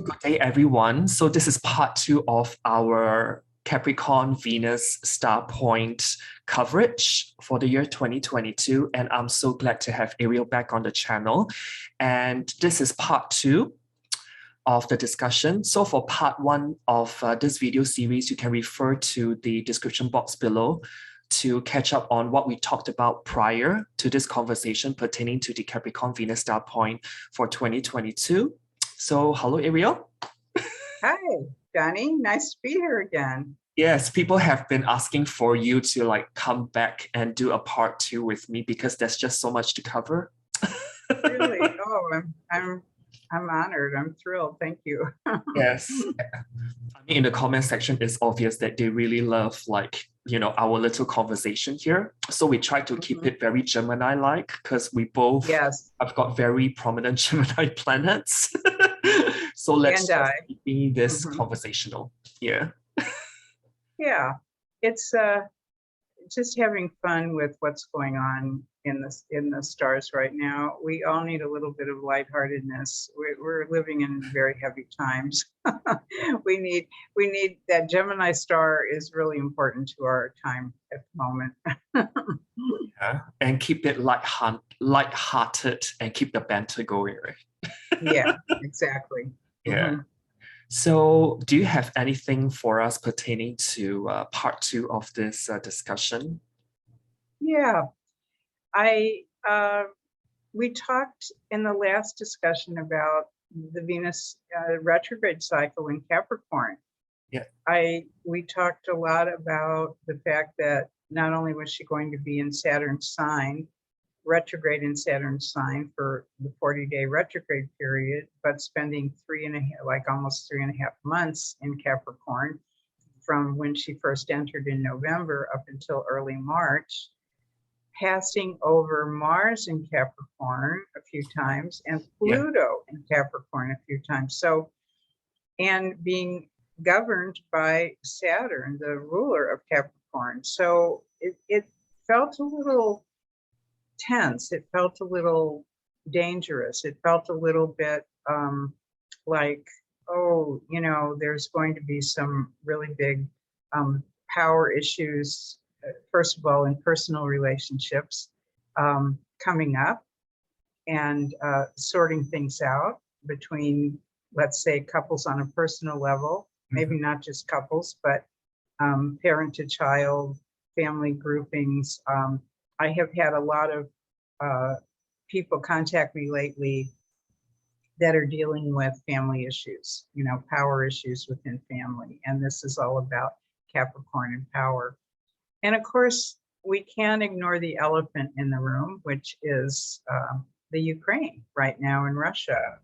good day, everyone. So this is part 2 of our Capricorn Venus star point coverage for the year 2022. And I'm so glad to have Arielle back on the channel. And this is part 2 of the discussion. So for part 1 of this video series, you can refer to the description box below to catch up on what we talked about prior to this conversation pertaining to the Capricorn Venus star point for 2022. So hello, Arielle. Hi, Donny. Nice to be here again. Yes, people have been asking for you to come back and do a part 2 with me because there's just so much to cover. Really? Oh, I'm honored. I'm thrilled. Thank you. Yes. I mean, in the comment section, it's obvious that they really love our little conversation here. So we try to keep it very Gemini-like because we both have got very prominent Gemini planets. So let's keep this conversational. Yeah. Yeah. It's just having fun with what's going on in the stars right now. We all need a little bit of lightheartedness. We're living in very heavy times. we need that Gemini star is really important to our time at the moment. Yeah, and keep it light-hearted and keep the banter going, right? Yeah, exactly. Yeah. So do you have anything for us pertaining to part 2 of this discussion? Yeah, we talked in the last discussion about the Venus retrograde cycle in Capricorn. Yeah. We talked a lot about the fact that not only was she going to be in Saturn's sign, retrograde in Saturn's sign for the 40-day retrograde period, but spending almost 3.5 months in Capricorn from when she first entered in November up until early March, passing over Mars in Capricorn a few times and Pluto in Capricorn a few times. So, and being governed by Saturn, the ruler of Capricorn. So it felt a little tense. It felt a little dangerous. It felt a little bit like, oh, there's going to be some really big power issues, first of all, in personal relationships coming up and sorting things out between, let's say, couples on a personal level, maybe not just couples, but parent to child, family groupings. I have had a lot of people contact me lately that are dealing with family issues, power issues within family. And this is all about Capricorn and power. And of course, we can't ignore the elephant in the room, which is the Ukraine right now in Russia.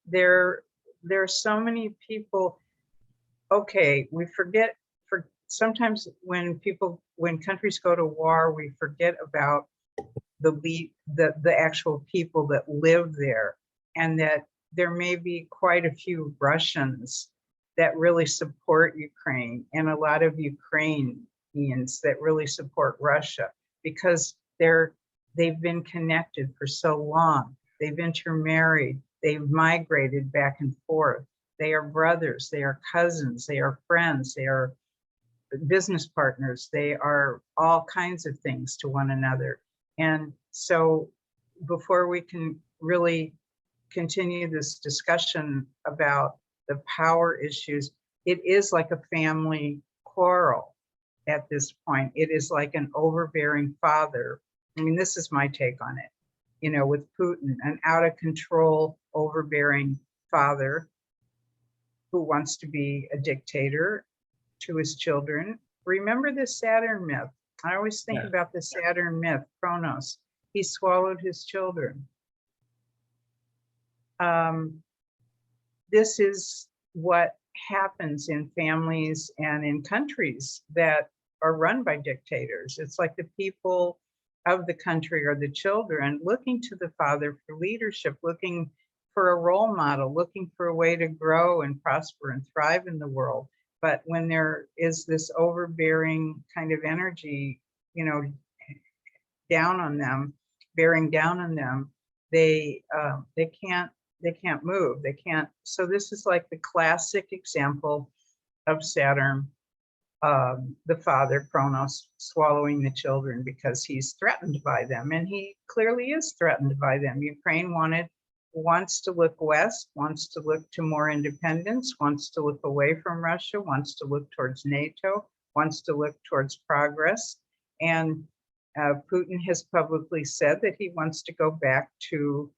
There are so many people. Okay, we forget. Sometimes when countries go to war, we forget about the actual people that live there, and that there may be quite a few Russians that really support Ukraine, and a lot of Ukrainians that really support Russia because they've been connected for so long. They've intermarried, they've migrated back and forth. They are brothers, they are cousins, they are friends, they are business partners, they are all kinds of things to one another. And so before we can really continue this discussion about the power issues, it is like a family quarrel at this point. It is like an overbearing father. I mean, this is my take on it, with Putin, an out of control, overbearing father who wants to be a dictator to his children. Remember the Saturn myth. I always think about the Saturn myth, Kronos. He swallowed his children. This is what happens in families and in countries that are run by dictators. It's like the people of the country or the children looking to the father for leadership, looking for a role model, looking for a way to grow and prosper and thrive in the world. But when there is this overbearing kind of energy, down on them, bearing down on them, they can't move. They can't. So this is like the classic example of Saturn, the father, Kronos, swallowing the children because he's threatened by them. And he clearly is threatened by them. Ukraine wants to look west, wants to look to more independence, wants to look away from Russia, wants to look towards NATO, wants to look towards progress. And Putin has publicly said that he wants to go back to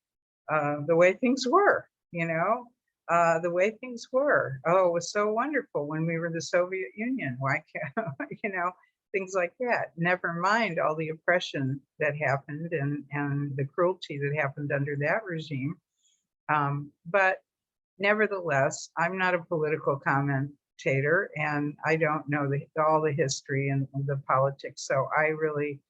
the way things were, the way things were. Oh, it was so wonderful when we were the Soviet Union. Why can't, things like that. Never mind all the oppression that happened and the cruelty that happened under that regime. But nevertheless, I'm not a political commentator and I don't know all the history and the politics. So I really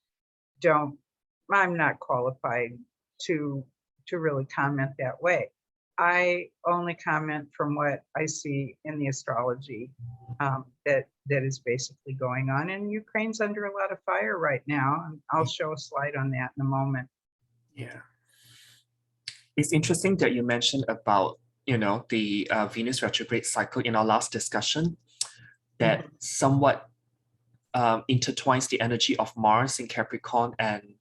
I'm not qualified to really comment that way. I only comment from what I see in the astrology that is basically going on. And Ukraine's under a lot of fire right now. I'll show a slide on that in a moment. Yeah. It's interesting that you mentioned about, the Venus retrograde cycle in our last discussion that somewhat intertwines the energy of Mars in Capricorn and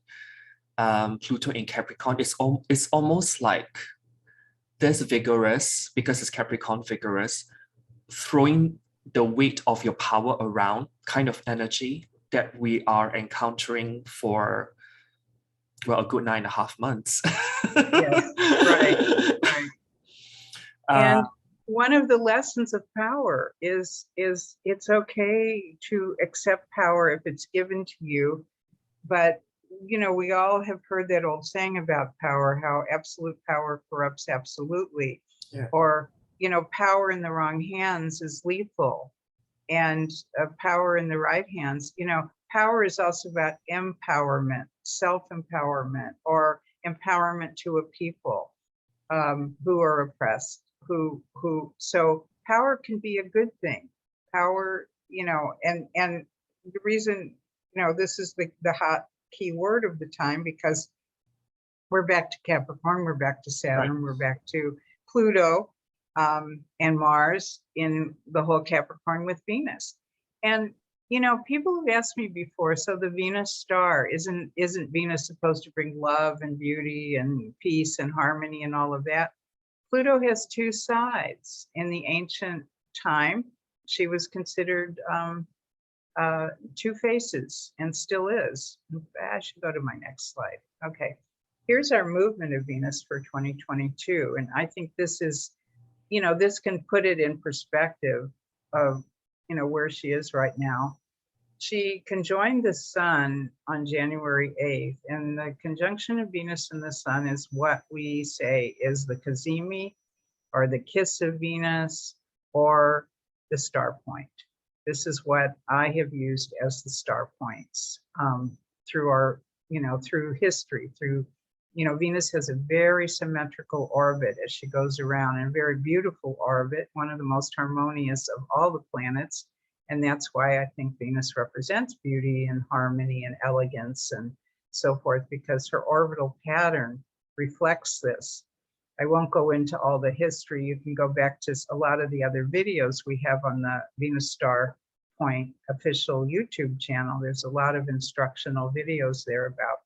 Pluto in Capricorn. It's almost like this vigorous, because it's Capricorn vigorous, throwing the weight of your power around kind of energy that we are encountering for, well, a good 9.5 months. Yes, right. And one of the lessons of power is it's okay to accept power if it's given to you. But, we all have heard that old saying about power, how absolute power corrupts absolutely. Yeah. Or, power in the wrong hands is lethal. And power in the right hands, power is also about empowerment, self-empowerment, or empowerment to a people who are oppressed. So power can be a good thing. Power, and the reason, this is the hot key word of the time, because we're back to Capricorn, we're back to Saturn, right. We're back to Pluto and Mars in the whole Capricorn with Venus. And, people have asked me before, so the Venus star, isn't Venus supposed to bring love and beauty and peace and harmony and all of that? Pluto has two sides. In the ancient time, she was considered two faces and still is. I should go to my next slide. Okay, here's our movement of Venus for 2022. And I think this is, this can put it in perspective of, where she is right now. She conjoined the sun on January 8th, and the conjunction of Venus and the sun is what we say is the cazimi, or the kiss of Venus, or the star point. This is what I have used as the star points through our, through history, through, Venus has a very symmetrical orbit as she goes around, and a very beautiful orbit, one of the most harmonious of all the planets. And that's why I think Venus represents beauty and harmony and elegance and so forth, because her orbital pattern reflects this. I won't go into all the history. You can go back to a lot of the other videos we have on the Venus Star Point official YouTube channel. There's a lot of instructional videos there about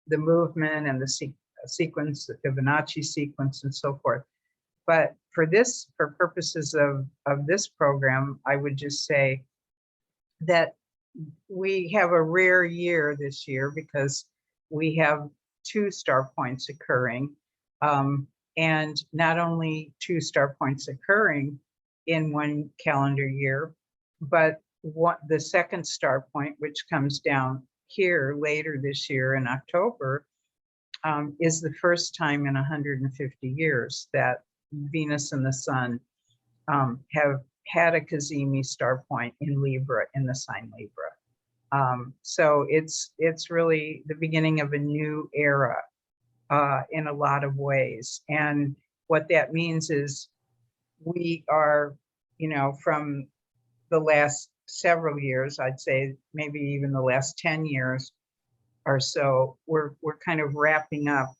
the movement and the sequence, the Fibonacci sequence and so forth. But for purposes of this program, I would just say that we have a rare year this year because we have two star points occurring. And not only two star points occurring in one calendar year, but the second star point, which comes down here later this year in October, is the first time in 150 years that Venus and the sun have had a cazimi star point in Libra, in the sign Libra. So it's really the beginning of a new era in a lot of ways. And what that means is we are, from the last several years, I'd say maybe even the last 10 years or so, we're kind of wrapping up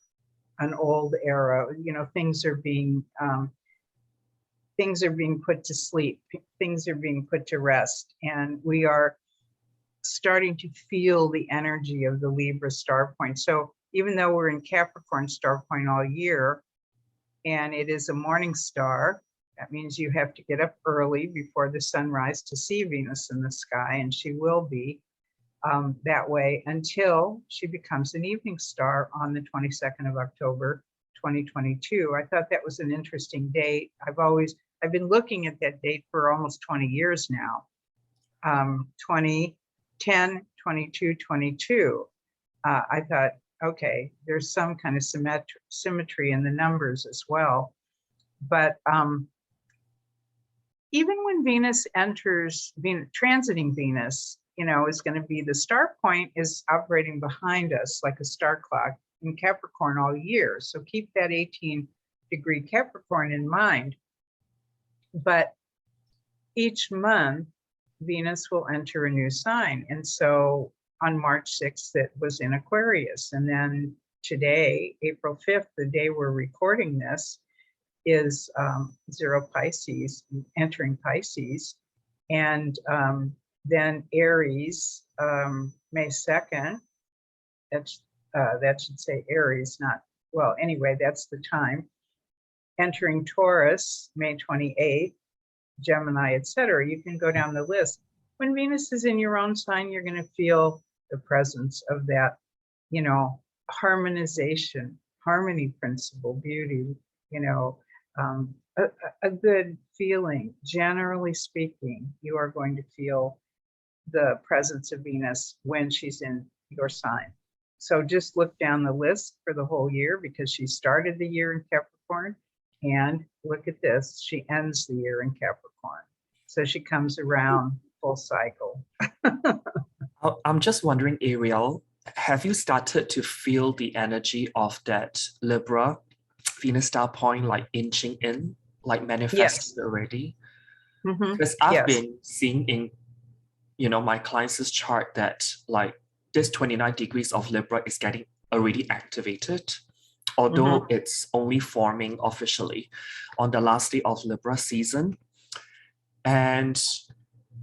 an old era. You know, things are being put to sleep, things are being put to rest, and we are starting to feel the energy of the Libra star point. So even though we're in Capricorn star point all year, and it is a morning star, that means you have to get up early before the sunrise to see Venus in the sky, and she will be that way until she becomes an evening star on the 22nd of October, 2022. I thought that was an interesting date. I've been looking at that date for almost 20 years now. 2010, 22, 22. I thought, okay, there's some kind of symmetry in the numbers as well. But even when Venus enters, transiting Venus, you know, is going to be, the star point is operating behind us like a star clock in Capricorn all year. So keep that 18-degree Capricorn in mind. But each month, Venus will enter a new sign. And so on March 6th, it was in Aquarius. And then today, April 5th, the day we're recording this, is 0 Pisces, entering Pisces. And then Aries, May 2nd, that should say Aries, not, well, anyway, that's the time. Entering Taurus, May 28th, Gemini, etc. You can go down the list. When Venus is in your own sign, you're going to feel the presence of that, you know, harmonization, harmony principle, beauty, you know, a good feeling. Generally speaking, you are going to feel the presence of Venus when she's in your sign. So just look down the list for the whole year, because she started the year in Capricorn. And look at this, she ends the year in Capricorn. So she comes around full cycle. I'm just wondering, Arielle, have you started to feel the energy of that Libra Venus star point like inching in, like manifesting already? Because I've been seeing in, you know, my clients' chart that like this 29 degrees of Libra is getting already activated, although it's only forming officially on the last day of Libra season. And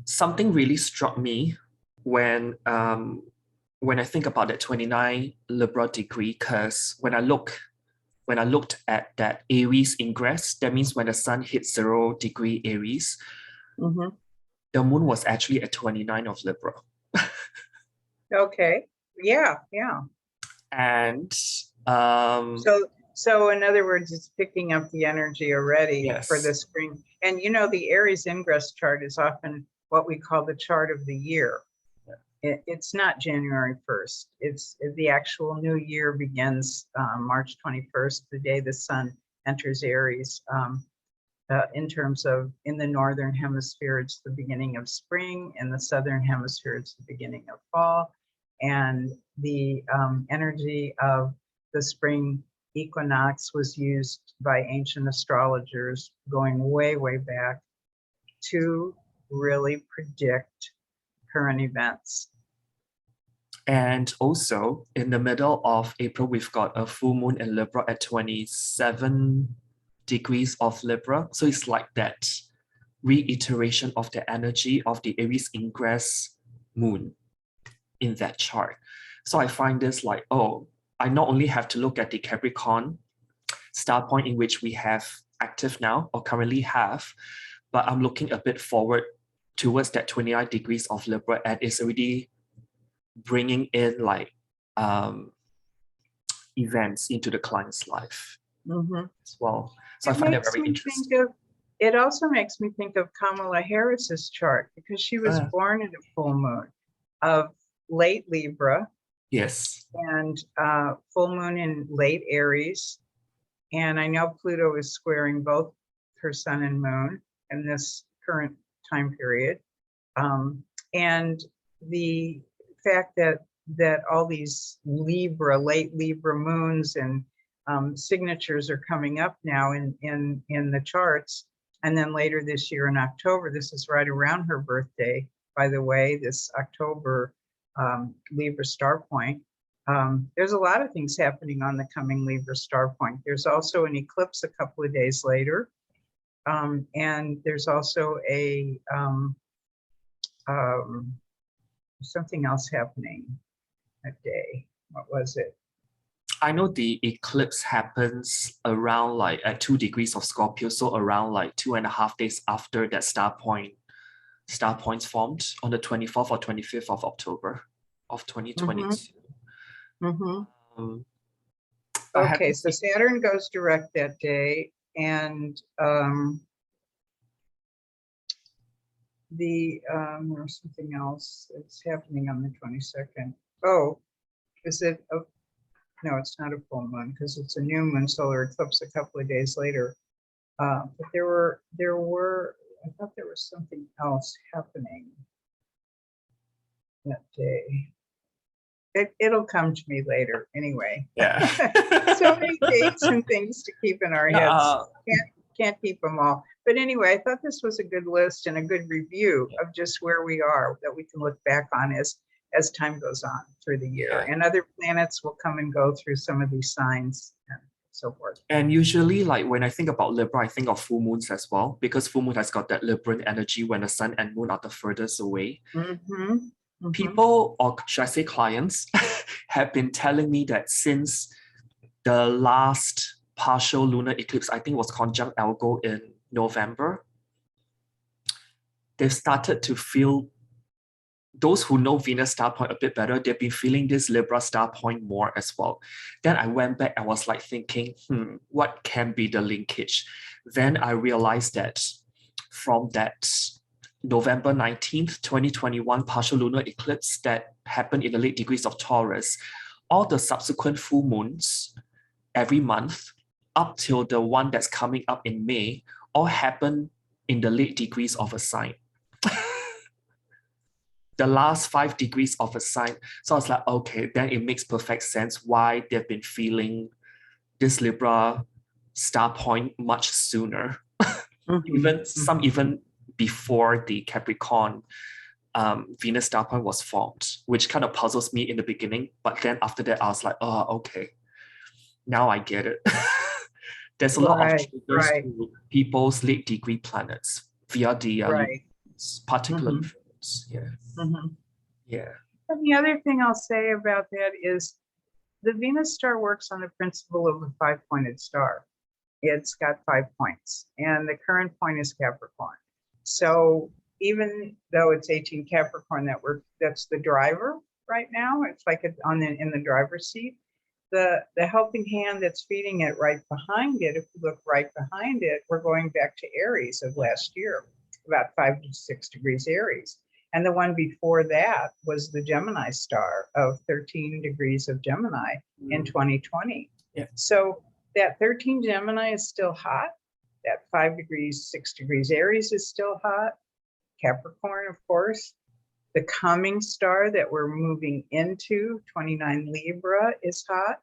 something really struck me when I think about that 29 Libra degree, because when I looked at that Aries ingress, that means when the sun hits 0 degree Aries, the moon was actually at 29 of Libra. Okay. Yeah. And so in other words, it's picking up the energy already for the spring. And you know, the Aries ingress chart is often what we call the chart of the year. It's not January 1st. It's the actual new year begins March 21st, the day the sun enters Aries. In terms of, in the northern hemisphere, it's the beginning of spring. In the southern hemisphere, it's the beginning of fall. And the energy of the spring equinox was used by ancient astrologers going way, way back to really predict current events. And also in the middle of April, we've got a full moon in Libra at 27 degrees of Libra. So it's like that reiteration of the energy of the Aries ingress moon in that chart. So I find this like, oh, I not only have to look at the Capricorn star point in which we have active now or currently have, but I'm looking a bit forward towards that 29 degrees of Libra, and it's already bringing in like events into the client's life as well. So I find that very interesting. It also makes me think of Kamala Harris's chart, because she was born in a full moon of late Libra. Yes. And full moon in late Aries. And I know Pluto is squaring both her sun and moon in this current time period. And the fact that all these late Libra moons and signatures are coming up now in the charts. And then later this year in October, this is right around her birthday, by the way, this October Libra star point. There's a lot of things happening on the coming Libra star point. There's also an eclipse a couple of days later. And there's also a something else happening that day. What was it? I know the eclipse happens around like at 2 degrees of Scorpio, so around like 2.5 days after that star points formed on the 24th or 25th of October of 2022. Okay, so Saturn goes direct that day, and there's something else that's happening on the 22nd. Oh, is it? No, it's not a full moon because it's a new moon solar eclipse a couple of days later. But there were. I thought there was something else happening that day. It'll come to me later anyway. Yeah. So many dates and things to keep in our heads. Can't keep them all. But anyway, I thought this was a good list and a good review of just where we are that we can look back on as time goes on through the year. And other planets will come and go through some of these signs and so forth. And usually, like when I think about Libra, I think of full moons as well, because full moon has got that Libran energy when the sun and moon are the furthest away. People, or should I say clients, have been telling me that since the last partial lunar eclipse, I think was conjunct Algo in November, they've started to feel, those who know Venus star point a bit better, they've been feeling this Libra star point more as well. Then I went back and was like thinking, what can be the linkage? Then I realized that from that November 19th, 2021 partial lunar eclipse that happened in the late degrees of Taurus, all the subsequent full moons every month up till the one that's coming up in May all happen in the late degrees of a sign. The last 5 degrees of a sign. So I was like, okay, then it makes perfect sense why they've been feeling this Libra star point much sooner. Even before the Capricorn Venus star point was formed, which kind of puzzles me in the beginning. But then after that, I was like, oh, okay, now I get it. There's a lot of triggers to people's late degree planets via the particular influence. Yeah. And the other thing I'll say about that is the Venus star works on the principle of a 5-pointed star. It's got 5 points, and the current point is Capricorn. So even though it's 18 Capricorn that's the driver right now, it's like in the driver's seat. The helping hand that's feeding it right behind it, if you look right behind it, we're going back to Aries of last year, about 5 to 6 degrees Aries. And the one before that was the Gemini star of 13 degrees of Gemini in 2020. Yeah. So that 13 Gemini is still hot. That 5 degrees, 6 degrees Aries is still hot. Capricorn, of course. The coming star that we're moving into, 29 Libra, is hot.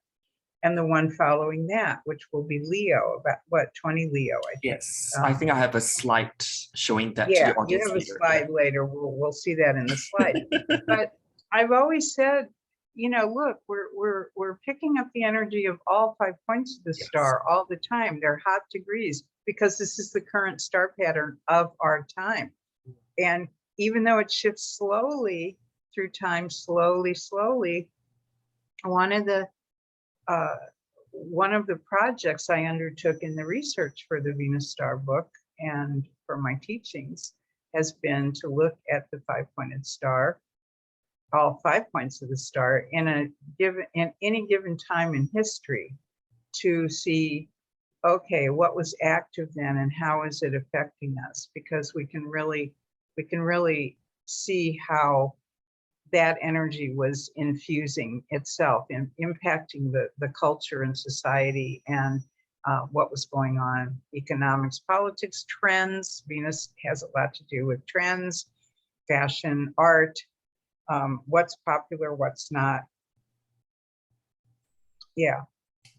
And the one following that, which will be Leo, about 20 Leo, I think. Yes, I think I have a slide showing that to the audience. You have a slide later. We'll see that in the slide. But I've always said, look, we're picking up the energy of all 5 points of the star all the time. They're hot degrees because this is the current star pattern of our time. And even though it shifts slowly through time, slowly, one of the projects I undertook in the research for the Venus Star book and for my teachings has been to look at the 5-pointed star, all 5 points of the star in any given time in history, to see, okay, what was active then and how is it affecting us? Because we can really see how that energy was infusing itself and impacting the culture and society and what was going on, economics, politics, trends. Venus has a lot to do with trends, fashion, art, what's popular, what's not. Yeah.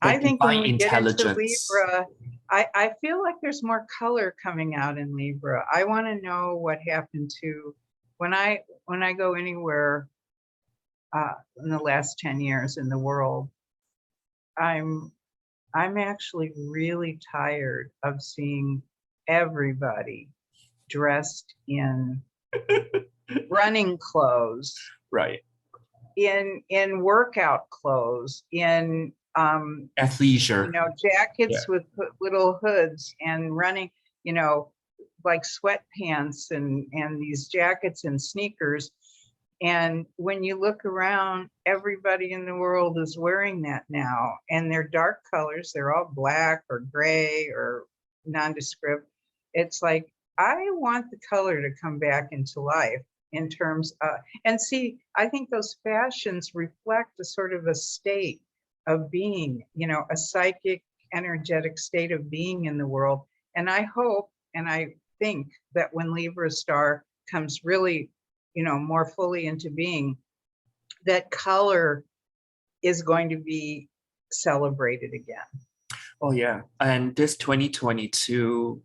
I think when we get into Libra, I feel like there's more color coming out in Libra. I want to know what happened to when I go anywhere in the last 10 years in the world, I'm actually really tired of seeing everybody dressed in running clothes, Right. in workout clothes, in Athleisure. jackets Yeah. with little hoods, and running, like sweatpants and these jackets and sneakers. And when you look around, everybody in the world is wearing that now, and they're dark colors. They're all black or gray or nondescript. It's like, I want the color to come back into life in terms of, and see, I think those fashions reflect a sort of a state of being, a psychic, energetic state of being in the world. And I hope, and I think that when Libra star comes really, more fully into being, that color is going to be celebrated again. Oh, yeah. And this 2022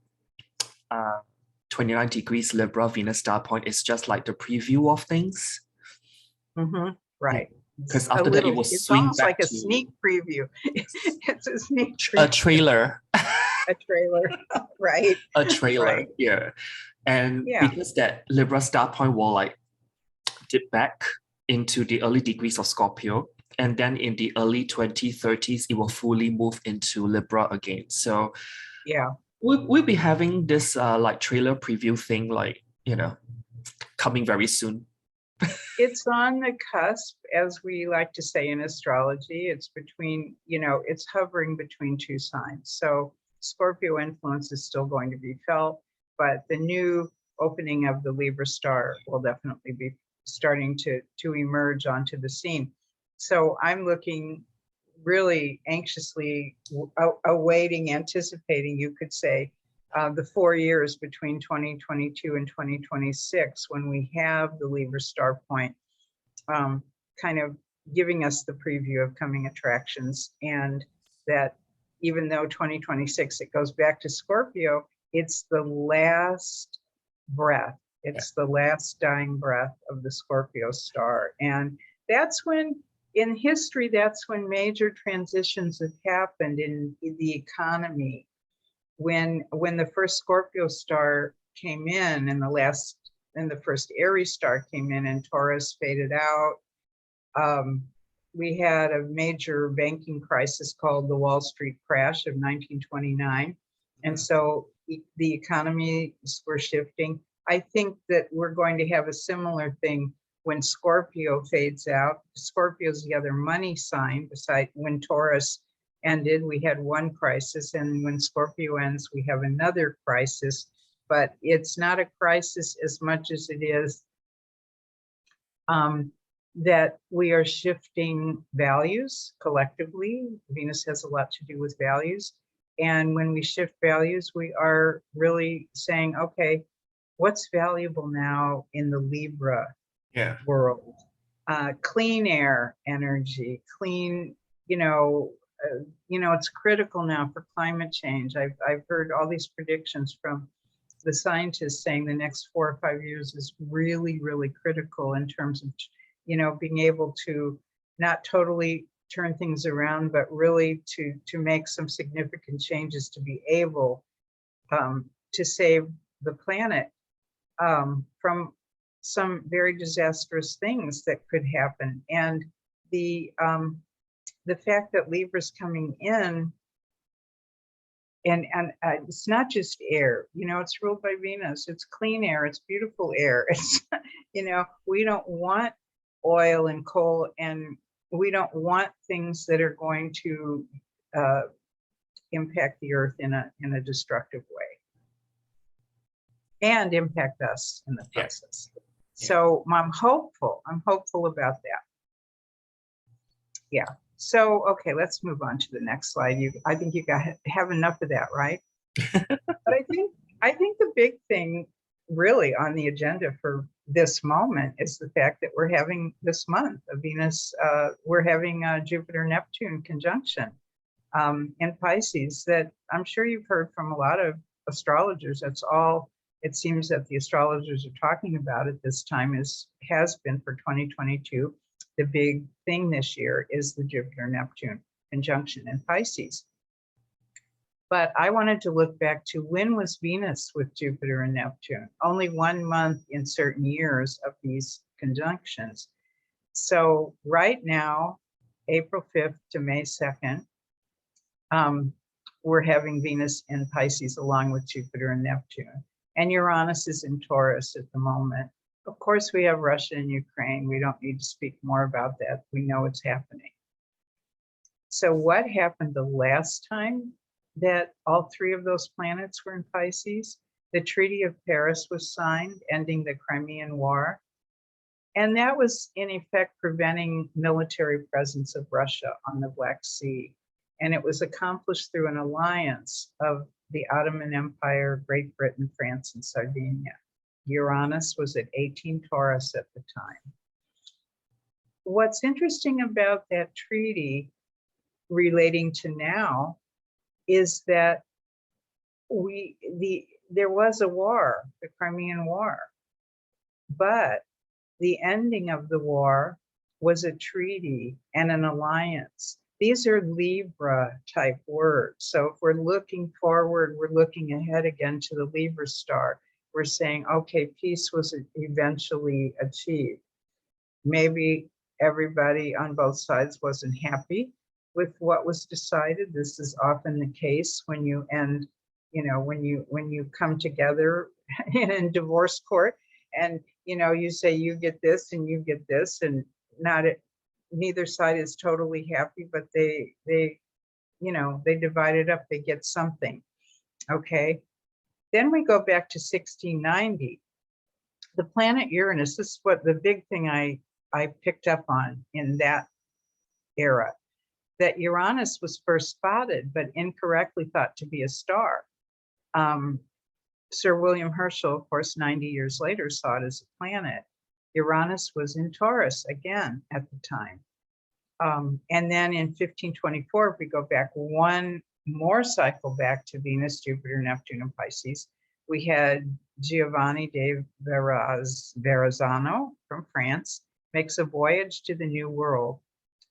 29 degrees Libra Venus star point is just like the preview of things. Mm-hmm. Right. Because after that, it will it's swing almost back like a to sneak preview. It's a sneak preview. a trailer. A trailer, right? A trailer, Right. yeah. And Yeah. because that Libra star point will like dip back into the early degrees of Scorpio, and then in the early 2030s, it will fully move into Libra again. So yeah, we'll be having this like trailer preview thing, like, coming very soon. it's on the cusp, as we like to say in astrology. It's between, it's hovering between two signs. So Scorpio influence is still going to be felt, but the new opening of the Libra star will definitely be starting to emerge onto the scene. So I'm looking really anxiously awaiting, anticipating, you could say, the 4 years between 2022 and 2026, when we have the Libra star point, kind of giving us the preview of coming attractions. And that even though 2026, it goes back to Scorpio, it's the last breath. It's the last dying breath of the Scorpio star. And that's when, in history, that's when major transitions have happened in the economy. When the first Scorpio star came in, and the first Aries star came in, and Taurus faded out, we had a major banking crisis called the Wall Street crash of 1929. And so the economies were shifting. I think that we're going to have a similar thing when Scorpio fades out. Scorpio is the other money sign. Besides, when Taurus ended, we had one crisis, and when Scorpio ends, we have another crisis. But it's not a crisis as much as it is that we are shifting values collectively. Venus has a lot to do with values. And when we shift values, we are really saying, okay, what's valuable now in the Libra world? Clean air energy, clean, it's critical now for climate change. I've heard all these predictions from the scientists saying the next 4 or 5 years is really, really critical in terms of, being able to not totally turn things around, but really to make some significant changes to be able to save the planet from some very disastrous things that could happen. And the fact that Libra's coming in, and it's not just air, it's ruled by Venus. It's clean air. It's beautiful air. It's, we don't want oil and coal, and we don't want things that are going to impact the earth in a destructive way and impact us in the process. Yeah. So I'm hopeful about that. Yeah. So, okay, let's move on to the next slide. I think you have enough of that, right? But I think the big thing really on the agenda for this moment is the fact that we're having this month of Venus, we're having a Jupiter-Neptune conjunction in Pisces that I'm sure you've heard from a lot of astrologers. That's all it seems that the astrologers are talking about at this time has been for 2022. the big thing this year is the Jupiter-Neptune conjunction in Pisces. But I wanted to look back to when was Venus with Jupiter and Neptune? Only 1 month in certain years of these conjunctions. So right now, April 5th to May 2nd, we're having Venus in Pisces along with Jupiter and Neptune. And Uranus is in Taurus at the moment. Of course, we have Russia and Ukraine. We don't need to speak more about that. We know it's happening. So what happened the last time that all three of those planets were in Pisces? The Treaty of Paris was signed, ending the Crimean War. And that was, in effect, preventing military presence of Russia on the Black Sea. And it was accomplished through an alliance of the Ottoman Empire, Great Britain, France, and Sardinia. Uranus was at 18 Taurus at the time. What's interesting about that treaty relating to now is that there was a war, the Crimean War, but the ending of the war was a treaty and an alliance. These are Libra type words. So if we're looking forward, we're looking ahead again to the Libra star. We're saying, okay, peace was eventually achieved. Maybe everybody on both sides wasn't happy with what was decided. This is often the case when you end, when you come together in divorce court and, you say you get this and you get this, and neither side is totally happy, but they divide it up, they get something, okay? Then we go back to 1690. The planet Uranus, this is what the big thing I picked up on in that era, that Uranus was first spotted, but incorrectly thought to be a star. Sir William Herschel, of course, 90 years later, saw it as a planet. Uranus was in Taurus again at the time. And then in 1524, if we go back one more cycle back to Venus, Jupiter, Neptune, and Pisces, we had Giovanni de Verrazzano from France makes a voyage to the New World.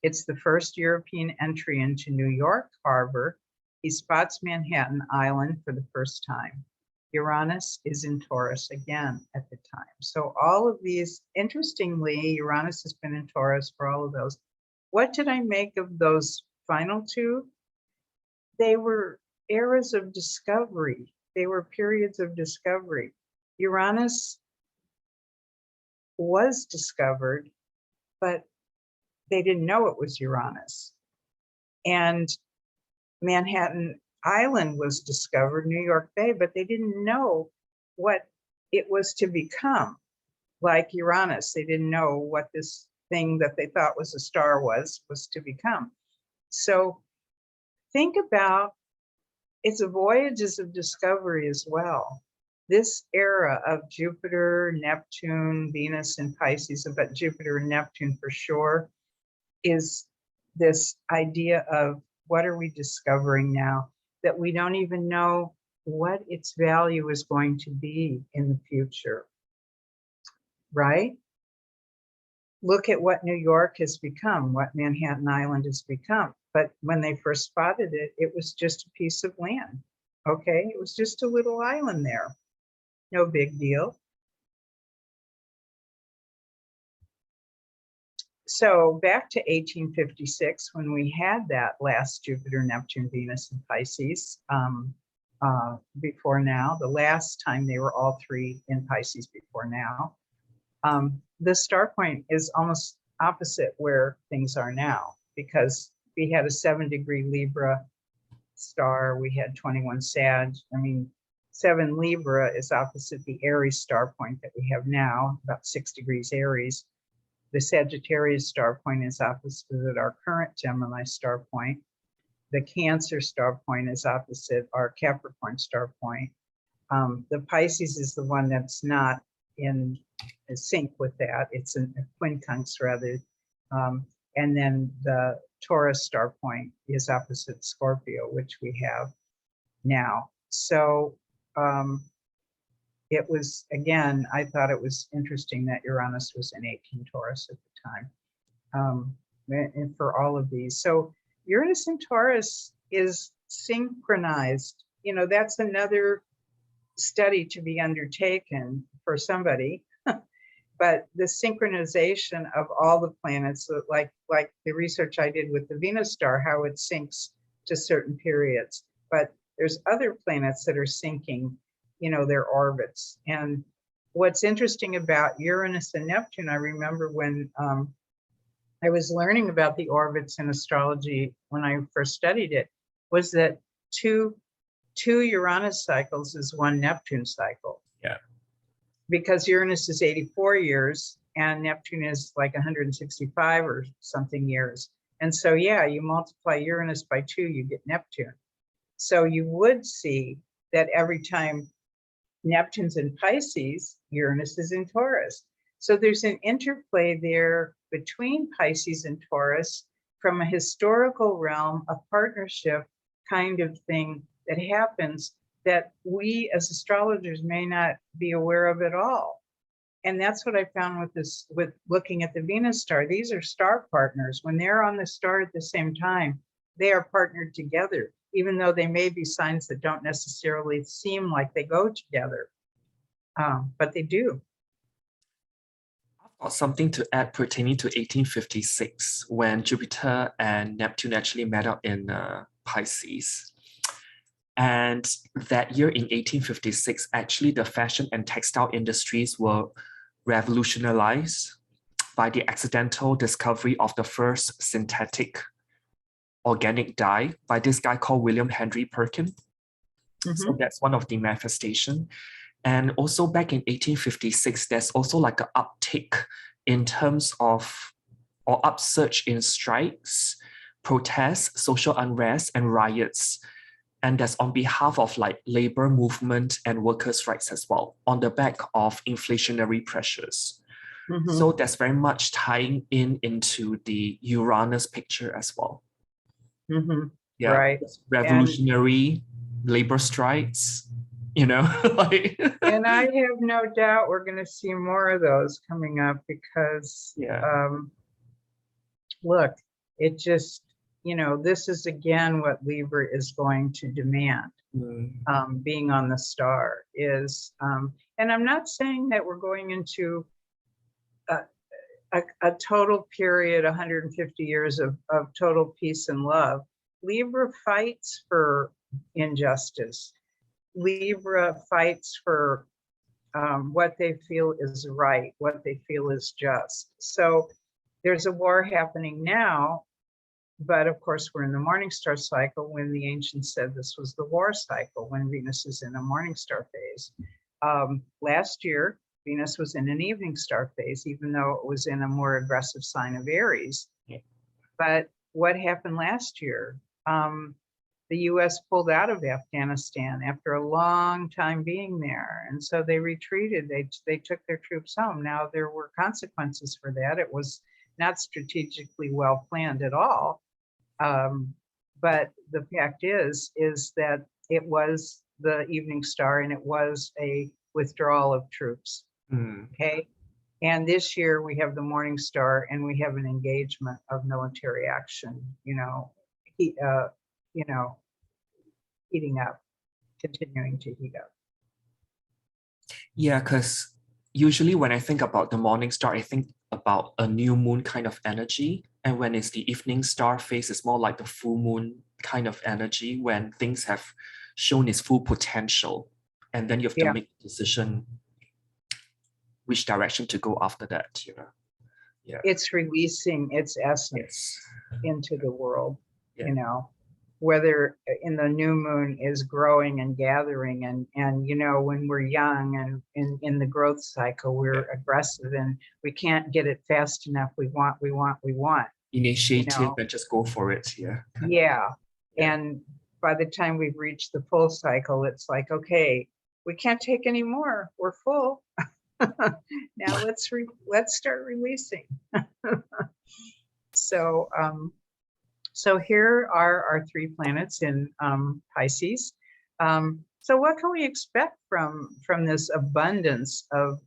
It's the first European entry into New York Harbor. He spots Manhattan Island for the first time. Uranus is in Taurus again at the time. So all of these, interestingly, Uranus has been in Taurus for all of those. What did I make of those final two? They were eras of discovery. They were periods of discovery. Uranus was discovered, but they didn't know it was Uranus. And Manhattan Island was discovered, New York Bay, but they didn't know what it was to become. Like Uranus, they didn't know what this thing that they thought was a star was to become. So think about, it's a voyages of discovery as well. This era of Jupiter, Neptune, Venus, and Pisces, but Jupiter and Neptune for sure, is this idea of what are we discovering now that we don't even know what its value is going to be in the future, right? Look at what New York has become, what Manhattan Island has become. But when they first spotted it, it was just a piece of land, okay? It was just a little island there, no big deal. So back to 1856, when we had that last Jupiter, Neptune, Venus, and Pisces before now, the last time they were all three in Pisces before now, the star point is almost opposite where things are now, because we had a 7-degree Libra star, we had 21 Sag. I mean, 7 Libra is opposite the Aries star point that we have now, about 6 degrees Aries. The Sagittarius star point is opposite our current Gemini star point. The Cancer star point is opposite our Capricorn star point. The Pisces is the one that's not in sync with that. It's a quincunx rather. And then the Taurus star point is opposite Scorpio, which we have now. So it was, again, I thought it was interesting that Uranus was in 18 Taurus at the time. and for all of these. So Uranus and Taurus is synchronized. You know, that's another study to be undertaken for somebody. But the synchronization of all the planets, like the research I did with the Venus star, how it syncs to certain periods. But there's other planets that are syncing, you know, their orbits. And what's interesting about Uranus and Neptune, I remember when I was learning about the orbits in astrology when I first studied it, was that two Uranus cycles is one Neptune cycle. Yeah. Because Uranus is 84 years and Neptune is like 165 or something years. And so, yeah, you multiply Uranus by 2, you get Neptune. So you would see that every time Neptune's in Pisces, Uranus is in Taurus. So there's an interplay there between Pisces and Taurus from a historical realm, a partnership kind of thing that happens that we as astrologers may not be aware of at all. And that's what I found with this, with looking at the Venus star. These are star partners. When they're on the star at the same time, they are partnered together, even though they may be signs that don't necessarily seem like they go together, but they do. I've got something to add pertaining to 1856, when Jupiter and Neptune actually met up in Pisces. And that year in 1856, actually the fashion and textile industries were revolutionized by the accidental discovery of the first synthetic organic dye by this guy called William Henry Perkin. So that's one of the manifestation. And also back in 1856, there's also like an uptick in terms of, or upsurge in strikes, protests, social unrest, and riots. And that's on behalf of like labor movement and workers' rights as well, on the back of inflationary pressures. So that's very much tying into the Uranus picture as well. Yeah, right. revolutionary labor strikes, you know. Like and I have no doubt we're going to see more of those coming up because, look, it just, you know, this is again what Libra is going to demand. Being on the star is, and I'm not saying that we're going into a total period, 150 years of total peace and love. Libra fights for injustice. Libra fights for what they feel is right, what they feel is just. So there's a war happening now, but of course we're in the morning star cycle when the ancients said this was the war cycle, when Venus is in a morning star phase. Last year, Venus was in an evening star phase, even though it was in a more aggressive sign of Aries. But what happened last year? The US pulled out of Afghanistan after a long time being there. And so they retreated, they took their troops home. Now there were consequences for that. It was not strategically well planned at all. But the fact is that it was the evening star and it was a withdrawal of troops, okay? And this year we have the morning star and we have an engagement of military action, heating up, continuing to heat up. Yeah, because usually when I think about the morning star, I think about a new moon kind of energy. And when it's the evening star phase, it's more like the full moon kind of energy when things have shown its full potential. And then you have to make a decision which direction to go after that, Yeah. It's releasing its essence into the world, whether in the new moon is growing and gathering and when we're young and in the growth cycle, we're aggressive and we can't get it fast enough. We want. Initiative and just go for it, Yeah. And by the time we've reached the full cycle, it's like, okay, we can't take any more. We're full. Now let's start releasing. So here are our 3 planets in Pisces. So what can we expect from this abundance of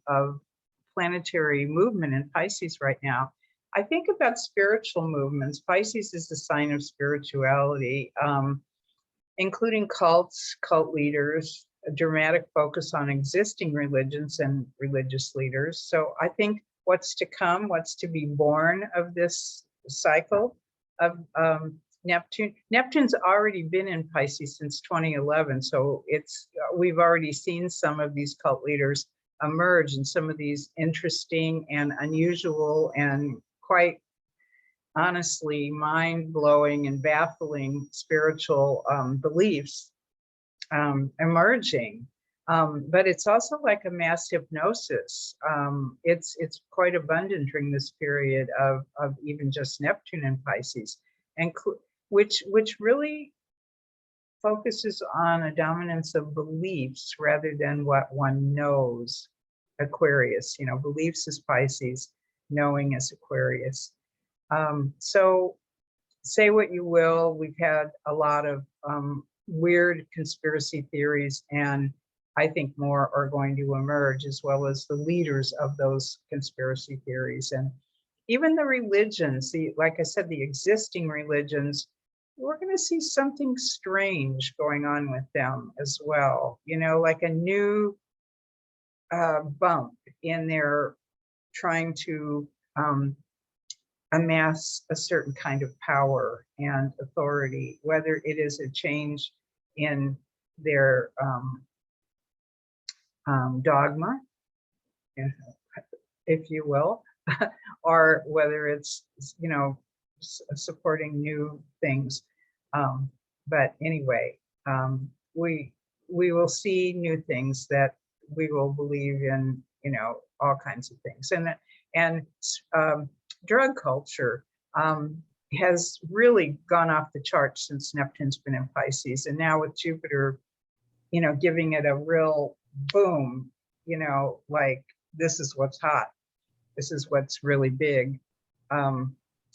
planetary movement in Pisces right now? I think about spiritual movements. Pisces is the sign of spirituality, including cults, cult leaders, a dramatic focus on existing religions and religious leaders. So I think what's to come, what's to be born of this cycle of Neptune. Neptune's already been in Pisces since 2011. So we've already seen some of these cult leaders emerge and some of these interesting and unusual and quite honestly mind-blowing and baffling spiritual beliefs emerging. But it's also like a mass hypnosis. It's quite abundant during this period of even just Neptune and Pisces, and which really focuses on a dominance of beliefs rather than what one knows. Aquarius, beliefs is Pisces, knowing is Aquarius. So say what you will, we've had a lot of weird conspiracy theories, and I think more are going to emerge, as well as the leaders of those conspiracy theories. And even the religions, like I said, the existing religions, we're going to see something strange going on with them as well, like a new bump in their trying to amass a certain kind of power and authority, whether it is a change in their dogma, if you will, or whether it's, supporting new things. But anyway, we will see new things that we will believe in, all kinds of things. And drug culture has really gone off the charts since Neptune's been in Pisces. And now with Jupiter, giving it a real boom, like this is what's hot. This is what's really big.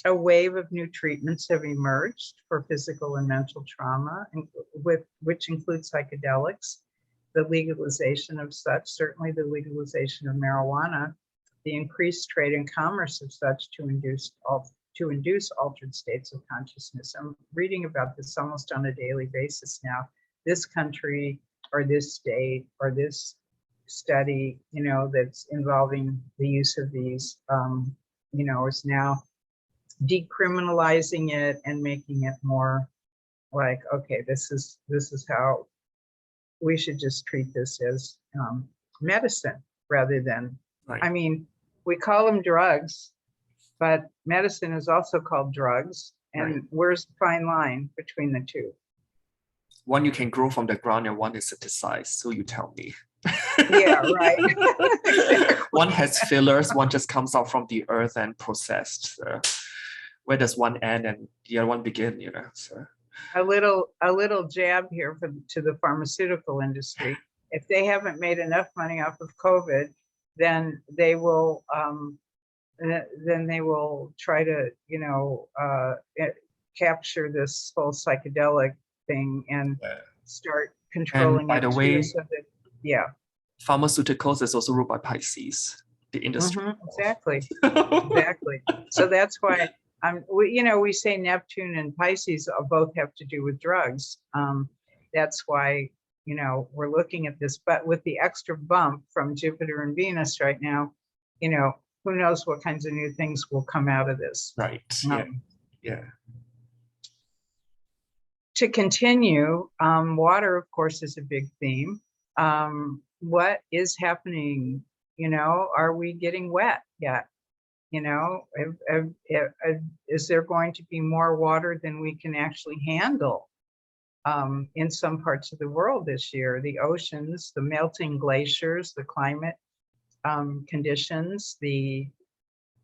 A wave of new treatments have emerged for physical and mental trauma, which includes psychedelics, the legalization of such, certainly the legalization of marijuana, the increased trade and commerce of such to induce altered states of consciousness. I'm reading about this almost on a daily basis now. This country or this state or this study, that's involving the use of these, is now decriminalizing it and making it more like, okay, this is how we should just treat this as medicine rather than, Right. I mean, we call them drugs, but medicine is also called drugs. And where's the fine line between the two? One you can grow from the ground and one is synthesized, so you tell me. Yeah, right. Exactly. One has fillers, one just comes out from the earth and processed. So where does one end and the other one begin, So A little jab here to the pharmaceutical industry. If they haven't made enough money off of COVID, then they will try to capture this whole psychedelic thing and start controlling and by it the too, way, so that, yeah, pharmaceuticals is also ruled by Pisces, the industry. exactly. So that's why we say Neptune and Pisces both have to do with drugs. That's why we're looking at this, but with the extra bump from Jupiter and Venus right now, who knows what kinds of new things will come out of this. Right. Yeah. To continue, water, of course, is a big theme. What is happening? Are we getting wet yet? Is there going to be more water than we can actually handle in some parts of the world this year? The oceans, the melting glaciers, the climate conditions,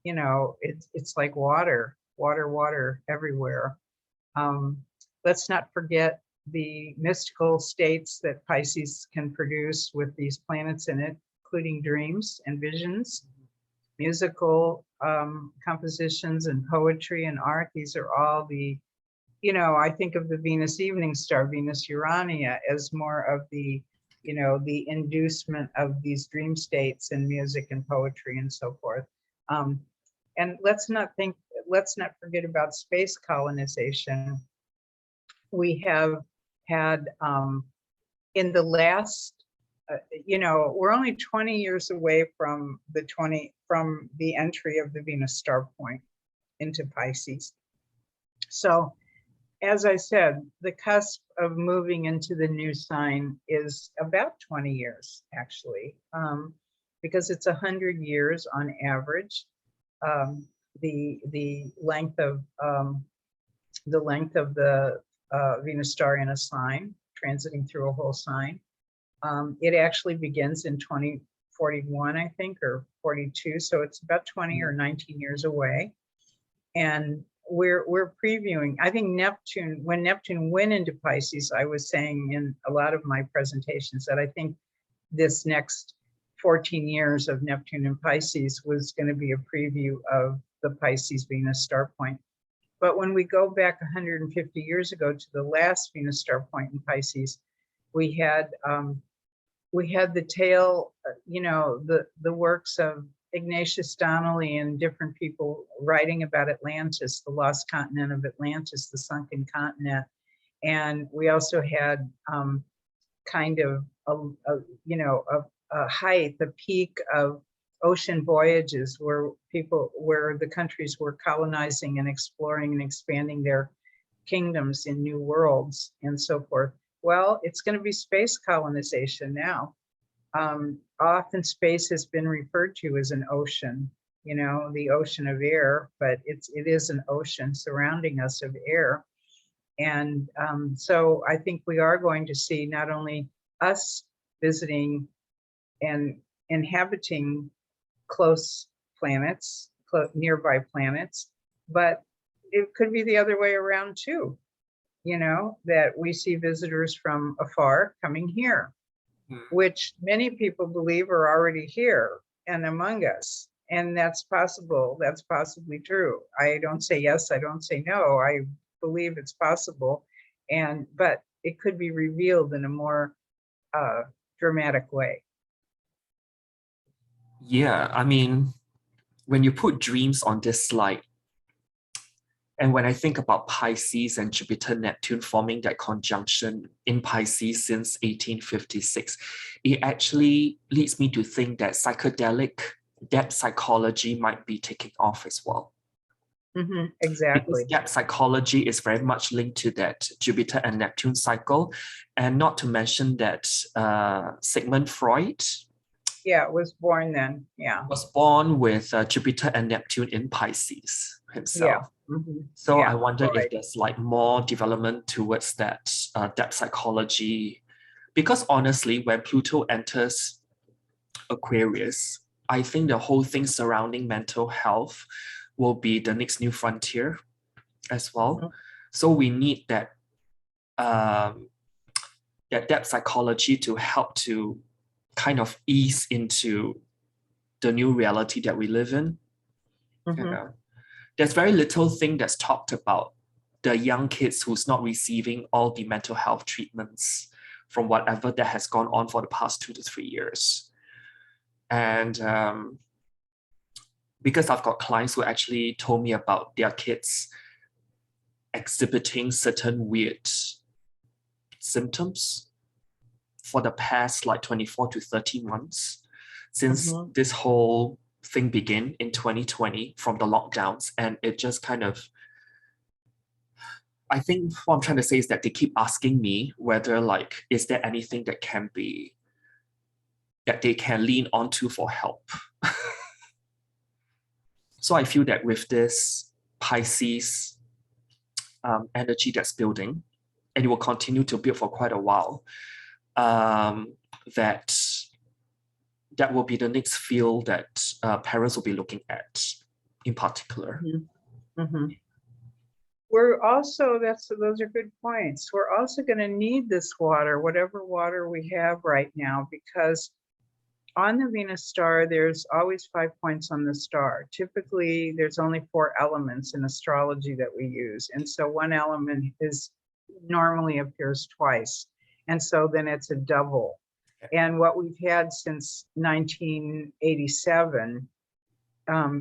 it's like water everywhere. Let's not forget the mystical states that Pisces can produce with these planets in it, including dreams and visions, musical compositions and poetry and art. These are all the, I think of the Venus evening star, Venus Urania, as more of the, the inducement of these dream states and music and poetry and so forth. and let's not forget about space colonization. We have had in the last, we're only 20 years away from the entry of the Venus star point into Pisces. So, as I said, the cusp of moving into the new sign is about 20 years, actually, because it's 100 years on average. The length of the Venus star in a sign, transiting through a whole sign. It actually begins in 2041, I think, or 42. So it's about 20 or 19 years away. And we're previewing, I think Neptune, when Neptune went into Pisces, I was saying in a lot of my presentations that I think this next 14 years of Neptune in Pisces was going to be a preview of the Pisces Venus star point. But when we go back 150 years ago to the last Venus star point in Pisces, we had the tale, the works of Ignatius Donnelly and different people writing about Atlantis, the lost continent of Atlantis, the sunken continent. And we also had kind of a height, the peak of ocean voyages where the countries were colonizing and exploring and expanding their kingdoms in new worlds and so forth. Well, it's going to be space colonization now. Often space has been referred to as an ocean, the ocean of air, but it is an ocean surrounding us of air. And so I think we are going to see not only us visiting and inhabiting close planets, nearby planets, but it could be the other way around too, that we see visitors from afar coming here, which many people believe are already here and among us. And that's possible. That's possibly true. I don't say yes, I don't say no. I believe it's possible. But it could be revealed in a more dramatic way. Yeah, I mean, when you put dreams on this slide, and when I think about Pisces and Jupiter Neptune forming that conjunction in Pisces since 1856, it actually leads me to think that psychedelic depth psychology might be taking off as well. Exactly. Because depth psychology is very much linked to that Jupiter and Neptune cycle, and not to mention that Sigmund Freud, was born then. was born with Jupiter and Neptune in Pisces himself. So I wonder if there's like more development towards that depth psychology, because honestly, when Pluto enters Aquarius, I think the whole thing surrounding mental health will be the next new frontier as well. So we need that depth psychology to help to kind of ease into the new reality that we live in. There's very little thing that's talked about the young kids who's not receiving all the mental health treatments from whatever that has gone on for the past 2 to 3 years. And because I've got clients who actually told me about their kids exhibiting certain weird symptoms for the past like 24 to 30 months since this whole thing began in 2020 from the lockdowns. And it just kind of, I think what I'm trying to say is that they keep asking me whether like, is there anything that they can lean onto for help? So I feel that with this Pisces energy that's building, and it will continue to build for quite a while, that will be the next field that parents will be looking at in particular. We're also, those are good points. We're also going to need this water, whatever water we have right now, because on the Venus star, there's always 5 points on the star. Typically, there's only 4 elements in astrology that we use. And so one element normally appears twice. And so then it's a double. And what we've had since 1987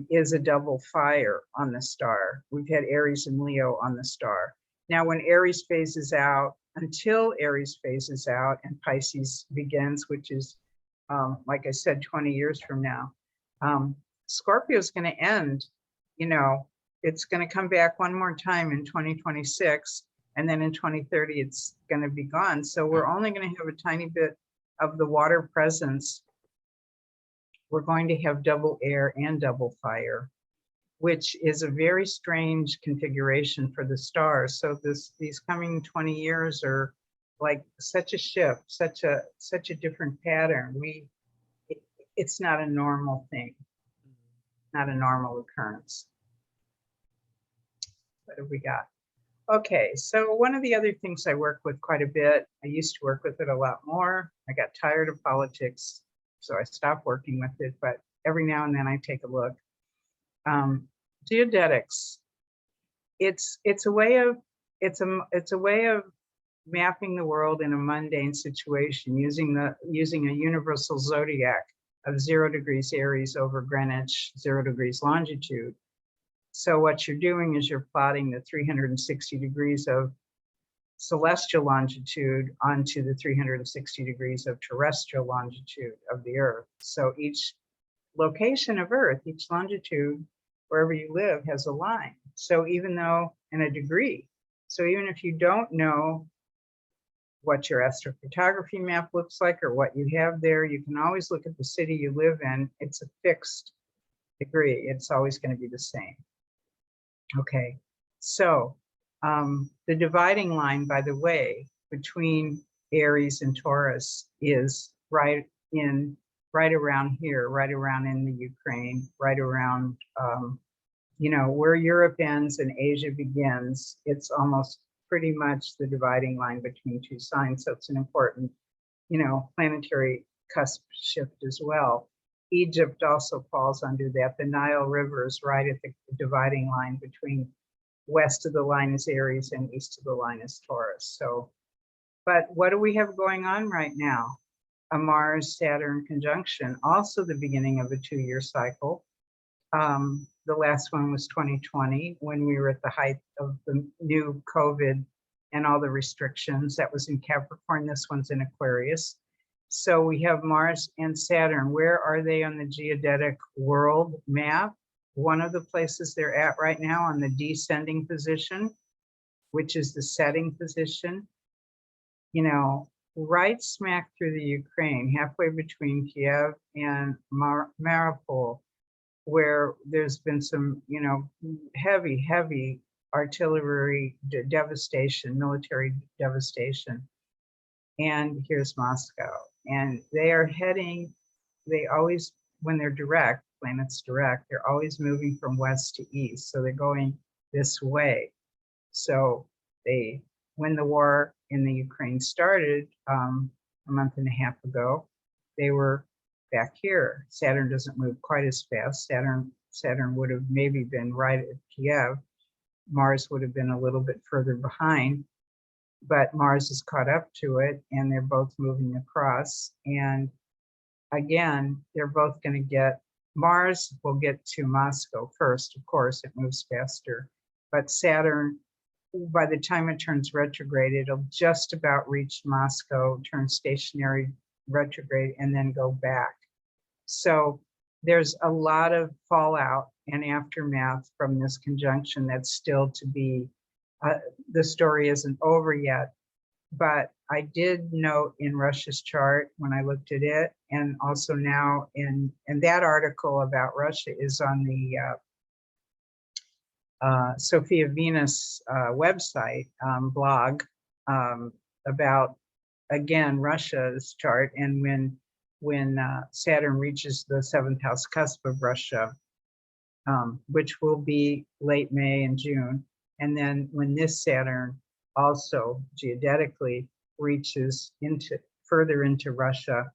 is a double fire on the star. We've had Aries and Leo on the star. Now, when Aries phases out, until Aries phases out and Pisces begins, which is, like I said, 20 years from now, Scorpio is going to end, it's going to come back one more time in 2026. And then in 2030, it's going to be gone. So we're only going to have a tiny bit of the water presence. We're going to have double air and double fire, which is a very strange configuration for the stars. So these coming 20 years are like such a shift, such a different pattern. It's not a normal thing, not a normal occurrence. What have we got? Okay, so one of the other things I work with quite a bit, I used to work with it a lot more. I got tired of politics, so I stopped working with it, but every now and then I take a look. Geodetics, it's a way of mapping the world in a mundane situation using a universal zodiac of 0 degrees Aries over Greenwich, 0 degrees longitude. So what you're doing is you're plotting the 360 degrees of celestial longitude onto the 360 degrees of terrestrial longitude of the Earth. So each location of Earth, each longitude, wherever you live, has a line. So even though, in a degree, so even if you don't know what your astrophotography map looks like or what you have there, you can always look at the city you live in. It's a fixed degree. It's always going to be the same. Okay, so the dividing line, by the way, between Aries and Taurus is right around here, right around in the Ukraine, right around, where Europe ends and Asia begins. It's almost pretty much the dividing line between two signs. So it's an important, planetary cusp shift as well. Egypt also falls under that. The Nile River is right at the dividing line between west of the line is Aries and east of the line is Taurus. So, but what do we have going on right now? A Mars-Saturn conjunction, also the beginning of a 2-year cycle. The last one was 2020 when we were at the height of the new COVID and all the restrictions. That was in Capricorn. This one's in Aquarius. So we have Mars and Saturn. Where are they on the geodetic world map? One of the places they're at right now on the descending position, which is the setting position, right smack through the Ukraine, halfway between Kiev and Mariupol, where there's been some, heavy artillery devastation, military devastation. And here's Moscow. And they are heading, when they're direct, planets direct, they're always moving from west to east. So they're going this way. So when the war in the Ukraine started a month and a half ago, they were back here. Saturn doesn't move quite as fast. Saturn would have maybe been right at Kiev. Mars would have been a little bit further behind, but Mars is caught up to it and they're both moving across. And again, they're both going to Mars will get to Moscow first, of course, it moves faster, but Saturn, by the time it turns retrograde, it'll just about reach Moscow, turn stationary retrograde, and then go back. So there's a lot of fallout and aftermath from this conjunction that's still to be, the story isn't over yet. But I did note in Russia's chart when I looked at it, and also now in that article about Russia is on the Sophia Venus website blog about, again, Russia's chart, and when Saturn reaches the 7th house cusp of Russia, which will be late May and June, and then when this Saturn also geodetically reaches further into Russia.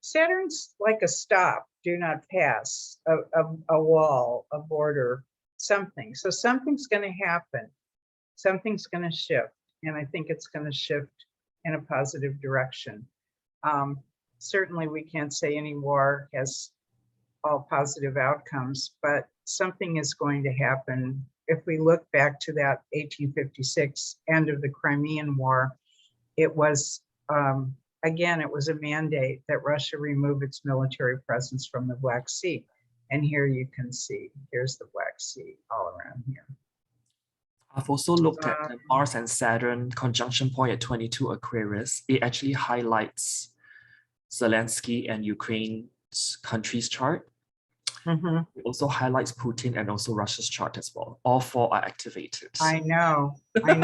Saturn's like a stop, do not pass, a wall, a border, something. So something's going to happen. Something's going to shift. And I think it's going to shift in a positive direction. Certainly we can't say any war has all positive outcomes, but something is going to happen. If we look back to that 1856 end of the Crimean War, it was, again, it was a mandate that Russia remove its military presence from the Black Sea. And here you can see, here's the Black Sea all around here. I've also looked at the Mars and Saturn conjunction point at 22 Aquarius. It actually highlights Zelensky and Ukraine's country's chart. It also highlights Putin and also Russia's chart as well. All four are activated. I know. I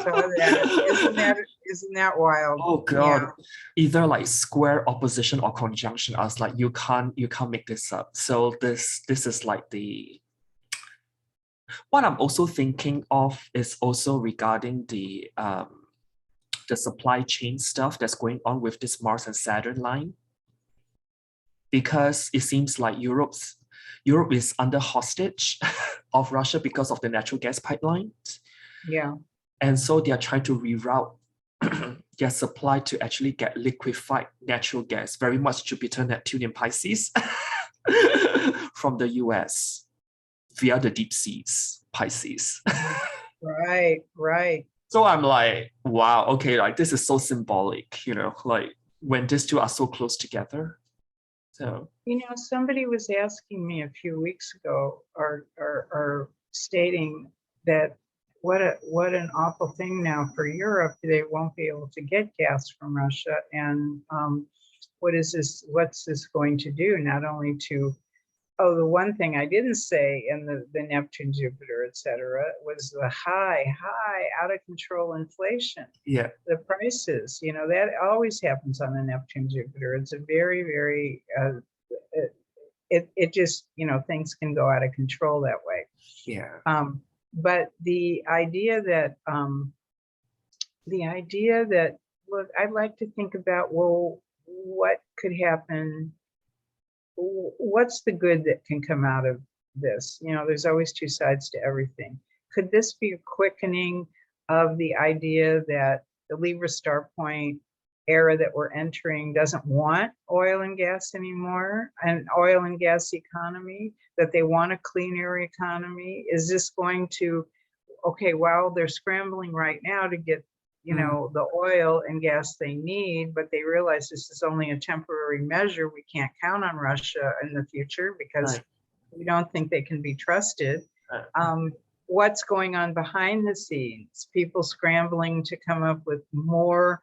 saw that. Isn't that wild? Oh God. Yeah. Either like square, opposition, or conjunction. I was like, you can't make this up. So this is like the what I'm also thinking of is also regarding the supply chain stuff that's going on with this Mars and Saturn line. Because it seems like Europe is under hostage of Russia because of the natural gas pipeline. Yeah. And so they are trying to reroute their supply to actually get liquefied natural gas, very much Jupiter, Neptune, and Pisces, from the US via the deep seas, Pisces. Right. So I'm like, wow, okay, like this is so symbolic, you know, like when these two are so close together. So, you know, somebody was asking me a few weeks ago, or stating that what an awful thing now for Europe. They won't be able to get gas from Russia, and what's this going to do? Not only to, the one thing I didn't say in the Neptune, Jupiter, etc., was the high out of control inflation. Yeah, the prices, you know, that always happens on the Neptune, Jupiter. It's a very, very it just, you know, things can go out of control that way. Yeah. But the idea that look, I'd like to think about, well, what could happen? What's the good that can come out of this? You know, there's always two sides to everything. Could this be a quickening of the idea that the Libra star point era that we're entering doesn't want oil and gas anymore, an oil and gas economy, that they want a clean air economy? Is this going to, okay, well, they're scrambling right now to get, you know, the oil and gas they need, but they realize this is only a temporary measure. We can't count on Russia in the future because we don't think they can be trusted. What's going on behind the scenes? People scrambling to come up with more,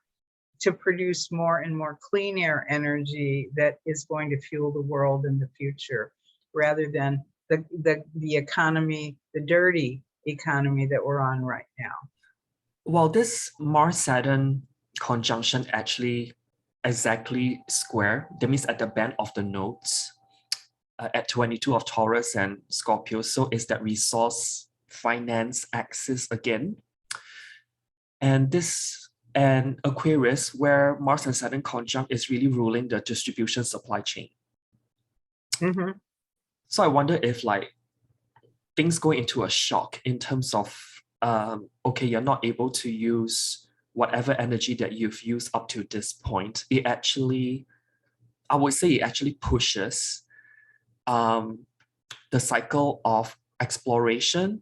to produce more and more clean air energy that is going to fuel the world in the future, rather than the economy, the dirty economy that we're on right now. Well, this Mars-Saturn conjunction actually exactly square. That means at the bend of the nodes at 22 of Taurus and Scorpio. So it's that resource finance axis again. And Aquarius, where Mars and Saturn conjunct, is really ruling the distribution supply chain. So I wonder if like things go into a shock in terms of okay, you're not able to use whatever energy that you've used up to this point. It actually, I would say it actually pushes the cycle of exploration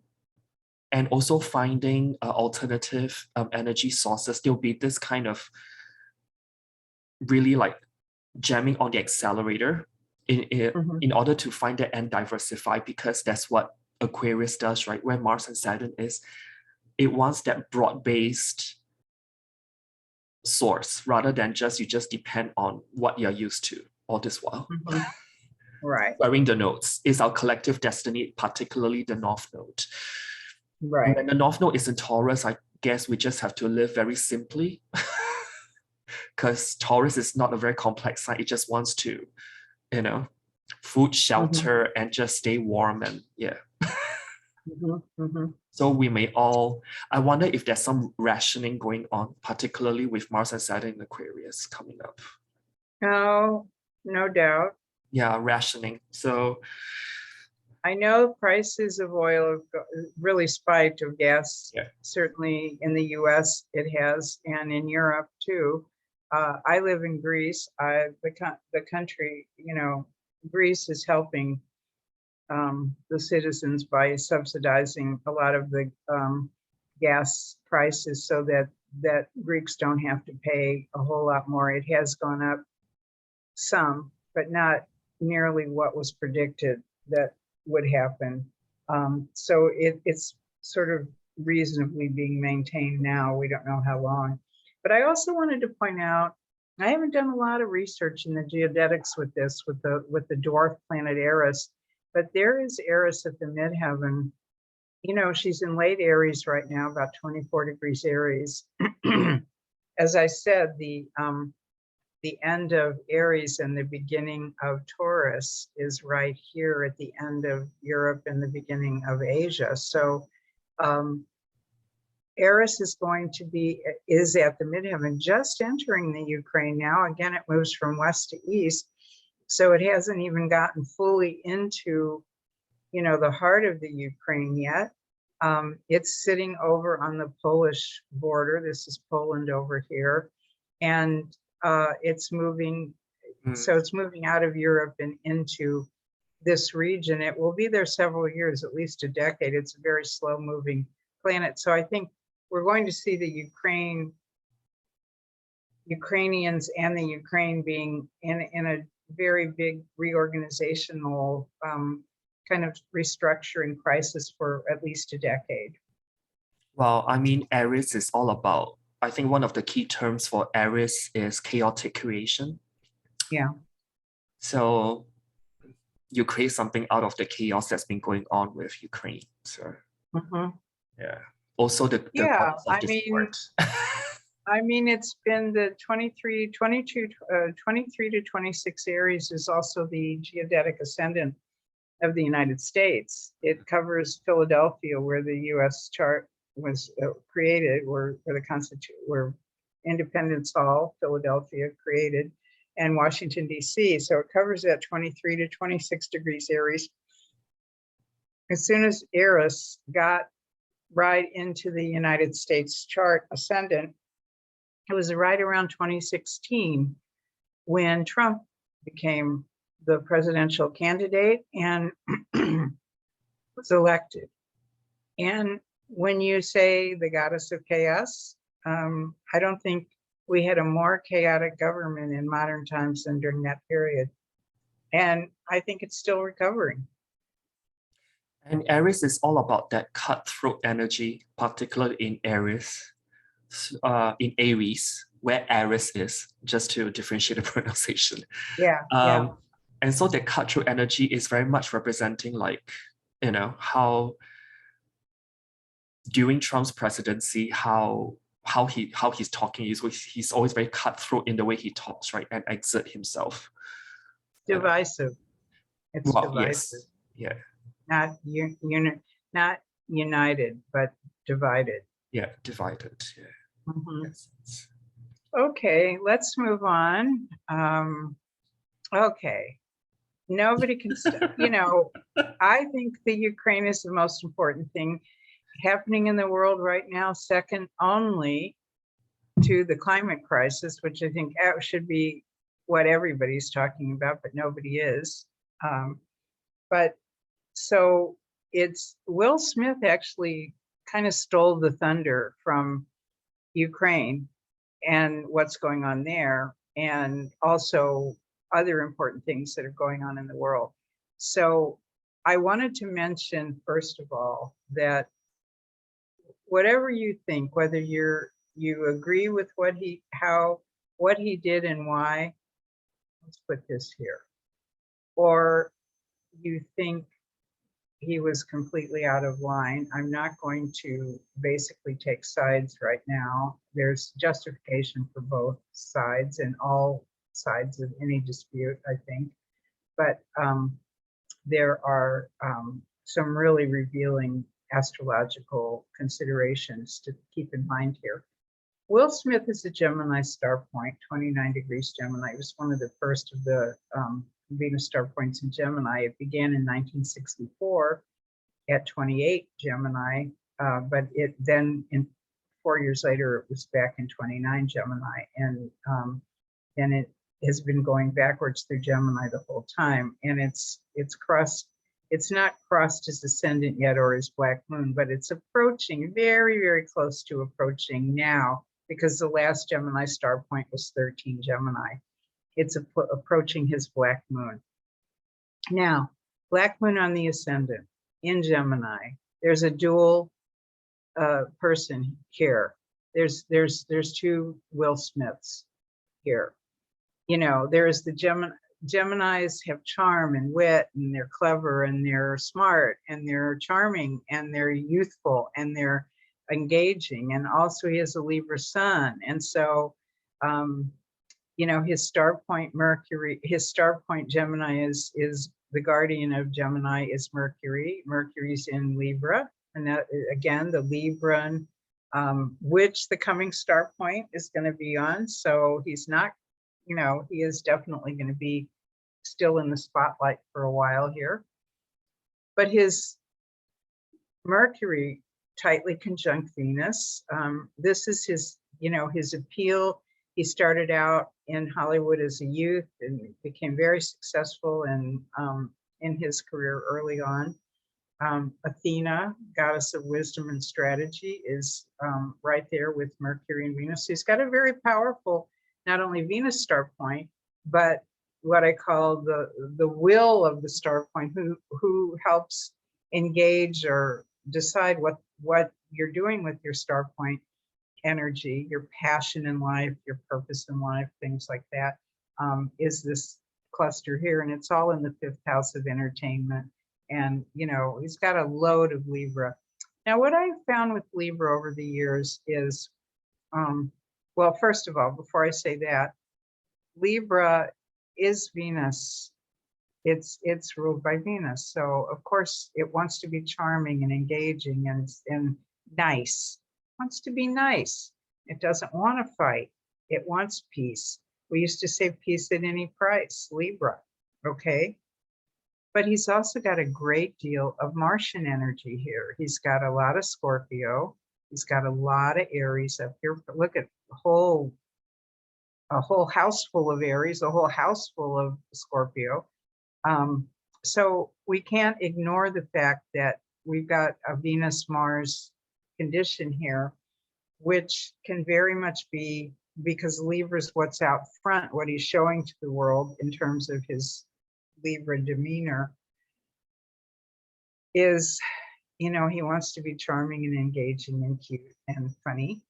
and also finding alternative energy sources. There'll be this kind of really like jamming on the accelerator in order to find that and diversify, because that's what Aquarius does, right? Where Mars and Saturn is, it wants that broad-based source rather than you just depend on what you're used to all this while. Right. Wearing the nodes is our collective destiny, particularly the North Node. Right. When the North Node is in Taurus, I guess we just have to live very simply, because Taurus is not a very complex sign. It just wants to, you know, food, shelter, and just stay warm, and yeah. So we may all, I wonder if there's some rationing going on, particularly with Mars and Saturn in Aquarius coming up. Oh, no doubt. Yeah, rationing. So I know prices of oil have really spiked, of gas, certainly in the US it has, and in Europe too. I live in Greece. The country, you know, Greece is helping the citizens by subsidizing a lot of the gas prices so that Greeks don't have to pay a whole lot more. It has gone up some, but not nearly what was predicted that would happen. So it's sort of reasonably being maintained now. We don't know how long. But I also wanted to point out, I haven't done a lot of research in the geodetics with this, with the dwarf planet Eris, but there is Eris at the midheaven. You know, she's in late Aries right now, about 24 degrees Aries. As I said, the end of Aries and the beginning of Taurus is right here at the end of Europe and the beginning of Asia. So Eris is at the midheaven, just entering the Ukraine now. Again, it moves from west to east. So it hasn't even gotten fully into, you know, the heart of the Ukraine yet. It's sitting over on the Polish border. This is Poland over here. And it's moving, so it's moving out of Europe and into this region. It will be there several years, at least a decade. It's a very slow moving planet. So I think we're going to see the Ukrainians and the Ukraine being in a very big reorganizational kind of restructuring crisis for at least a decade. Well, I mean, Aries is all about, I think one of the key terms for Aries is chaotic creation. Yeah. So you create something out of the chaos that's been going on with Ukraine. So yeah. Also the yeah, I mean, it's been the 23 to 26 Aries is also the geodetic ascendant of the United States. It covers Philadelphia, where the U.S. chart was created, where Independence Hall, Philadelphia, created, and Washington, D.C. So it covers that 23 to 26 degrees Aries. As soon as Eris got right into the United States chart ascendant, it was right around 2016 when Trump became the presidential candidate and was elected. And when you say the goddess of chaos, I don't think we had a more chaotic government in modern times than during that period. And I think it's still recovering. And Aries is all about that cutthroat energy, particularly in Aries, where Aries is, just to differentiate the pronunciation. Yeah. And so the cutthroat energy is very much representing, like, you know, how during Trump's presidency, how he's talking, he's always very cutthroat in the way he talks, right, and exert himself. Divisive. It's divisive. Yes. Yeah. Not united, but divided. Yeah, divided. Yeah. Yes. Okay, let's move on. Okay. Nobody can, you know, I think the Ukraine is the most important thing happening in the world right now, second only to the climate crisis, which I think should be what everybody's talking about, but nobody is. But so it's Will Smith actually kind of stole the thunder from Ukraine and what's going on there, and also other important things that are going on in the world. So I wanted to mention, first of all, that whatever you think, whether you agree with what he did and why, let's put this here, or you think he was completely out of line, I'm not going to basically take sides right now. There's justification for both sides and all sides of any dispute, I think. But there are some really revealing astrological considerations to keep in mind here. Will Smith is a Gemini star point, 29 degrees Gemini. It was one of the first of the Venus star points in Gemini. It began in 1964 at 28 Gemini, but it then, 4 years later, it was back in 29 Gemini, and then has been going backwards through Gemini the whole time, and it's crossed. It's not crossed his ascendant yet or his black moon, but it's approaching, very, very close to approaching now, because the last Gemini star point was 13 Gemini. It's approaching his black moon. Now, black moon on the ascendant in Gemini, there's a dual person here. There's two Will Smiths here. You know, there's the Geminis have charm and wit, and they're clever, and they're smart, and they're charming, and they're youthful, and they're engaging. And also he has a Libra sun. And so, you know, his star point Mercury, his star point Gemini is the guardian of Gemini is Mercury. Mercury's in Libra. And that, again, the Libran, which the coming star point is going to be on. So he's not, you know, he is definitely going to be still in the spotlight for a while here. But his Mercury tightly conjunct Venus. This is his, you know, his appeal. He started out in Hollywood as a youth and became very successful in his career early on. Athena, goddess of wisdom and strategy, is right there with Mercury and Venus. So he's got a very powerful, not only Venus star point, but what I call the will of the star point, who helps engage or decide what you're doing with your star point energy, your passion in life, your purpose in life, things like that, is this cluster here. And it's all in the 5th house of entertainment. And, you know, he's got a load of Libra. Now, what I've found with Libra over the years is, well, first of all, before I say that, Libra is Venus. It's ruled by Venus. So, of course, it wants to be charming and engaging and nice. It wants to be nice. It doesn't want to fight. It wants peace. We used to say peace at any price, Libra, okay? But he's also got a great deal of Martian energy here. He's got a lot of Scorpio. He's got a lot of Aries up here. But look at a whole house full of Aries, a whole house full of Scorpio. So we can't ignore the fact that we've got a Venus-Mars condition here, which can very much be because Libra's what's out front, what he's showing to the world in terms of his Libra demeanor is, you know, he wants to be charming and engaging and cute and funny,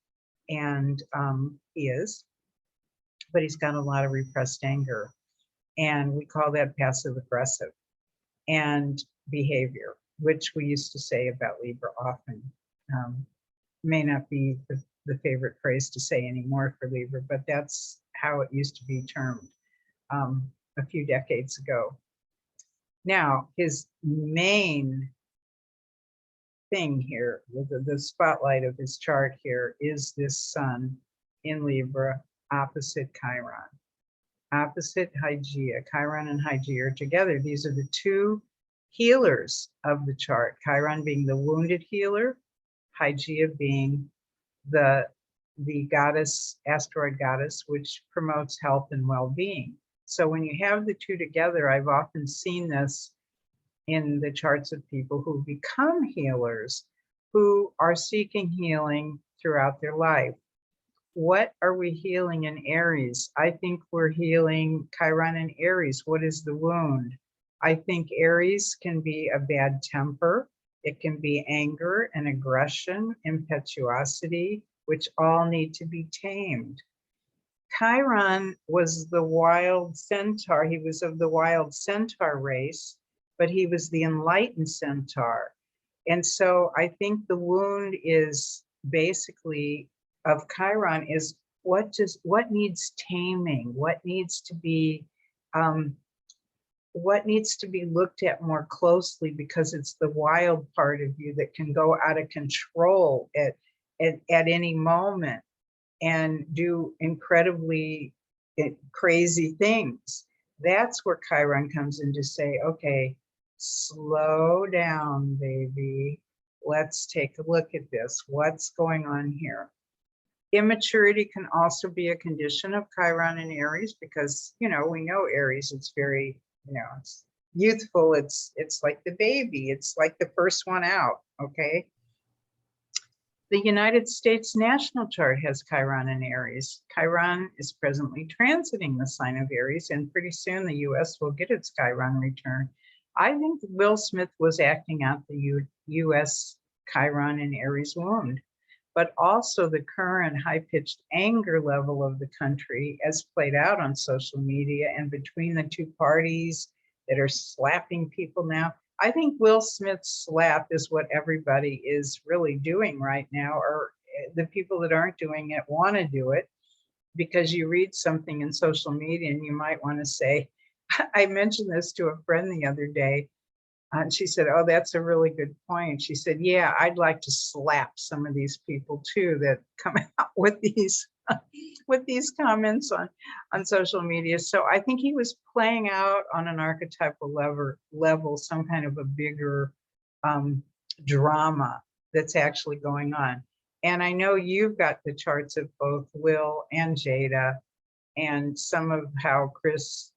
and he is, but he's got a lot of repressed anger, and we call that passive aggressive and behavior, which we used to say about Libra often. May not be the favorite phrase to say anymore for Libra, but that's how it used to be termed a few decades ago. Now, his main thing here, the spotlight of his chart here, is this sun in Libra opposite Chiron, opposite Hygeia. Chiron and Hygeia are together. These are the two healers of the chart, Chiron being the wounded healer, Hygeia being the goddess, asteroid goddess, which promotes health and well-being. So when you have the two together, I've often seen this in the charts of people who become healers, who are seeking healing throughout their life. What are we healing in Aries? I think we're healing Chiron and Aries. What is the wound? I think Aries can be a bad temper. It can be anger and aggression, impetuosity, which all need to be tamed. Chiron was the wild centaur. He was of the wild centaur race, but he was the enlightened centaur. And so I think the wound is basically of Chiron is what needs taming, what needs to be looked at more closely, because it's the wild part of you that can go out of control at any moment and do incredibly crazy things. That's where Chiron comes in to say, okay, slow down, baby. Let's take a look at this. What's going on here? Immaturity can also be a condition of Chiron in Aries because, we know Aries, it's very, it's youthful. It's like the baby. It's like the first one out, okay? The United States national chart has Chiron in Aries. Chiron is presently transiting the sign of Aries, and pretty soon the US will get its Chiron return. I think Will Smith was acting out the US Chiron in Aries wound, but also the current high-pitched anger level of the country as played out on social media and between the two parties that are slapping people now. I think Will Smith's slap is what everybody is really doing right now, or the people that aren't doing it want to do it because you read something in social media and you might want to say, I mentioned this to a friend the other day, and she said, oh, that's a really good point. She said, yeah, I'd like to slap some of these people too that come out with these comments on social media. So I think he was playing out on an archetypal level some kind of a bigger drama that's actually going on. And I know you've got the charts of both Will and Jada, and some of how Chris,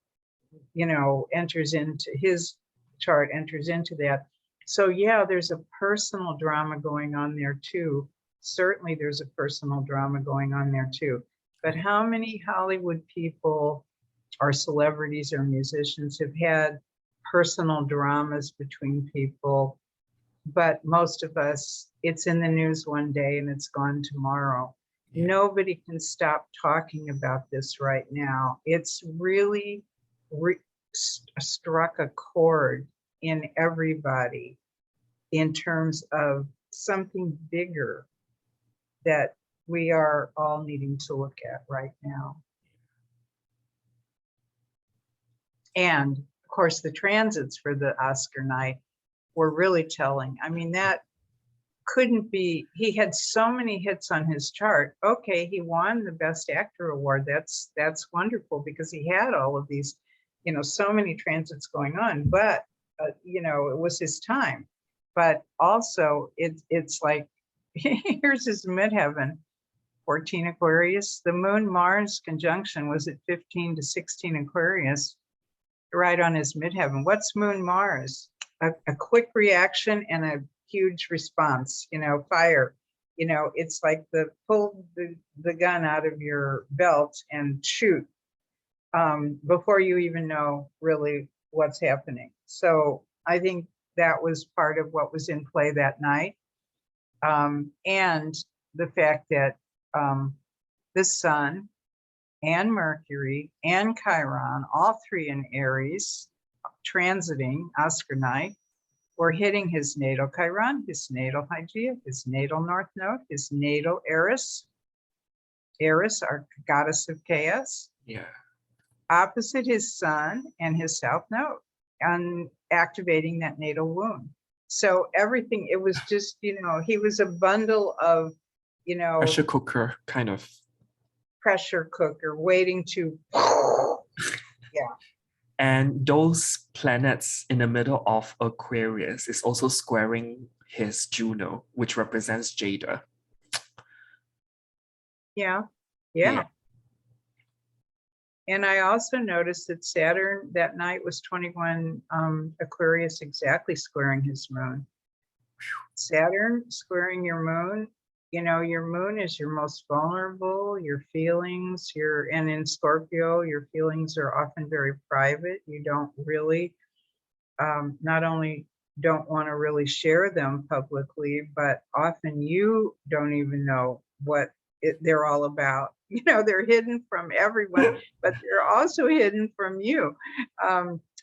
enters into his chart, enters into that. So yeah, there's a personal drama going on there too. Certainly there's a personal drama going on there too. But how many Hollywood people or celebrities or musicians have had personal dramas between people? But most of us, it's in the news one day and it's gone tomorrow. Yeah. Nobody can stop talking about this right now. It's really struck a chord in everybody in terms of something bigger that we are all needing to look at right now. And of course, the transits for the Oscar night were really telling. I mean, that couldn't be, he had so many hits on his chart. Okay, he won the Best Actor award. That's wonderful because he had all of these, so many transits going on, but it was his time. But also it's like, here's his midheaven, 14 Aquarius. The Moon Mars conjunction was at 15 to 16 Aquarius, right on his midheaven. What's Moon Mars? A quick reaction and a huge response, fire. It's like pull the gun out of your belt and shoot before you even know really what's happening. So I think that was part of what was in play that night. And the fact that the Sun and Mercury and Chiron, all three in Aries, transiting Oscar night, were hitting his natal Chiron, his natal Hygeia, his natal North Node, his natal Eris. Eris, our goddess of chaos. Yeah. Opposite his Sun and his South Node, and activating that natal wound. So everything, it was just, he was a bundle of, pressure cooker, kind of. Pressure cooker waiting to, yeah. And those planets in the middle of Aquarius is also squaring his Juno, which represents Jada. Yeah. And I also noticed that Saturn that night was 21 Aquarius exactly squaring his moon. Saturn squaring your moon, your moon is your most vulnerable, your feelings, and in Scorpio, your feelings are often very private. You don't really, not only don't want to really share them publicly, but often you don't even know what they're all about. They're hidden from everyone, but they're also hidden from you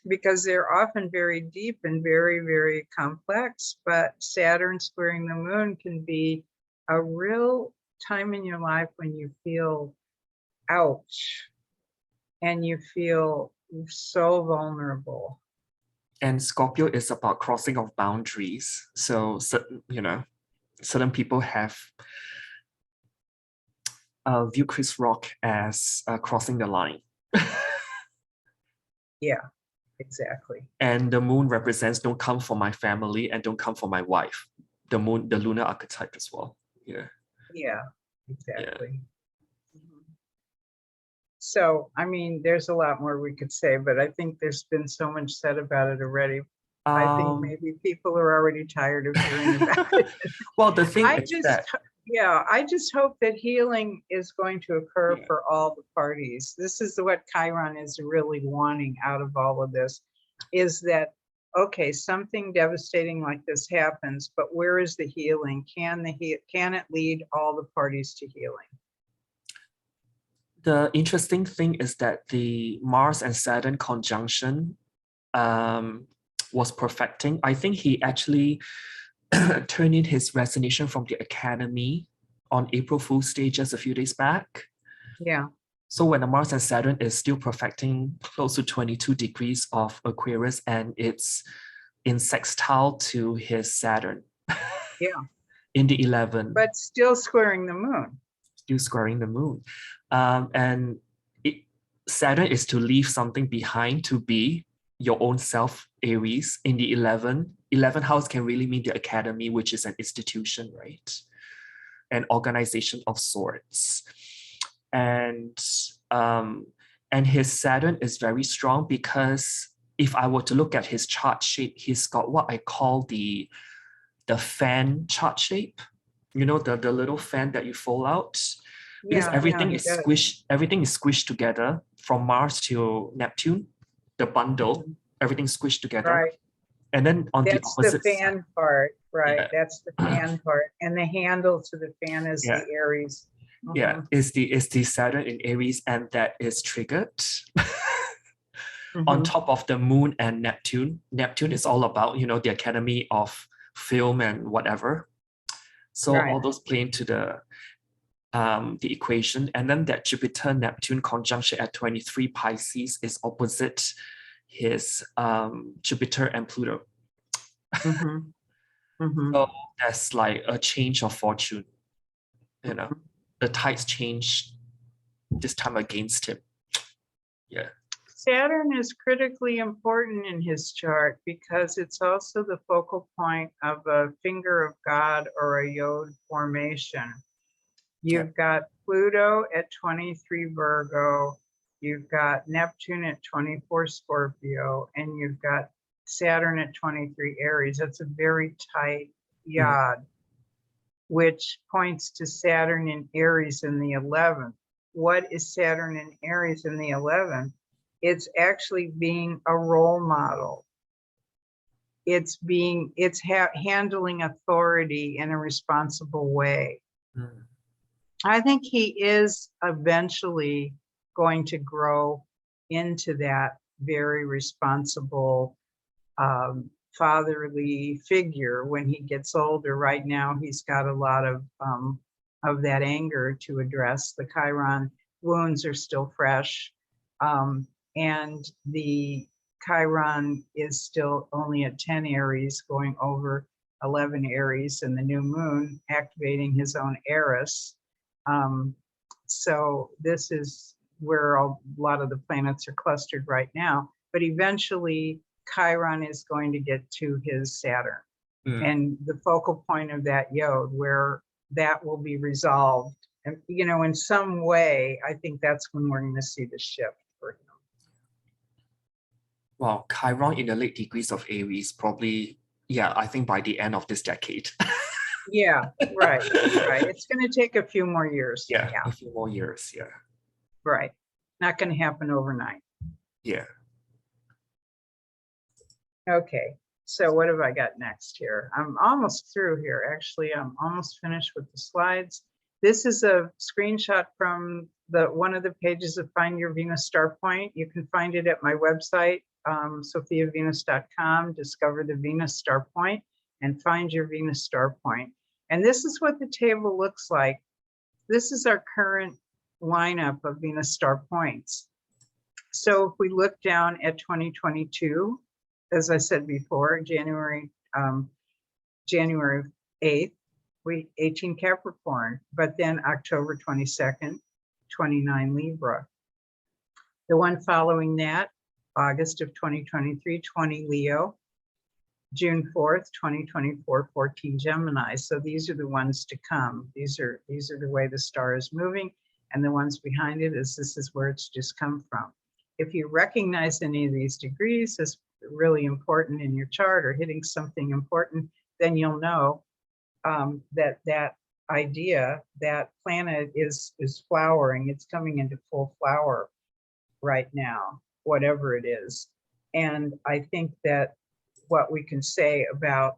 because they're often very deep and very, very complex. But Saturn squaring the moon can be a real time in your life when you feel ouch and you feel so vulnerable. And Scorpio is about crossing of boundaries. So, certain people have view Chris Rock as crossing the line. Yeah, exactly. And the moon represents don't come for my family and don't come for my wife. The moon, the lunar archetype as well. Yeah. Yeah. exactly. Mhm. So, I mean, there's a lot more we could say, but I think there's been so much said about it already. I think maybe people are already tired of hearing about it. Well, the thing I is just, that yeah, I just hope that healing is going to occur Yeah. for all the parties. This is what Chiron is really wanting out of all of this, is that, okay, something devastating like this happens, but where is the healing? Can it lead all the parties to healing? the interesting thing is that the Mars and Saturn conjunction was perfecting. I think he actually turned in his resignation from the academy on April Fool's Day just a few days back. Yeah. So when the Mars and Saturn is still perfecting close to 22 degrees of Aquarius, and it's in sextile to his Saturn. Yeah. In the 11. But still squaring the moon. Still squaring the moon. And Saturn is to leave something behind, to be your own self, Aries. In the 11th house can really mean the academy, which is an institution, right? An organization of sorts. And his Saturn is very strong because if I were to look at his chart shape, he's got what I call the fan chart shape. You know, the little fan that you fold out. Because everything is squished together from Mars to Neptune, the bundle, everything's squished together. Right. And then on the opposite the fan side, part, right? Yeah. That's the fan part, and the handle to the fan is Yeah. the Aries. yeah, is the Saturn in Aries, and that is triggered. On top of the moon and Neptune. Neptune is all about, you know, the Academy of Film and whatever. So Right. all those play into the equation. And then that Jupiter-Neptune conjunction at 23 Pisces is opposite his Jupiter and Pluto. So that's like a change of fortune. You know, the tides change this time against him. Yeah. Saturn is critically important in his chart because it's also the focal point of a finger of God or a yod formation. You've got Pluto at 23 Virgo, you've got Neptune at 24 Scorpio, and you've got Saturn at 23 Aries. That's a very tight yod, which points to Saturn in Aries in the 11th. What is Saturn in Aries in the 11th? It's actually being a role model. It's handling authority in a responsible way. I think he is eventually going to grow into that very responsible fatherly figure when he gets older. Right now, he's got a lot of that anger to address. The Chiron wounds are still fresh, and the Chiron is still only at 10 Aries, going over 11 Aries, and the new moon activating his own Eris. So this is where a lot of the planets are clustered right now, but eventually Chiron is going to get to his Saturn and the focal point of that yod, where that will be resolved. And, you know, in some way, I think that's when we're going to see the shift for him. Well, Chiron in the late degrees of Aries, probably, yeah, I think by the end of this decade. Yeah, right. It's going to take a few more years. Yeah, a few more years, yeah. Right. Not going to happen overnight. Yeah. Okay, so what have I got next here? I'm almost through here. Actually, I'm almost finished with the slides. This is a screenshot from one of the pages of Find Your Venus Star Point. You can find it at my website, sophiavenus.com, discover the Venus Star Point and find your Venus Star Point. And this is what the table looks like. This is our current lineup of Venus Star Points. So if we look down at 2022, as I said before, January 8th, 18 Capricorn, but then October 22nd, 29 Libra. The one following that, August of 2023, 20 Leo. June 4th, 2024, 14 Gemini. So these are the ones to come. These are the way the star is moving, and the ones behind it is this is where it's just come from. If you recognize any of these degrees as really important in your chart or hitting something important, then you'll know that idea, that planet is flowering. It's coming into full flower right now, whatever it is. And I think that what we can say about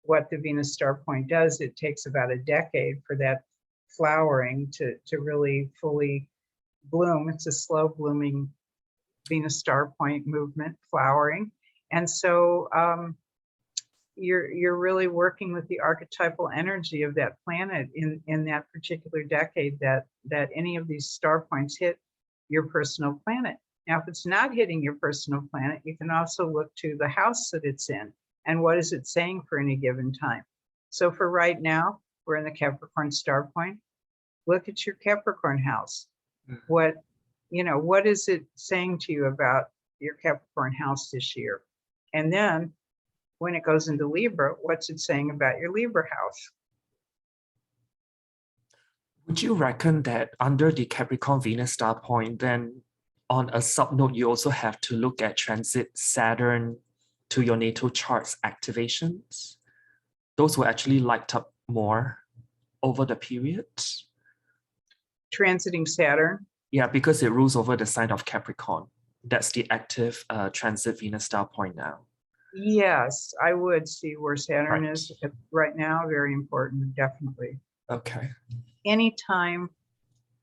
what the Venus star point does, it takes about a decade for that flowering to really fully bloom. It's a slow blooming Venus star point movement, flowering. And so you're really working with the archetypal energy of that planet in that particular decade that any of these star points hit your personal planet. Now, if it's not hitting your personal planet, you can also look to the house that it's in and what is it saying for any given time. So for right now, we're in the Capricorn star point. Look at your Capricorn house. What is it saying to you about your Capricorn house this year? And then when it goes into Libra, what's it saying about your Libra house? Would you reckon that under the Capricorn Venus star point, then on a subnote, you also have to look at transit Saturn to your natal chart's activations? Those will actually light up more over the period. Transiting Saturn? Yeah, because it rules over the sign of Capricorn. That's the active transit Venus star point now. Yes, I would see where Saturn Right. is right now. Very important, definitely. Okay. Anytime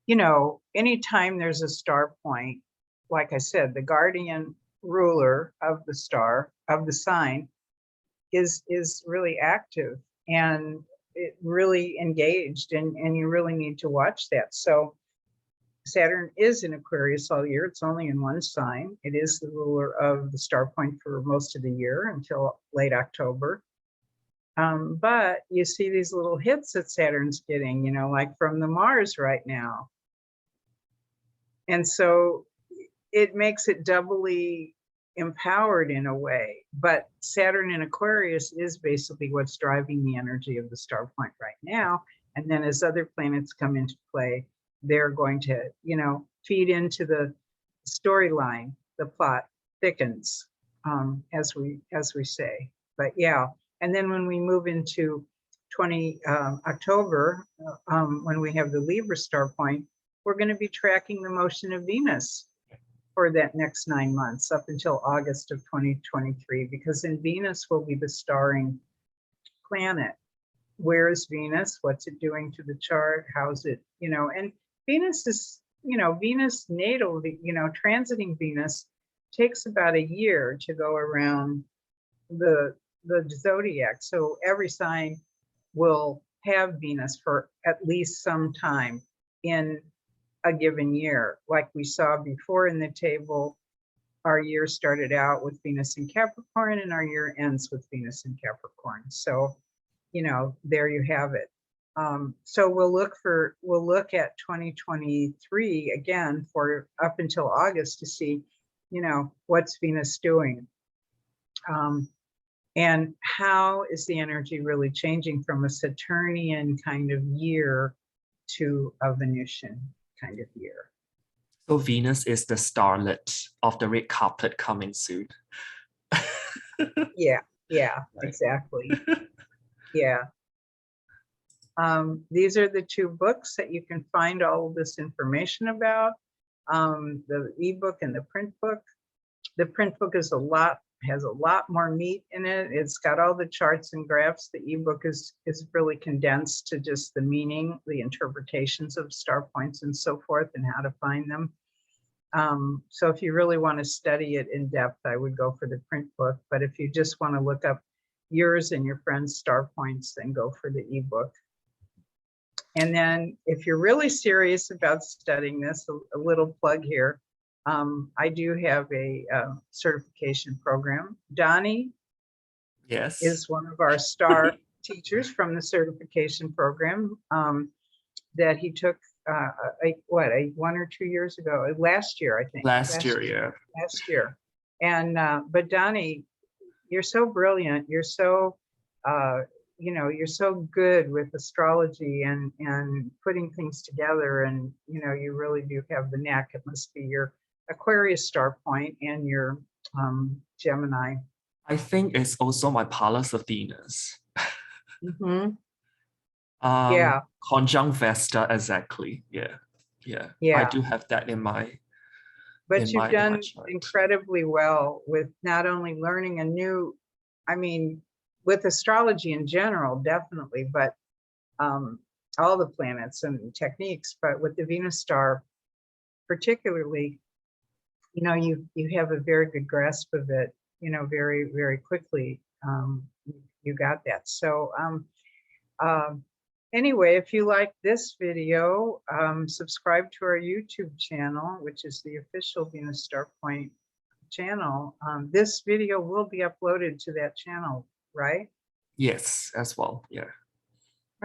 there's a star point, like I said, the guardian ruler of the star, of the sign, is really active and it really engaged, and you really need to watch that. So Saturn is in Aquarius all year. It's only in one sign. It is the ruler of the star point for most of the year until late October. But you see these little hits that Saturn's getting, like from the Mars right now. And so it makes it doubly empowered in a way. But Saturn in Aquarius is basically what's driving the energy of the star point right now. And then as other planets come into play, they're going to, feed into the storyline. The plot thickens, as we say. But yeah, and then when we move into October, when we have the Libra star point, we're going to be tracking the motion of Venus for that next 9 months up until August of 2023, because in Venus will be the starring planet. Where is Venus? What's it doing to the chart? How's it, and Venus is, Venus natal, transiting Venus takes about a year to go around the zodiac. So every sign will have Venus for at least some time in a given year. Like we saw before in the table, our year started out with Venus in Capricorn and our year ends with Venus in Capricorn. So, there you have it. So we'll look at 2023 again for up until August to see, what's Venus doing? And how is the energy really changing from a Saturnian kind of year to a Venusian kind of year? So Venus is the starlet of the red carpet coming soon. Yeah, Right. exactly. Yeah. These are the two books that you can find all of this information about, the ebook and the print book. The print book has a lot more meat in it. It's got all the charts and graphs. The ebook is really condensed to just the meaning, the interpretations of star points and so forth, and how to find them. So if you really want to study it in depth, I would go for the print book. But if you just want to look up yours and your friends' star points, then go for the ebook. And then if you're really serious about studying this, a little plug here, I do have a certification program. Donny is one of our star teachers from the certification program that he took 1 or 2 years ago, last year, I think. Last year. Last year. And but Donny, you're so brilliant. You're so, you're so good with astrology and putting things together. And, you really do have the knack. It must be your Aquarius star point and your Gemini. I think it's also my Pallas of Venus. Mm-hmm. Yeah. Conjunct Vesta, exactly. Yeah. Yeah. I Yeah. do have that in my But you've done chart. incredibly well with not only learning with astrology in general, definitely, but all the planets and techniques, but with the Venus star particularly, you have a very good grasp of it, very, very quickly. You got that. So anyway, if you like this video, subscribe to our YouTube channel, which is the official Venus Star Point channel. This video will be uploaded to that channel, right? Yes, as well. Yeah.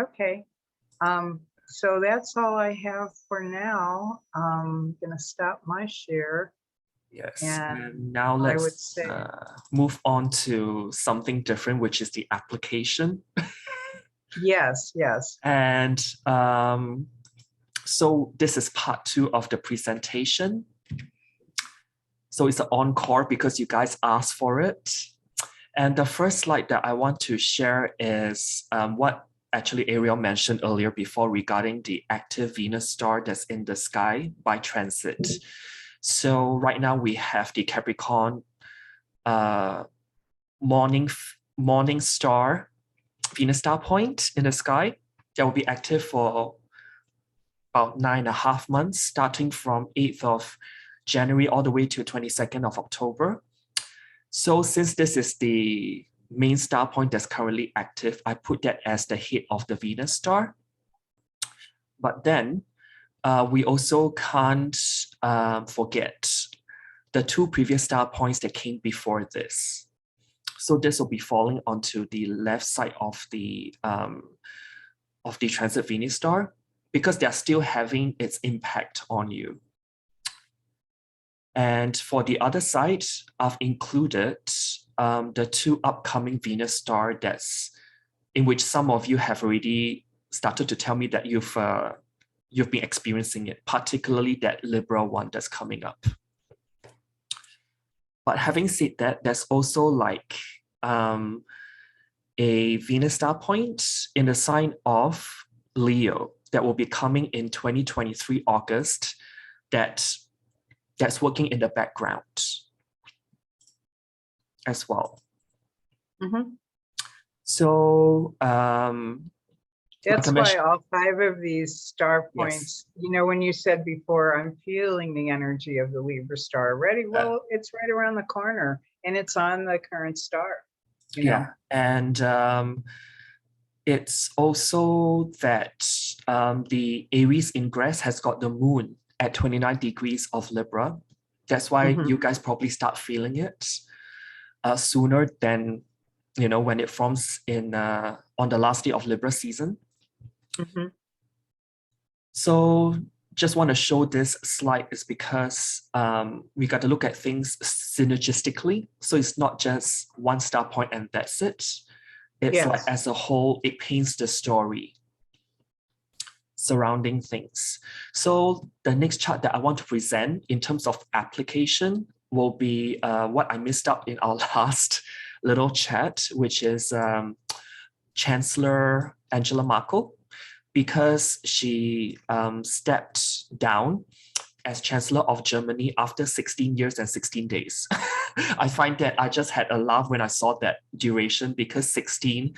Okay. So that's all I have for now. I'm gonna stop my share. Yes. And And now I would let's say, move on to something different, which is the application. yes. And so this is part 2 of the presentation. So it's an encore because you guys asked for it. And the first slide that I want to share is what actually Arielle mentioned earlier before regarding the active Venus star that's in the sky by transit. So right now we have the Capricorn morning star Venus star point in the sky that will be active for about 9.5 months, starting from 8th of January all the way to 22nd of October. So since this is the main star point that's currently active, I put that as the head of the Venus star. But then we also can't forget the 2 previous star points that came before this. So this will be falling onto the left side of the transit Venus star because they're still having its impact on you. And for the other side, I've included the 2 upcoming Venus star that's in which some of you have already started to tell me that you've been experiencing it, particularly that Libra one that's coming up. But having said that, there's also like a Venus star point in the sign of Leo that will be coming in 2023 August that's working in the background as well. Mm-hmm. So that's why all 5 of these star points, yes. When you said before, I'm feeling the energy of the Libra star already. Well, it's right around the corner and it's on the current star. Yeah, and it's also that the Aries ingress has got the moon at 29 degrees of Libra. That's why you guys probably start feeling it sooner than, when it forms in on the last day of Libra season. So just want to show this slide is because we got to look at things synergistically. So it's not just one star point and that's it. It's like as a whole, it paints the story surrounding things. So the next chart that I want to present in terms of application will be what I missed out in our last little chat, which is Chancellor Angela Merkel, because she stepped down as Chancellor of Germany after 16 years and 16 days. I find that I just had a laugh when I saw that duration because 16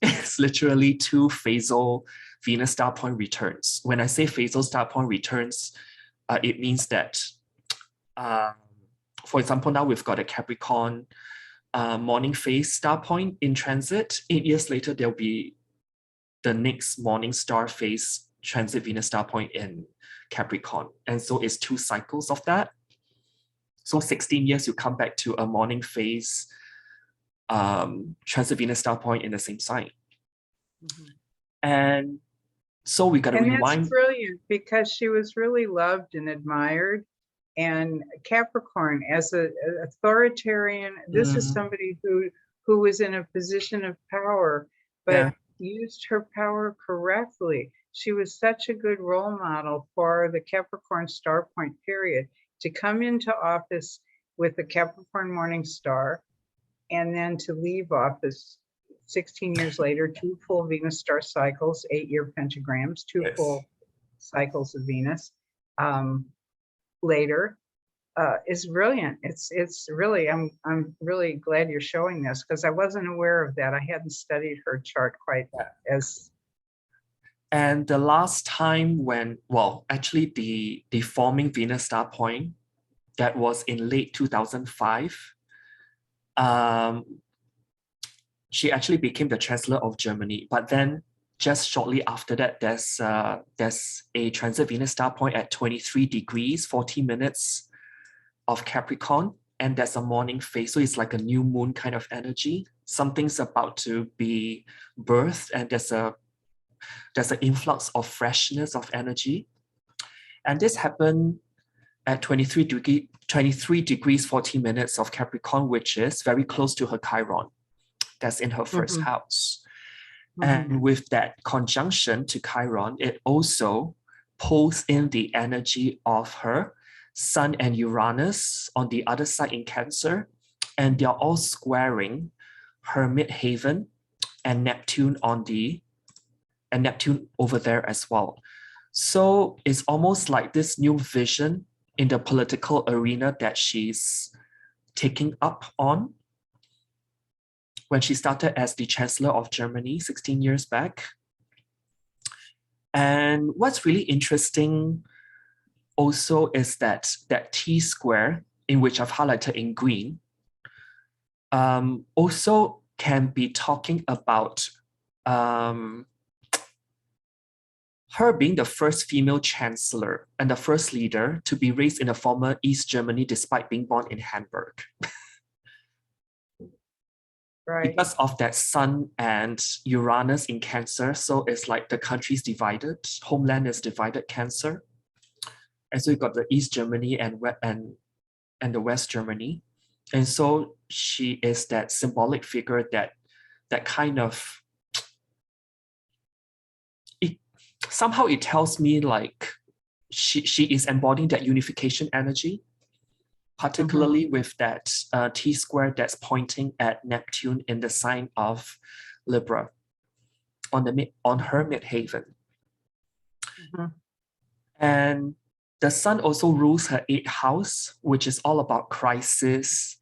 is literally 2 phasal Venus star point returns. When I say phasal star point returns, it means that, for example, now we've got a Capricorn morning phase star point in transit. 8 years later, there'll be the next morning star phase transit Venus star point in Capricorn. And so it's 2 cycles of that. So 16 years, you come back to a morning phase transit Venus star point in the same sign. And so we got to rewind. That's brilliant because she was really loved and admired. And Capricorn, as an authoritarian, this is somebody who who was in a position of power, but Yeah. used her power correctly. She was such a good role model for the Capricorn star point period to come into office with the Capricorn morning star and then to leave office 16 years later, 2 full Venus star cycles, 8-year pentagrams, 2 Yes. full cycles of Venus later. Is brilliant. It's really, I'm really glad you're showing this because I wasn't aware of that. I hadn't studied her chart quite as. And the last time when, well, actually the forming Venus star point, that was in late 2005. She actually became the Chancellor of Germany, but then just shortly after that, there's a transit Venus star point at 23 degrees, 40 minutes of Capricorn, and there's a morning phase. So it's like a new moon kind of energy. Something's about to be birthed, and there's an influx of freshness of energy. And this happened at 23 degrees, 40 minutes of Capricorn, which is very close to her Chiron. That's in her first house. And with that conjunction to Chiron, it also pulls in the energy of her Sun and Uranus on the other side in Cancer, and they're all squaring her midheaven and Neptune and Neptune over there as well. So it's almost like this new vision in the political arena that she's taking up on when she started as the Chancellor of Germany 16 years back. And what's really interesting also is that T square, in which I've highlighted in green, also can be talking about her being the first female chancellor and the first leader to be raised in a former East Germany despite being born in Hamburg. Right. Because of that Sun and Uranus in Cancer, so it's like the country's divided, homeland is divided Cancer. And so you got the East Germany and the West Germany. And so she is that symbolic figure that kind of, somehow it tells me like she is embodying that unification energy, particularly with that T square that's pointing at Neptune in the sign of Libra on her midheaven. And the Sun also rules her 8th house, which is all about crisis.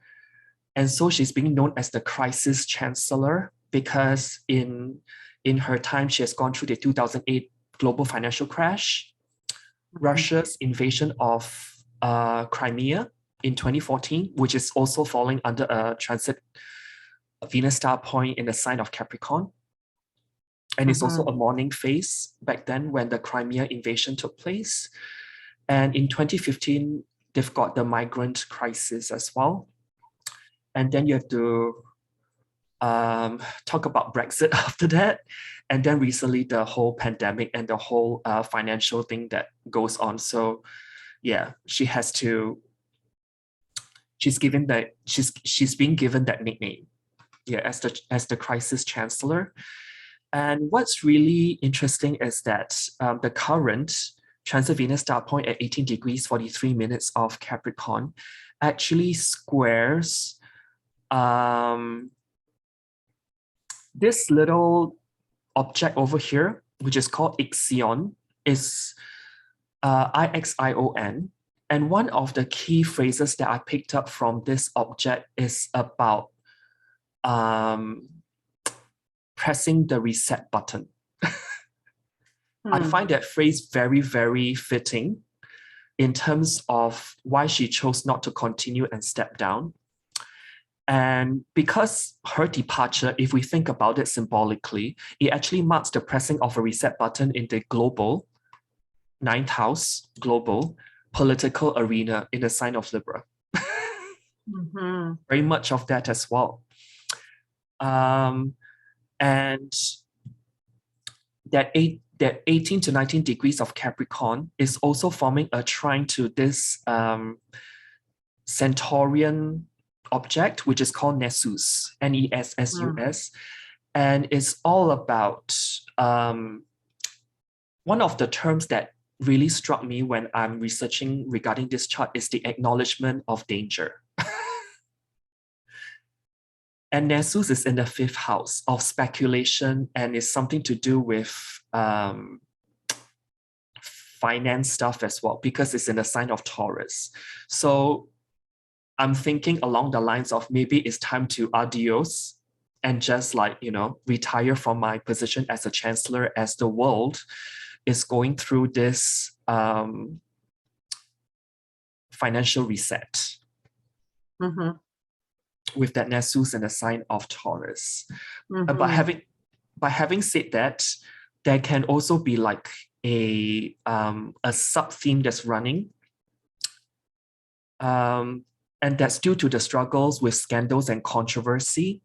And so she's being known as the crisis chancellor because in her time, she has gone through the 2008 global financial crash, Russia's invasion of Crimea in 2014, which is also falling under a transit Venus star point in the sign of Capricorn. And it's also a morning phase back then when the Crimea invasion took place. And in 2015, they've got the migrant crisis as well. And then you have to talk about Brexit after that. And then recently the whole pandemic and the whole financial thing that goes on. So yeah, she's being given that nickname, yeah, as the crisis chancellor. And what's really interesting is that the current transit Venus star point at 18 degrees 43 minutes of Capricorn actually squares this little object over here, which is called Ixion, is Ixion. And one of the key phrases that I picked up from this object is about pressing the reset button. I find that phrase very, very fitting in terms of why she chose not to continue and step down. And because her departure, if we think about it symbolically, it actually marks the pressing of a reset button in the global 9th house, global political arena in the sign of Libra. Very much of that as well. And that 18 to 19 degrees of Capricorn is also forming a trine to this Centaurian object, which is called Nessus, Nessus. And it's all about one of the terms that really struck me when I'm researching regarding this chart is the acknowledgement of danger. And Nessus is in the 5th house of speculation, and is something to do with finance stuff as well, because it's in the sign of Taurus. So I'm thinking along the lines of maybe it's time to adios and just like, retire from my position as a chancellor, as the world is going through this financial reset. With that Nessus in the sign of Taurus. But having said that, there can also be like a sub-theme that's running. And that's due to the struggles with scandals and controversy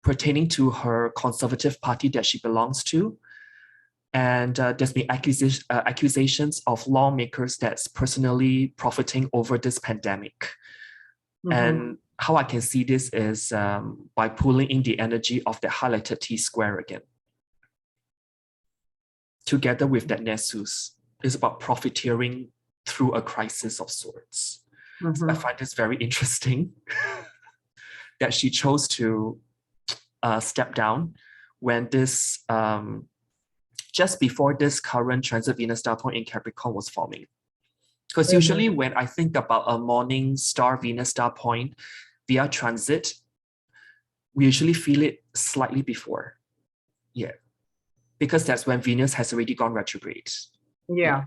pertaining to her conservative party that she belongs to. And there's been accusations of lawmakers that's personally profiting over this pandemic. And how I can see this is by pulling in the energy of the highlighted T square again. Together with that Nessus, is about profiteering through a crisis of sorts. So I find this very interesting that she chose to step down when this, just before this current transit Venus star point in Capricorn was forming. Because usually when I think about a morning star Venus star point via transit, we usually feel it slightly before. Yeah. Because that's when Venus has already gone retrograde. Yeah.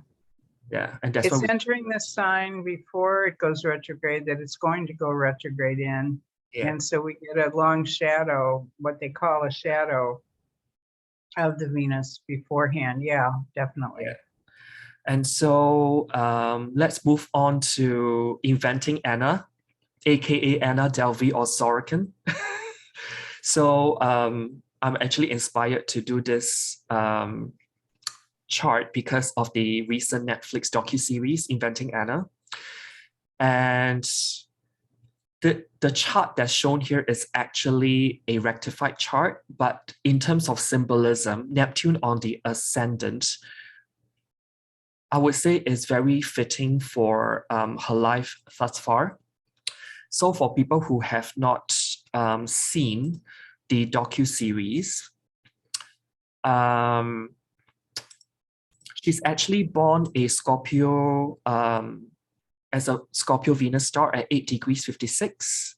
And that's it's entering the sign before it goes retrograde that it's going to go retrograde in. Yeah. And so we get a long shadow, what they call a shadow of the Venus beforehand. Yeah, definitely. Yeah. And so let's move on to Inventing Anna, aka Anna Delvey or Sorokin. So I'm actually inspired to do this chart because of the recent Netflix docuseries Inventing Anna. And the chart that's shown here is actually a rectified chart, but in terms of symbolism, Neptune on the ascendant, I would say is very fitting for her life thus far. So for people who have not seen the docuseries, she's actually born a Scorpio, as a Scorpio Venus star at 8 degrees 56.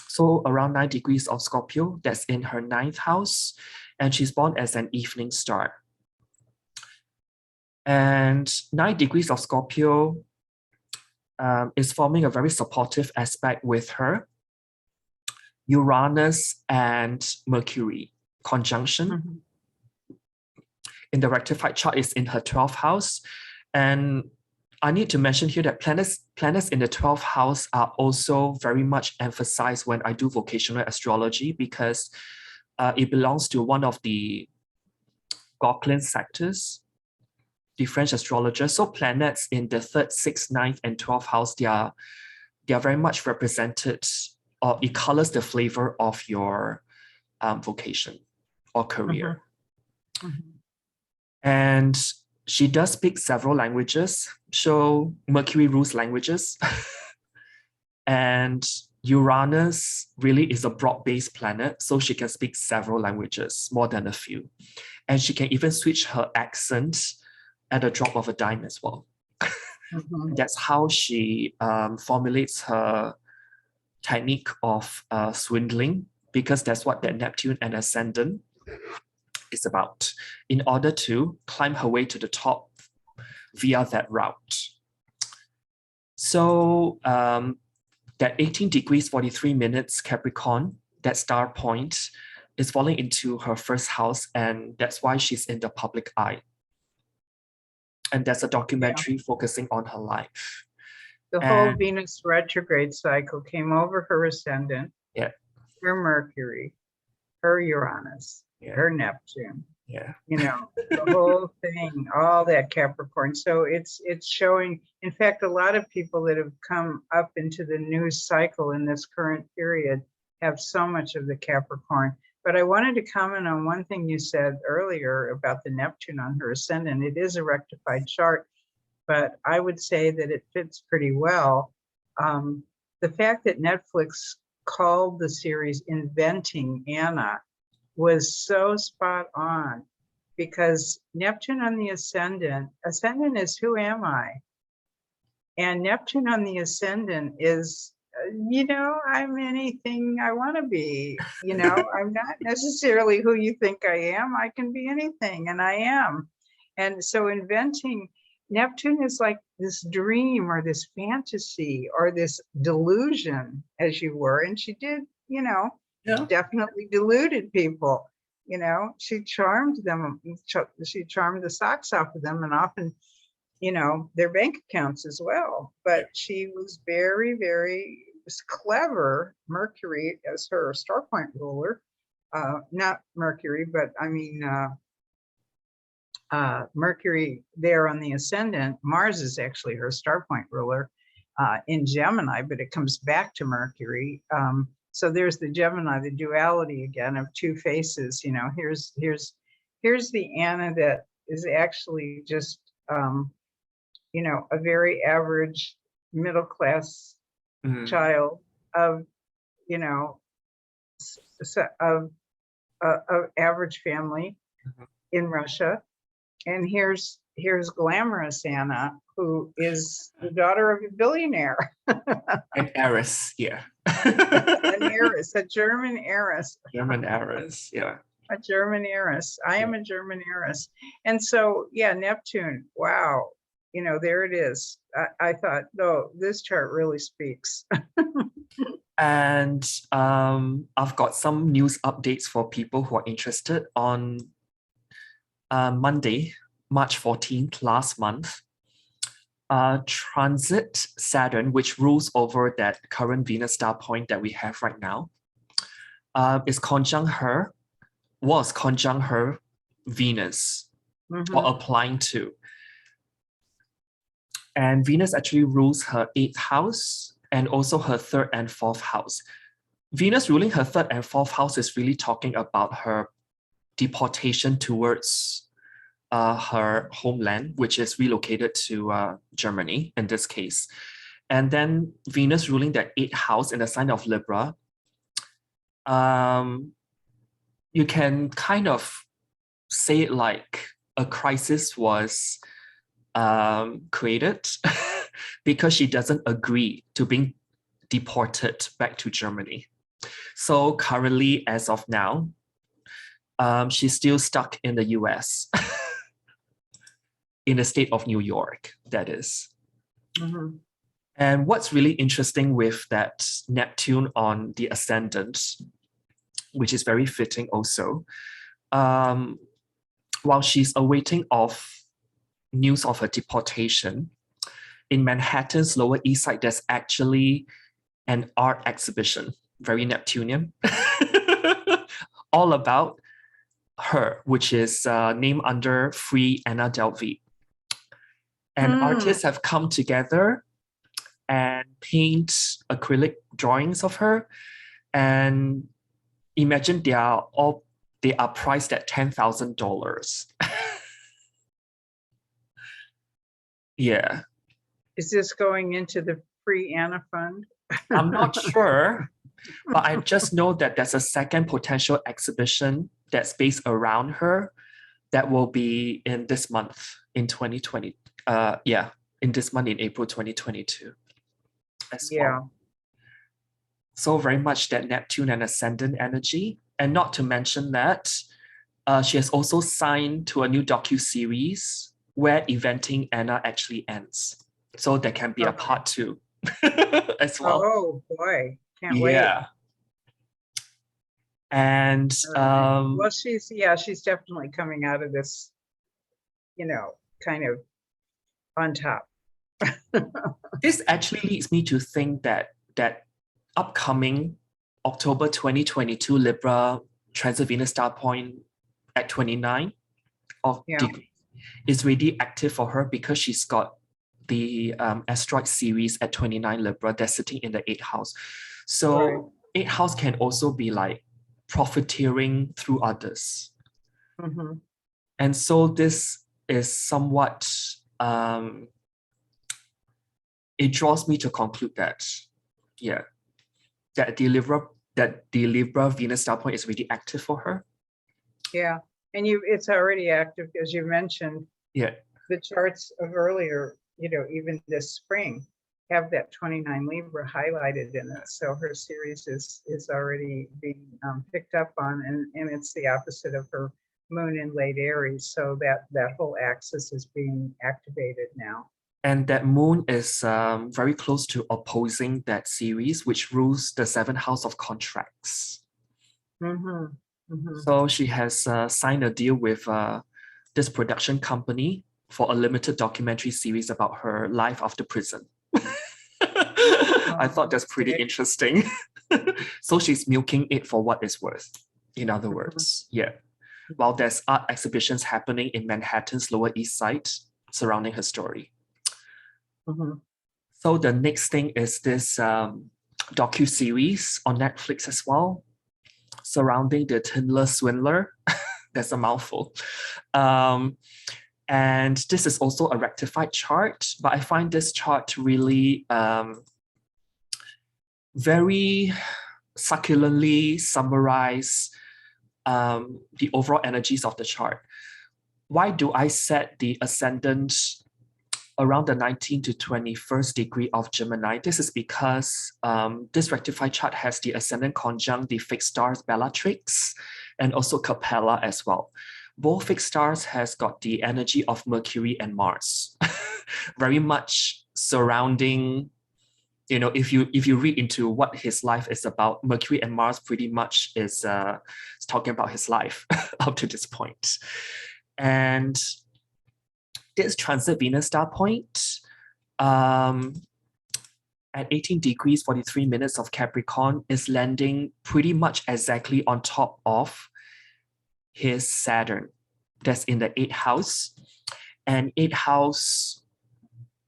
So around 9 degrees of Scorpio, that's in her 9th house. And she's born as an evening star. And 9 degrees of Scorpio is forming a very supportive aspect with her. Uranus and Mercury conjunction. In the rectified chart is in her 12th house. And I need to mention here that planets in the 12th house are also very much emphasized when I do vocational astrology, because it belongs to one of the Gauquelin sectors, the French astrologer. So planets in the 3rd, 6th, 9th, and 12th house, they are very much represented, or it colors the flavor of your vocation or career. And she does speak several languages. So Mercury rules languages. And Uranus really is a broad-based planet, so she can speak several languages, more than a few. And she can even switch her accent at a drop of a dime as well. That's how she formulates her technique of swindling, because that's what that Neptune and Ascendant is about, in order to climb her way to the top via that route. So that 18 degrees 43 minutes Capricorn, that star point, is falling into her 1st house, and that's why she's in the public eye. And there's a documentary focusing on her life. The whole Venus retrograde cycle came over her ascendant, her Mercury, her Uranus, her Neptune. Yeah. The whole thing, all that Capricorn. So it's showing, in fact, a lot of people that have come up into the news cycle in this current period have so much of the Capricorn. But I wanted to comment on one thing you said earlier about the Neptune on her ascendant. It is a rectified chart, but I would say that it fits pretty well. The fact that Netflix called the series Inventing Anna was so spot on, because Neptune on the ascendant is who am I? And Neptune on the ascendant is, I'm anything I want to be. I'm not necessarily who you think I am. I can be anything, and I am. And so Neptune is like this dream or this fantasy or this delusion, as you were. And she did, Yeah. definitely deluded people. She charmed them. She charmed the socks off of them, and often, their bank accounts as well. But she was very, very clever. Mercury as her star point ruler, not Mercury, but I mean, Mercury there on the ascendant. Mars is actually her star point ruler in Gemini, but it comes back to Mercury. So there's the Gemini, the duality again of two faces. Here's the Anna that is actually just a very average middle class child of of average family in Russia. And here's glamorous Anna, who is the daughter of a billionaire. An heiress, yeah. An heiress, a German heiress. German heiress, yeah. A German heiress. I am a German heiress. And so, yeah, Neptune, wow. There it is. I thought, no, this chart really speaks. And I've got some news updates for people who are interested. On Monday, March 14th, last month, transit Saturn, which rules over that current Venus star point that we have right now, was conjunct her Venus, or applying to. And Venus actually rules her 8th house and also her 3rd and 4th house. Venus ruling her 3rd and 4th house is really talking about her deportation towards her homeland, which is relocated to Germany in this case. And then Venus ruling that 8th house in the sign of Libra, you can kind of say it like a crisis was created because she doesn't agree to being deported back to Germany. So currently, as of now, she's still stuck in the US, in the state of New York, that is. And what's really interesting with that Neptune on the ascendant, which is very fitting also, while she's awaiting news of her deportation, in Manhattan's Lower East Side, there's actually an art exhibition, very Neptunian, all about her, which is named under Free Anna Delvey. And artists have come together and paint acrylic drawings of her. And imagine they are priced at $10,000. Yeah. Is this going into the Free Anna Fund? I'm not sure, but I just know that there's a second potential exhibition that's based around her that will be in this month in 2020. In this month in April 2022 as well. So very much that Neptune and ascendant energy. And not to mention that she has also signed to a new docu-series where Eventing Anna actually ends. So there can be a part 2 as well. Oh boy, can't wait. Yeah. And well, she's definitely coming out of this, kind of on top. This actually leads me to think that upcoming October 2022 Libra transit Venus star point at 29 of Yeah. degrees is really active for her because she's got the asteroid series at 29 Libra that's sitting in the 8th house. So 8th house can also be like profiteering through others. Mm-hmm. And so this is somewhat, it draws me to conclude that, yeah, that the Libra Venus star point is really active for her. Yeah, and it's already active, as you mentioned. Yeah. The charts of earlier, even this spring, have that 29 Libra highlighted in it. So her series is already being picked up on, and it's the opposite of her moon in late Aries. So that whole axis is being activated now. And that moon is very close to opposing that series, which rules the 7th house of contracts. Mm-hmm. Mm-hmm. So she has signed a deal with this production company for a limited documentary series about her life after prison. I thought that's pretty interesting. So she's milking it for what it's worth, in other words. Yeah. While there's art exhibitions happening in Manhattan's Lower East Side surrounding her story. Mm-hmm. So the next thing is this docu-series on Netflix as well, surrounding the Tinder Swindler. That's a mouthful. And this is also a rectified chart, but I find this chart really very succulently summarize the overall energies of the chart. Why do I set the ascendant around the 19th to 21st degree of Gemini? This is because this rectified chart has the ascendant conjunct the fixed stars Bellatrix and also Capella as well. Both fixed stars has got the energy of Mercury and Mars, very much surrounding, if you read into what his life is about, Mercury and Mars pretty much is talking about his life up to this point. And this transit Venus star point at 18 degrees 43 minutes of Capricorn is landing pretty much exactly on top of his Saturn that's in the 8th house. And 8th house,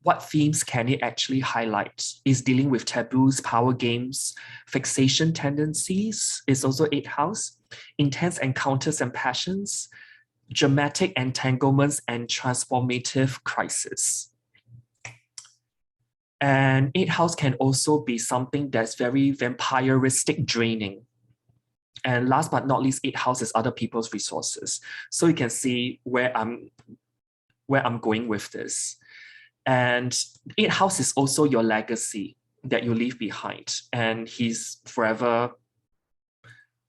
what themes can it actually highlight? Is dealing with taboos, power games, fixation tendencies is also 8th house, intense encounters and passions, dramatic entanglements and transformative crisis. And 8th house can also be something that's very vampiristic, draining. And last but not least, 8th house is other people's resources. So you can see where I'm going with this. And 8th house is also your legacy that you leave behind. And he's forever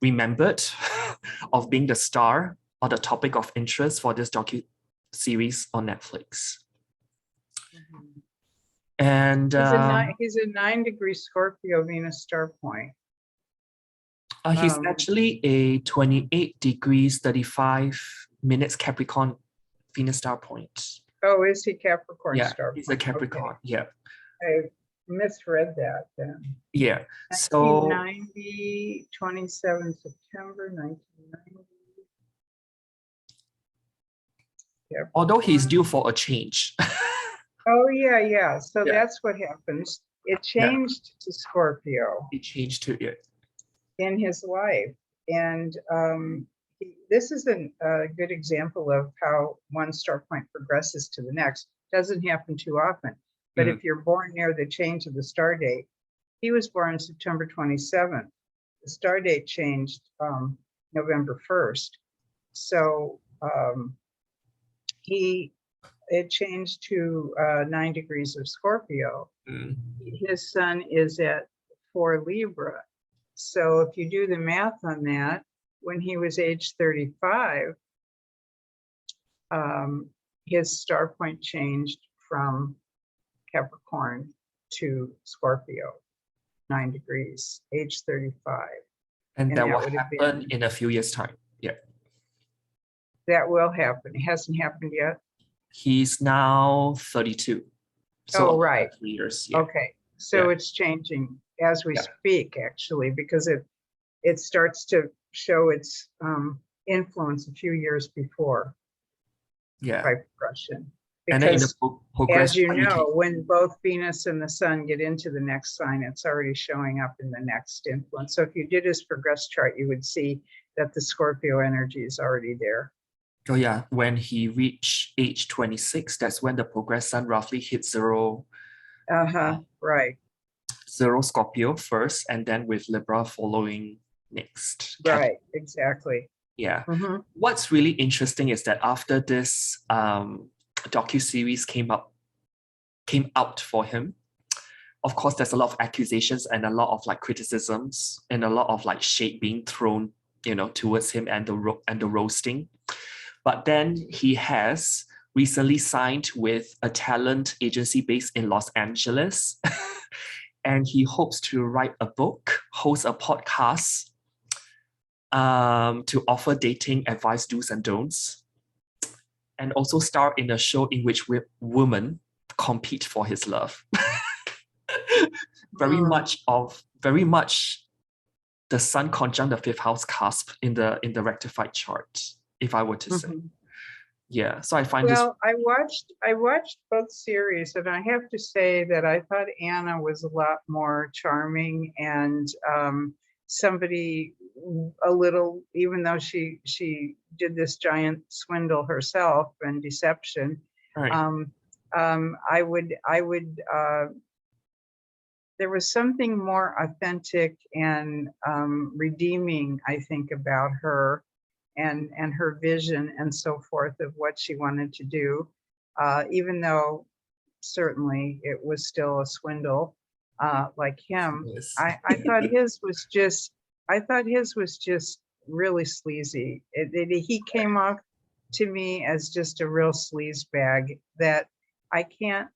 remembered of being the star or the topic of interest for this docu-series on Netflix. Mm-hmm. And he's a 9-degree Scorpio Venus star point. He's actually a 28 degrees 35 minutes Capricorn Venus star point. Oh, is he Capricorn star point? He's a Capricorn. Okay. Yeah. I misread that then. Yeah. So 1990, 27 September 1990. Capricorn. Although he's due for a change. Oh, yeah. So that's what happens. It changed to Scorpio. It changed to it. In his life. And this is a good example of how one star point progresses to the next. Doesn't happen too often. But if you're born near the change of the star date, he was born September 27th. The star date changed November 1st. So it changed to 9 degrees of Scorpio. His sun is at 4 Libra. So if you do the math on that, when he was age 35, his star point changed from Capricorn to Scorpio, 9 degrees, age 35. And that will happen in a few years' time. Yeah. That will happen. It hasn't happened yet. He's now 32. So right. 3 years. Yeah. Okay. So it's changing as we speak, actually, because it starts to show its influence a few years before. Yeah. by progression. And then in the Because progress, as you what you can, know, when both Venus and the Sun get into the next sign, it's already showing up in the next influence. So if you did his progress chart, you would see that the Scorpio energy is already there. oh yeah, when he reached age 26, that's when the progress sun roughly hit zero, Right, zero Scorpio first, and then with Libra following next. right, exactly. Yeah. Mm-hmm. What's really interesting is that after this docu-series came out for him, of course, there's a lot of accusations and a lot of like criticisms and a lot of like shade being thrown, towards him and the roasting. But then he has recently signed with a talent agency based in Los Angeles, and he hopes to write a book, host a podcast, to offer dating advice, do's and don'ts, and also star in a show in which women compete for his love. Very much the sun conjunct the fifth house cusp in the rectified chart, if I were to say. Yeah, so I find I watched both series, and I have to say that I thought Anna was a lot more charming and somebody a little, even though she did this giant swindle herself and deception. right. I would there was something more authentic and redeeming, I think, about her and her vision and so forth of what she wanted to do, even though certainly it was still a swindle like him. Yes. I thought his was just really sleazy. He came off to me as just a real sleaze bag that I can't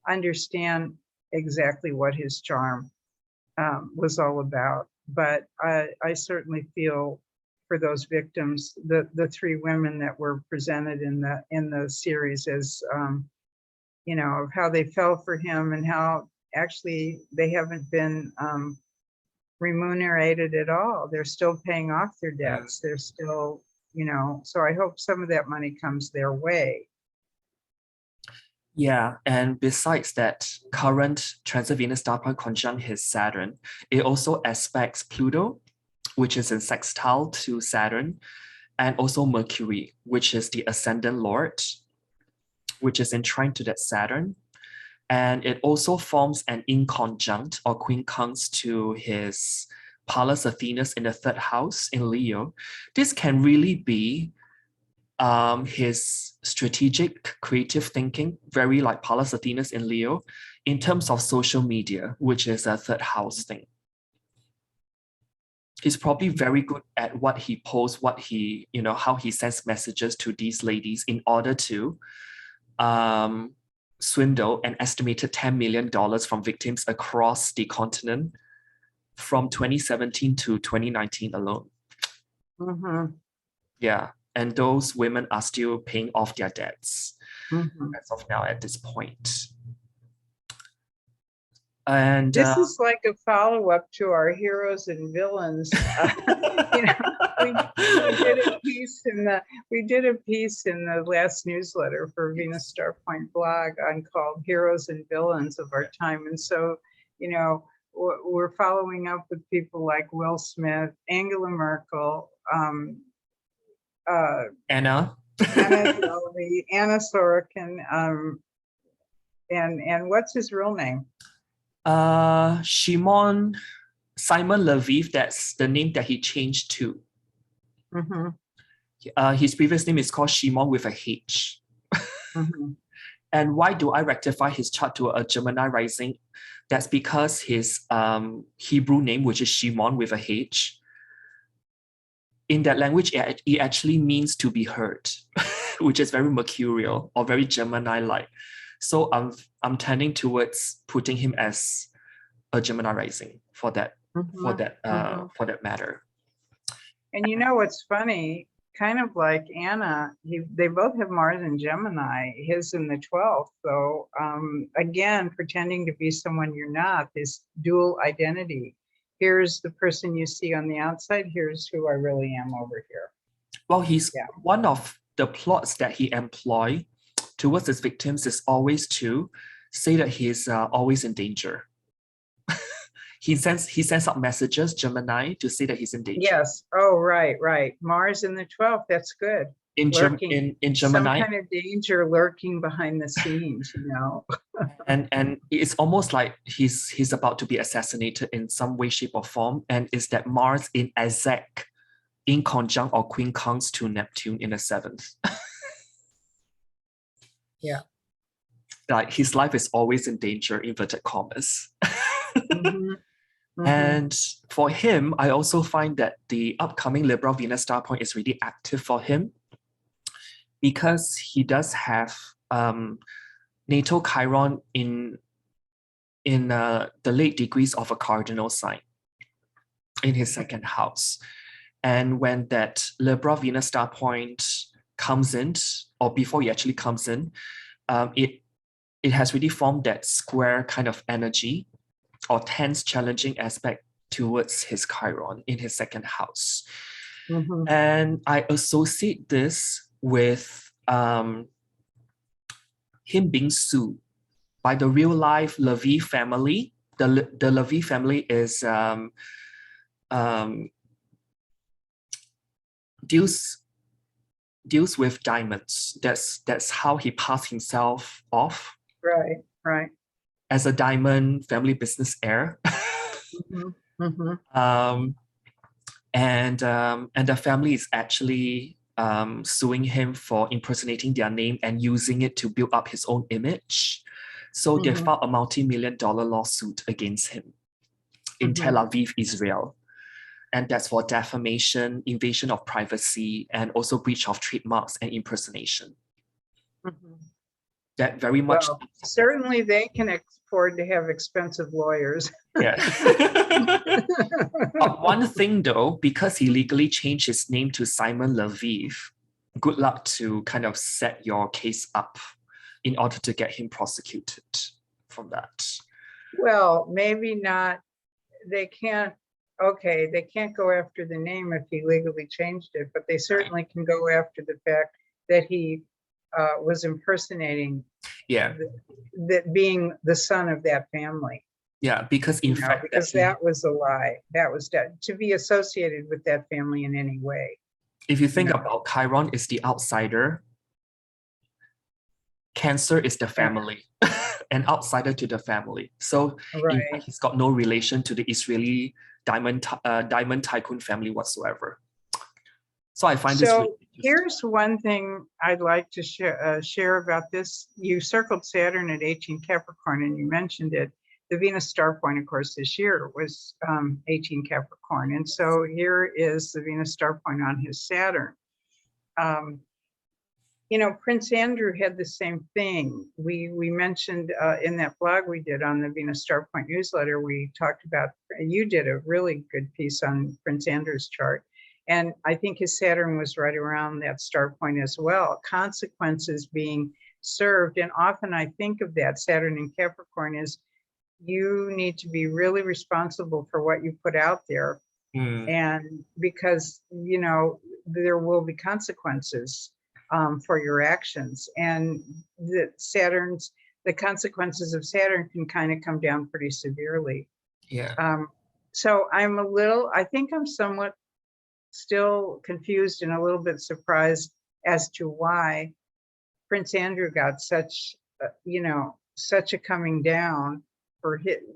understand exactly what his charm was all about. But I certainly feel for those victims, the three women that were presented in the series, as of how they fell for him and how actually they haven't been remunerated at all. They're still paying off their debts. They're still, so I hope some of that money comes their way. Yeah, and besides that, current transit Venus star point conjunct his Saturn, it also aspects Pluto, which is in sextile to Saturn, and also Mercury, which is the ascendant lord, which is in trine to that Saturn. And it also forms an inconjunct or quincunx to his Pallas Athenas in the third house in Leo. This can really be his strategic creative thinking, very like Pallas Athenas in Leo, in terms of social media, which is a third house thing. He's probably very good at what he posts, what he, how he sends messages to these ladies in order to swindle an estimated $10 million from victims across the continent from 2017 to 2019 alone. Yeah. And those women are still paying off their debts as of now at this point. And this is like a follow-up to our heroes and villains. We did a piece in the last newsletter for Venus Star Point blog called Heroes and Villains of Our Time. And so, we're following up with people like Will Smith, Angela Merkel, Anna Delvey, Anna Sorokin, and what's his real name? Simon Leviev, that's the name that he changed to. His previous name is called Shimon with a H. And why do I rectify his chart to a Gemini rising? That's because his Hebrew name, which is Shimon with a H, in that language, it actually means to be heard, which is very mercurial or very Gemini-like. So I'm tending towards putting him as a Gemini rising for that matter. And what's funny, kind of like Anna, they both have Mars in Gemini, his in the 12th. So again, pretending to be someone you're not, this dual identity. Here's the person you see on the outside. Here's who I really am over here. Well, he's one of the plots that he employ towards his victims is always to say that he's always in danger. He sends out messages, Gemini, to say that he's in danger. Yes. Oh, right, right. Mars in the 12th. That's good. In Lurking, in some Gemini, kind of danger lurking behind the scenes, you know. and it's almost like he's about to be assassinated in some way, shape, or form. And is that Mars in exact in conjunct or quincunx to Neptune in the 7th. Yeah. Like his life is always in danger, inverted commas. Mhm. Mhm. And for him, I also find that the upcoming Libra Venus star point is really active for him because he does have natal Chiron in the late degrees of a cardinal sign in his second house. And when that Libra Venus star point comes in, or before it actually comes in, it has really formed that square kind of energy or tense, challenging aspect towards his Chiron in his second house. Mhm. And I associate this with him being sued by the real life Levy family. The Levy family is deals with diamonds. That's how he passed himself off. Right, right. As a diamond family business heir. Mhm. Mhm. And the family is actually suing him for impersonating their name and using it to build up his own image. So they Mhm. filed a multi-million-dollar lawsuit against him in Tel Aviv, Israel. And that's for defamation, invasion of privacy, and also breach of trademarks and impersonation. Mhm. That very much. Well, certainly they can afford to have expensive lawyers. Yeah. One thing though, because he legally changed his name to Simon Lviv, good luck to kind of set your case up in order to get him prosecuted from that. Well, maybe not. They can't. Okay, they can't go after the name if he legally changed it, but they certainly can go after the fact that he was impersonating, Yeah, that being the son of that family. yeah, because in fact, because that was a lie. That was to be associated with that family in any way. If you think about Chiron is the outsider, Cancer is the family, an outsider to the family. So in fact, he's got no relation to the Israeli diamond tycoon family whatsoever. So I find this. So here's one thing I'd like to share about this. You circled Saturn at 18 Capricorn, and you mentioned it. The Venus star point, of course, this year was 18 Capricorn, and so here is the Venus star point on his Saturn. You know, Prince Andrew had the same thing. We mentioned in that blog we did on the Venus Star Point newsletter, we talked about, you did a really good piece on Prince Andrew's chart. And I think his Saturn was right around that star point as well. Consequences being served. And often I think of that Saturn in Capricorn is you need to be really responsible for what you put out there. And because, you know, there will be consequences for your actions, and the consequences of Saturn can kind of come down pretty severely. Yeah. So I think I'm somewhat still confused and a little bit surprised as to why Prince Andrew got such a coming down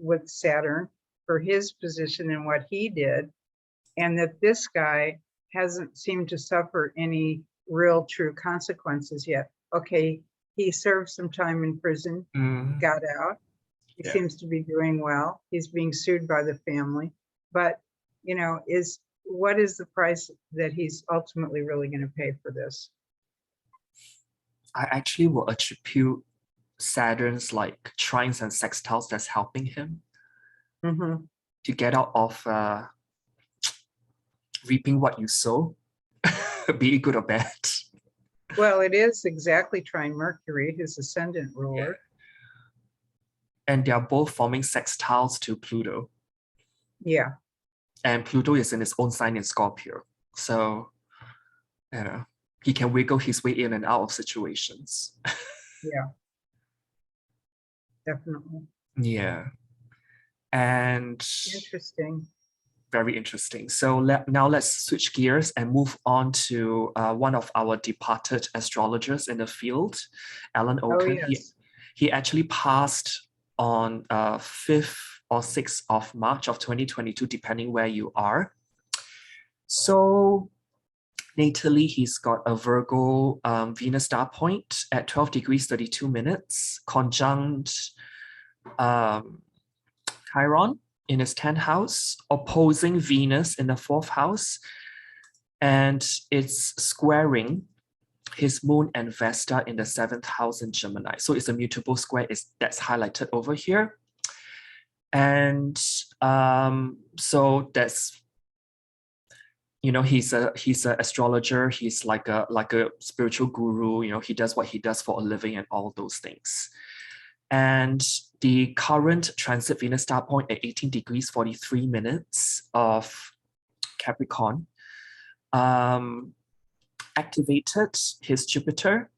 with Saturn for his position and what he did, and that this guy hasn't seemed to suffer any real true consequences yet. Okay, he served some time in prison, got out. He seems to be doing well. He's being sued by the family, but you know, what is the price that he's ultimately really going to pay for this? I actually will attribute Saturn's like trines and sextiles that's helping him to get out of reaping what you sow, be it good or bad. Well, it is exactly trine Mercury, his ascendant ruler. Yeah. And they are both forming sextiles to Pluto. Yeah. And Pluto is in its own sign in Scorpio. So, you know, he can wiggle his way in and out of situations. Yeah, definitely. Yeah. And Interesting. very interesting. So now let's switch gears and move on to one of our departed astrologers in the field, Alan Oh, Oken. yes. He actually passed on 5th or 6th of March of 2022, depending where you are. So natally, he's got a Virgo Venus star point at 12 degrees 32 minutes, conjunct Chiron in his 10th house, opposing Venus in the 4th house, and it's squaring his moon and Vesta in the 7th house in Gemini. So it's a mutable square that's highlighted over here. And so that's, you know, he's an astrologer. He's like a spiritual guru. You know, he does what he does for a living and all those things. And the current transit Venus star point at 18 degrees 43 minutes of Capricorn activated his Jupiter,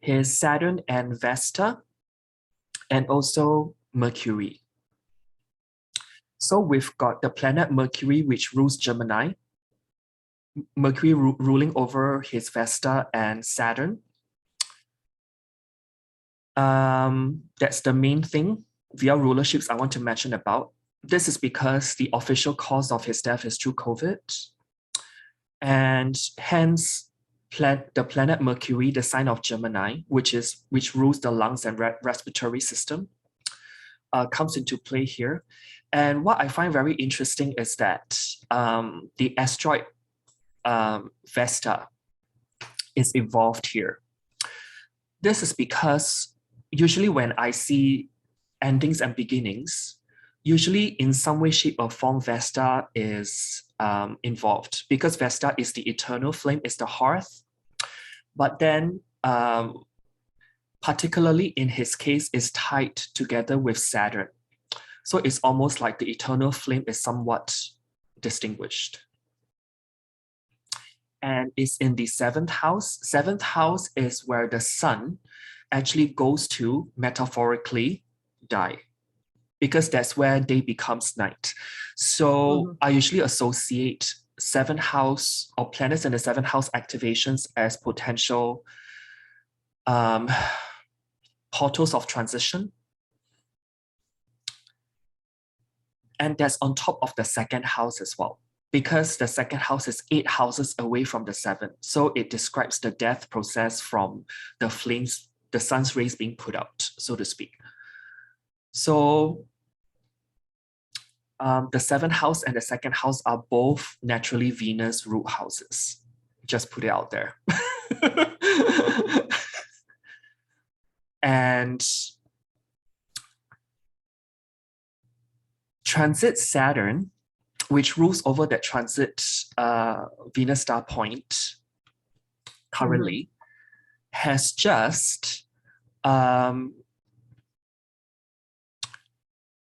his Saturn and Vesta, and also Mercury. So we've got the planet Mercury, which rules Gemini, Mercury ruling over his Vesta and Saturn. That's the main thing via rulerships I want to mention about. This is because the official cause of his death is through COVID. And hence, the planet Mercury, the sign of Gemini, which rules the lungs and respiratory system, comes into play here. And what I find very interesting is that the asteroid Vesta is involved here. This is because usually when I see endings and beginnings, usually in some way, shape, or form, Vesta is involved, because Vesta is the eternal flame, is the hearth. But then, particularly in his case, is tied together with Saturn. So it's almost like the eternal flame is somewhat distinguished. And it's in the 7th house. 7th house is where the sun actually goes to, metaphorically, die, because that's where day becomes night. So I usually associate 7th house or planets in the 7th house activations as potential portals of transition. And that's on top of the 2nd house as well, because the 2nd house is 8 houses away from the 7th. So it describes the death process from the flames, the sun's rays being put out, so to speak. So the 7th house and the 2nd house are both naturally Venus root houses. Just put it out there. And transit Saturn, which rules over that transit Venus star point currently, has just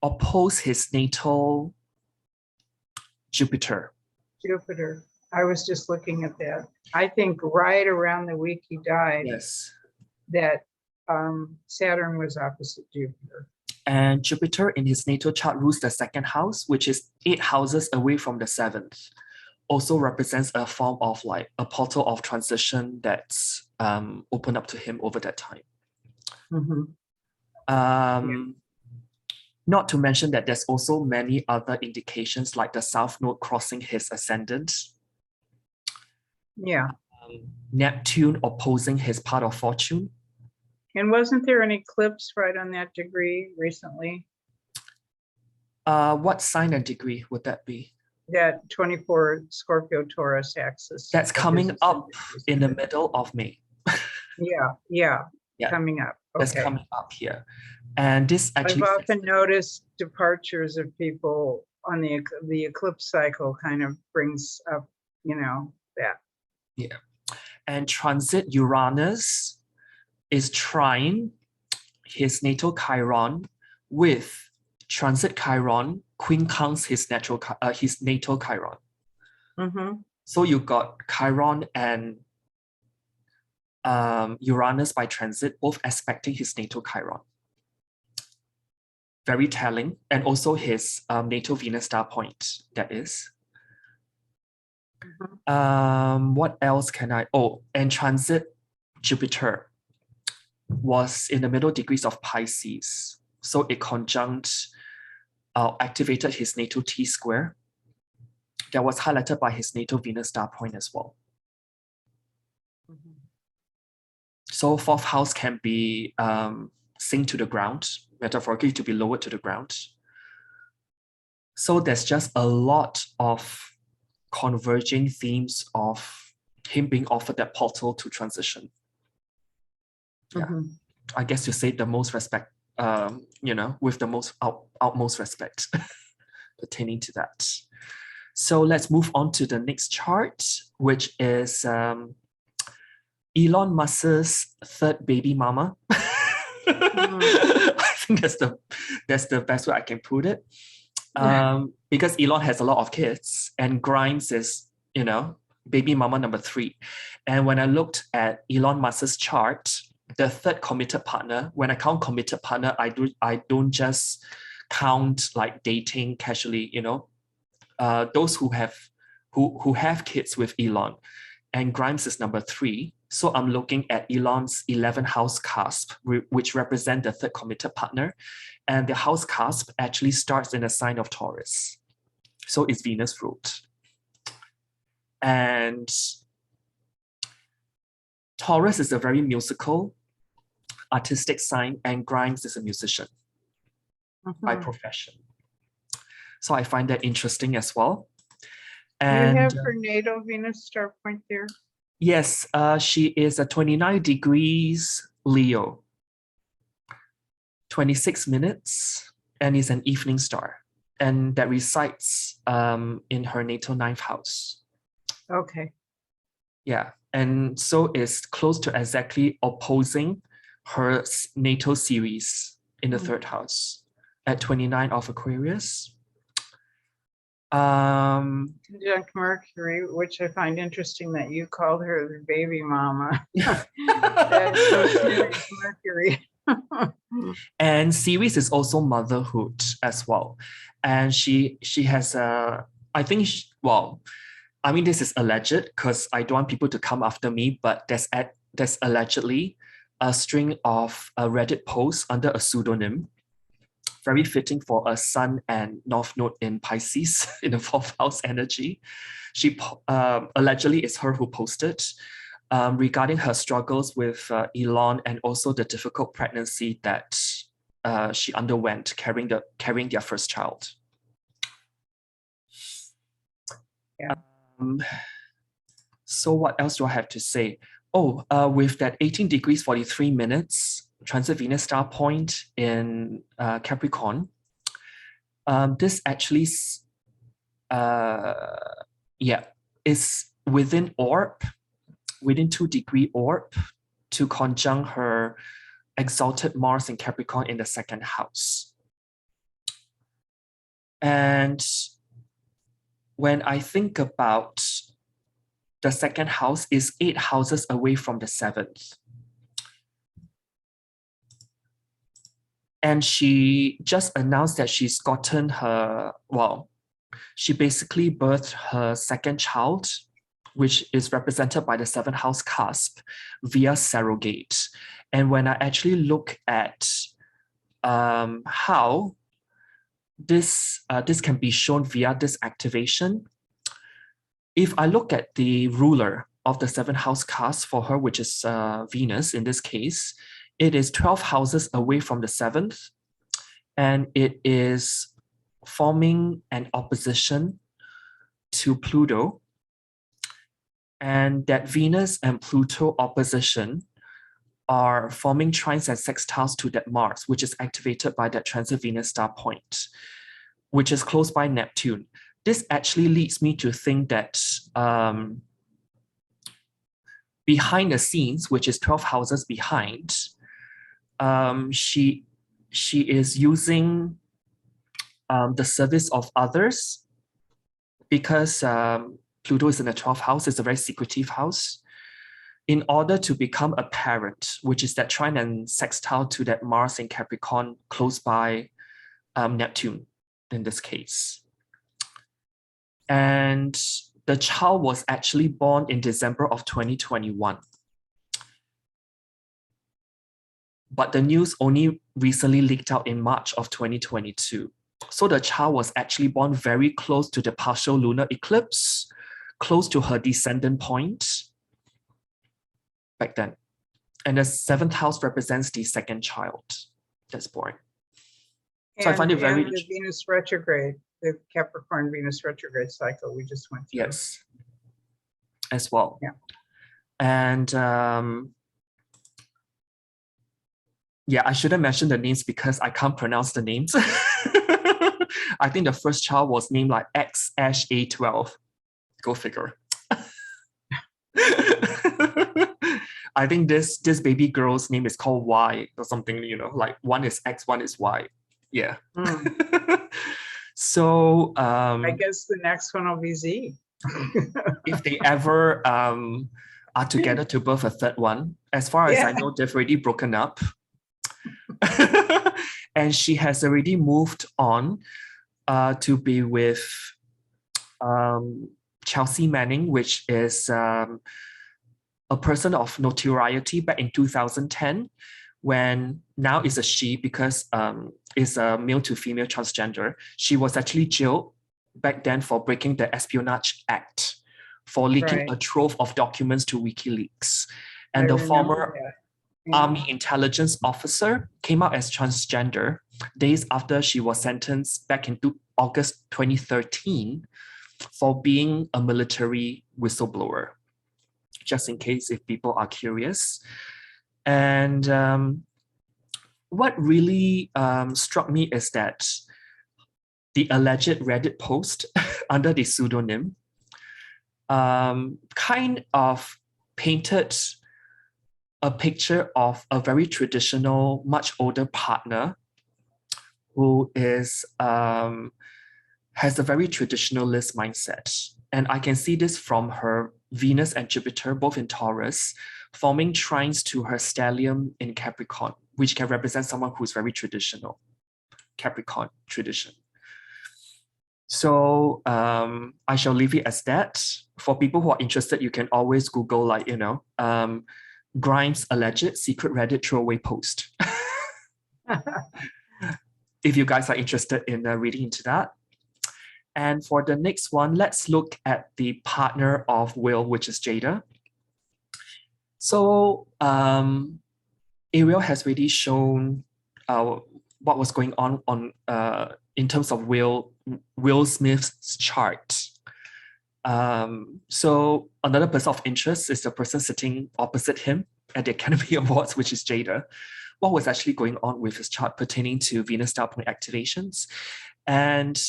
opposed his natal Jupiter. Jupiter. I was just looking at that. I think right around the week he died, Yes. that Saturn was opposite Jupiter. And Jupiter in his natal chart rules the 2nd house, which is 8 houses away from the 7th. Also represents a form of like a portal of transition that's opened up to him over that time. Not to mention that there's also many other indications, like the South Node crossing his ascendant. Yeah. Neptune opposing his part of fortune. And wasn't there an eclipse right on that degree recently? What sign and degree would that be? That 24 Scorpio Taurus axis. That's coming up in the middle of May. Yeah, coming up. Okay. That's coming up here. And this actually, I've often noticed departures of people on the eclipse cycle kind of brings up, you know, that. Yeah. And transit Uranus is trine his natal Chiron with transit Chiron quincunx his natal Chiron. So you got Chiron and Uranus by transit, both aspecting his natal Chiron. Very telling, and also his natal Venus star point, that is. What else can I, and transit Jupiter was in the middle degrees of Pisces. So it conjunct, activated his natal T square that was highlighted by his natal Venus star point as well. So fourth house can be sink to the ground, metaphorically to be lowered to the ground. So there's just a lot of converging themes of him being offered that portal to transition. Yeah, I guess you say the most respect, with the most utmost respect pertaining to that. So let's move on to the next chart, which is Elon Musk's third baby mama. I think that's the best way I can put it. Because Elon has a lot of kids, and Grimes is, baby mama number 3. And when I looked at Elon Musk's chart, the third committed partner, when I count committed partner, I don't just count like dating casually, those who have kids with Elon, and Grimes is number 3. So I'm looking at Elon's 11th house cusp, which represent the third committed partner. And the house cusp actually starts in the sign of Taurus. So it's Venus ruled. And Taurus is a very musical, artistic sign, and Grimes is a musician by profession. So I find that interesting as well. And you have her natal Venus star point there? Yes, she is a 29 degrees Leo, 26 minutes, and is an evening star. And that resides in her natal 9th house. Okay. Yeah, and so it's close to exactly opposing her natal series in the 3rd house at 29 of Aquarius. Conjunct Mercury, which I find interesting that you called her the baby mama. That's so serious, Mercury. And Ceres is also motherhood as well. And she has a, I think, this is alleged because I don't want people to come after me, but there's allegedly a string of Reddit posts under a pseudonym, very fitting for a Sun and North Node in Pisces in the 4th house energy. She allegedly is her who posted regarding her struggles with Elon, and also the difficult pregnancy that she underwent carrying their first child. Yeah. So what else do I have to say? With that 18 degrees 43 minutes transit Venus star point in Capricorn, this actually is within 2-degree orb to conjunct her exalted Mars in Capricorn in the 2nd house. And when I think about the 2nd house, is 8 houses away from the 7th. And she just announced that she's gotten she basically birthed her 2nd child, which is represented by the 7th house cusp via surrogate. And when I actually look at how this can be shown via this activation, if I look at the ruler of the 7th house cusp for her, which is Venus in this case, it is 12 houses away from the 7th, and it is forming an opposition to Pluto. And that Venus and Pluto opposition are forming trines and sextiles to that Mars, which is activated by that transit Venus star point, which is close by Neptune. This actually leads me to think that behind the scenes, which is 12 houses behind, she is using the service of others, because Pluto is in the 12th house. It's a very secretive house. in order to become a parent, which is that trine and sextile to that Mars in Capricorn close by Neptune in this case. And the child was actually born in December of 2021. But the news only recently leaked out in March of 2022. So the child was actually born very close to the partial lunar eclipse, close to her descendant point back then. And the seventh house represents the second child that's born. So I find it very the Venus retrograde, the Capricorn Venus retrograde cycle we just went through. Yes, as well. Yeah. And yeah, I shouldn't mention the names because I can't pronounce the names. I think the first child was named like XA12. Go figure. I think this baby girl's name is called Y or something, you know, like one is X, one is Y. Yeah. So I guess the next one will be Z. If they ever are together to birth a third one, as far as I know, they've already broken up. And she has already moved on to be with Chelsea Manning, which is a person of notoriety back in 2010, when now is a she because is a male to female transgender. She was actually jailed back then for breaking the Espionage Act, for leaking a trove of documents to WikiLeaks. And the former Army intelligence officer came out as transgender days after she was sentenced back in August 2013 for being a military whistleblower, just in case if people are curious. And what really struck me is that the alleged Reddit post under the pseudonym kind of painted a picture of a very traditional, much older partner who is has a very traditionalist mindset. And I can see this from her Venus and Jupiter, both in Taurus, forming trines to her stellium in Capricorn, which can represent someone who's very traditional, Capricorn tradition. So I shall leave it as that. For people who are interested, you can always Google, like, you know, Grimes alleged secret Reddit throwaway post. If you guys are interested in reading into that. And for the next one, let's look at the partner of Will, which is Jada. So Arielle has already shown what was going on in terms of Will Smith's chart. So another person of interest is the person sitting opposite him at the Academy Awards, which is Jada. What was actually going on with his chart pertaining to Venus star point activations? And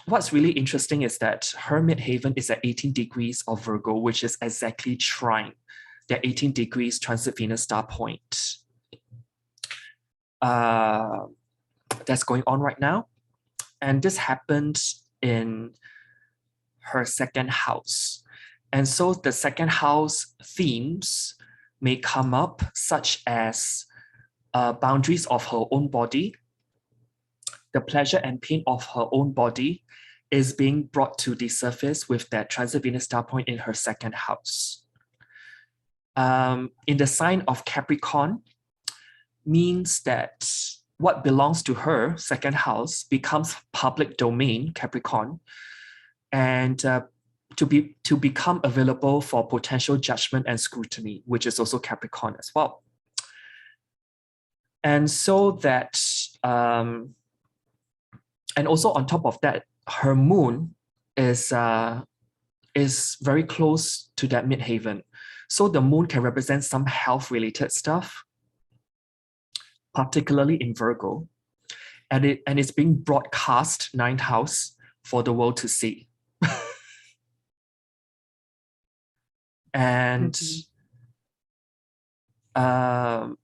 what's really interesting is that her midheaven is at 18 degrees of Virgo, which is exactly trine that 18 degrees transit Venus star point. That's going on right now. And this happened in her second house. And so the second house themes may come up, such as boundaries of her own body. The pleasure and pain of her own body is being brought to the surface with that transit Venus star point in her second house. In the sign of Capricorn means that what belongs to her second house becomes public domain, Capricorn, and to become available for potential judgment and scrutiny, which is also Capricorn as well. And so that, and also on top of that, her moon is very close to that midheaven. So the moon can represent some health-related stuff, particularly in Virgo, and it's being broadcast, ninth house, for the world to see. And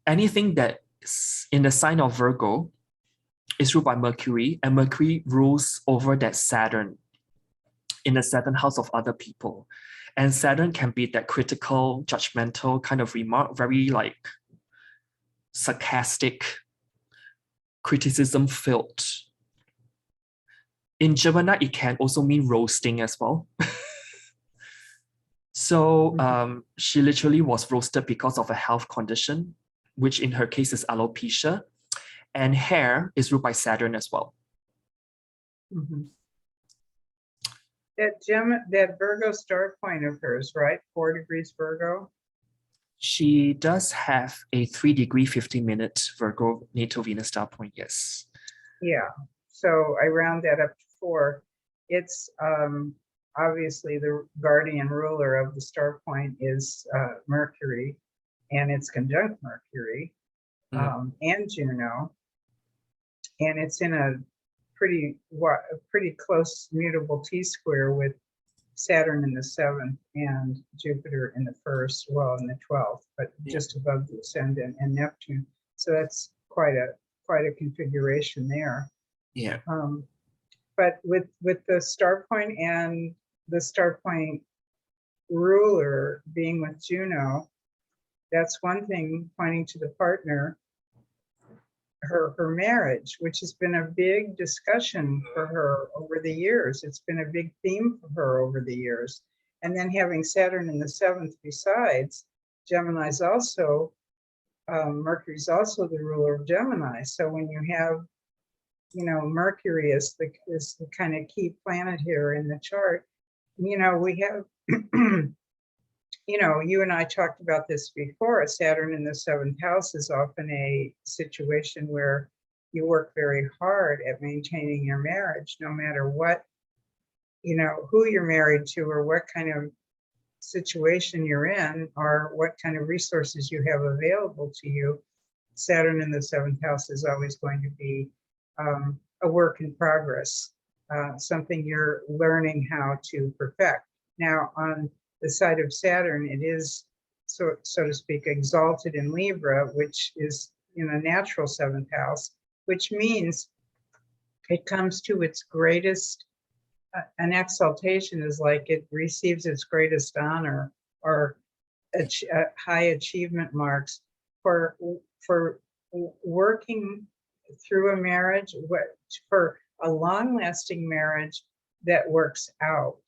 anything that's in the sign of Virgo is ruled by Mercury, and Mercury rules over that Saturn in the seventh house of other people. And Saturn can be that critical, judgmental kind of remark, very like sarcastic, criticism filled. In Gemini, it can also mean roasting as well. So she literally was roasted because of a health condition, which in her case is alopecia. And hair is ruled by Saturn as well. That Virgo star point of hers, right? 4 degrees Virgo. She does have a 3-degree 50-minute Virgo natal Venus star point, yes. Yeah, so I round that up to 4. It's obviously the guardian ruler of the star point is Mercury, and it's conjunct Mercury and Juno, and it's in a pretty close mutable T-square with Saturn in the 7th and Jupiter in the 1st, well, in the 12th, but just above the ascendant, and Neptune. So that's quite a configuration there. Yeah. But with the star point and the star point ruler being with Juno, that's one thing pointing to the partner, her marriage, which has been a big discussion for her over the years. It's been a big theme for her over the years. And then having Saturn in the 7th besides, Gemini's also, Mercury's also the ruler of Gemini. So when you have, you know, Mercury is the kind of key planet here in the chart, you know, we have, you know, you and I talked about this before. Saturn in the 7th house is often a situation where you work very hard at maintaining your marriage, no matter what, you know, who you're married to or what kind of situation you're in or what kind of resources you have available to you. Saturn in the 7th house is always going to be a work in progress, something you're learning how to perfect. Now, on the side of Saturn, it is, so to speak, exalted in Libra, which is in a natural 7th house, which means it comes to its greatest, an exaltation is like it receives its greatest honor or high achievement marks for working through a marriage, for a long-lasting marriage that works out.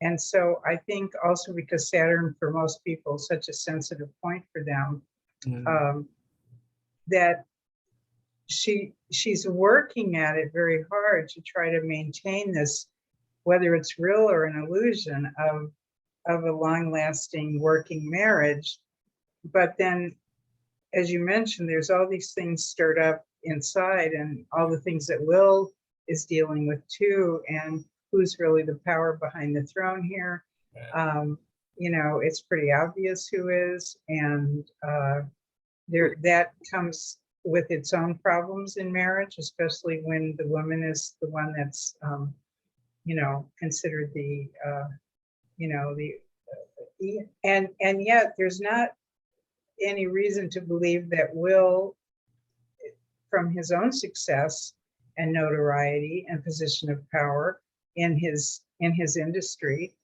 And so I think also because Saturn, for most people, is such a sensitive point for them, that she's working at it very hard to try to maintain this, whether it's real or an illusion of a long-lasting working marriage. But then, as you mentioned, there's all these things stirred up inside and all the things that Will is dealing with too, and who's really the power behind the throne here. You know, it's pretty obvious who is, and that comes with its own problems in marriage, especially when the woman is the one that's, you know, considered the, you know, and yet there's not any reason to believe that Will, from his own success and notoriety and position of power in his industry,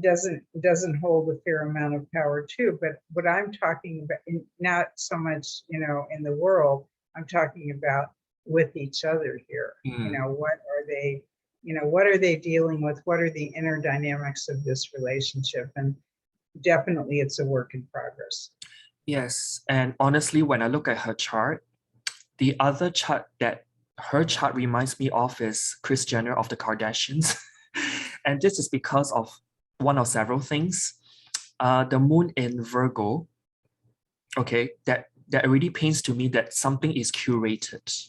doesn't hold a fair amount of power too. But what I'm talking about, not so much, you know, in the world, I'm talking about with each other here. You know, what are they, you know, what are they dealing with? What are the inner dynamics of this relationship? And definitely it's a work in progress. Yes, and honestly, when I look at her chart, the other chart that her chart reminds me of is Kris Jenner of the Kardashians. And this is because of one of several things. The moon in Virgo, okay, that already paints to me that something is curated.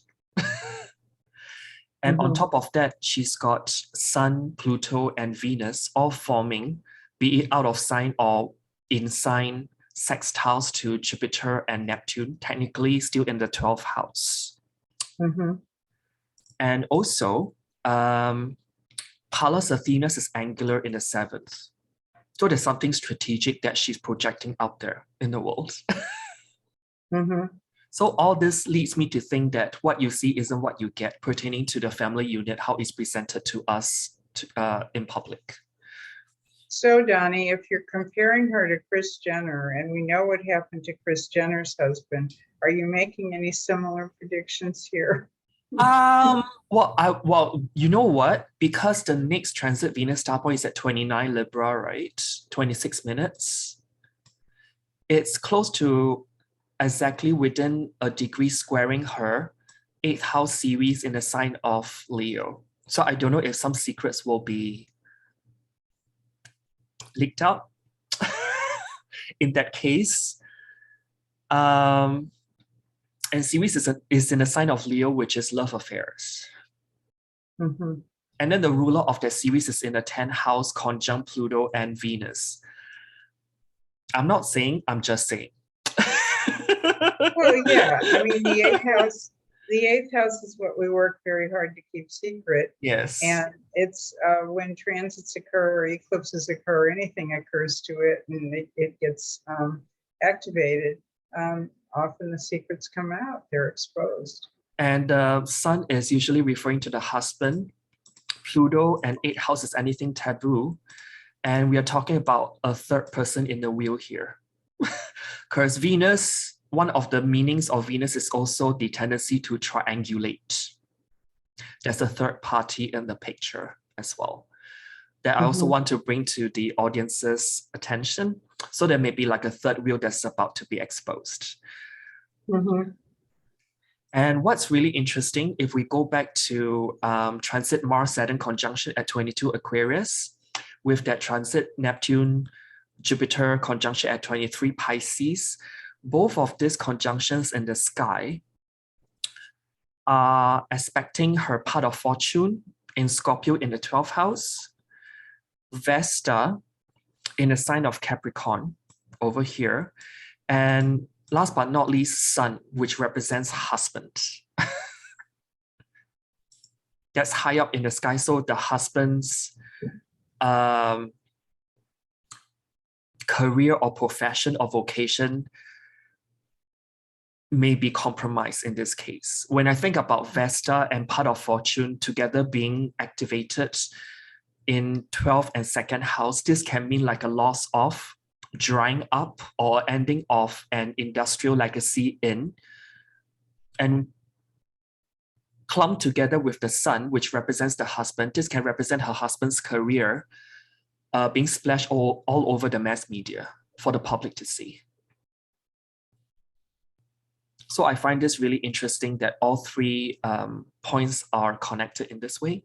And on top of that, she's got Sun, Pluto, and Venus all forming, be it out of sign or in sign, sextiles to Jupiter and Neptune, technically still in the 12th house. And also, Pallas Athena's is angular in the 7th. So there's something strategic that she's projecting out there in the world. So all this leads me to think that what you see isn't what you get pertaining to the family unit, how it's presented to us in public. So, Donny, if you're comparing her to Kris Jenner, and we know what happened to Kris Jenner's husband, are you making any similar predictions here? Well, you know what? Because the next transit Venus star point is at 29 Libra, right? 26 minutes. It's close to exactly within a degree squaring her 8th house series in the sign of Leo. So I don't know if some secrets will be leaked out in that case. And series is in the sign of Leo, which is love affairs. Mm-hmm. And then the ruler of that series is in the 10th house, conjunct Pluto and Venus. I'm not saying, I'm just saying. Well, yeah, I mean, the eighth house is what we work very hard to keep secret. Yes. And it's when transits occur, or eclipses occur, anything occurs to it, and it gets activated. Often the secrets come out, they're exposed. And Sun is usually referring to the husband. Pluto and 8th house is anything taboo. And we are talking about a third person in the wheel here. Because Venus, one of the meanings of Venus is also the tendency to triangulate. There's a third party in the picture as well that I also want to bring to the audience's attention. So there may be like a third wheel that's about to be exposed. And what's really interesting, if we go back to transit Mars-Saturn conjunction at 22 Aquarius, with that transit Neptune-Jupiter conjunction at 23 Pisces, both of these conjunctions in the sky are aspecting her part of fortune in Scorpio in the 12th house, Vesta in the sign of Capricorn over here, and last but not least, Sun, which represents husband. That's high up in the sky. So the husband's career or profession or vocation may be compromised in this case. When I think about Vesta and part of fortune together being activated in 12th and 2nd house, this can mean like a loss of, drying up, or ending of an industrial legacy in, and clumped together with the Sun, which represents the husband. This can represent her husband's career being splashed all over the mass media for the public to see. So I find this really interesting that all three points are connected in this way.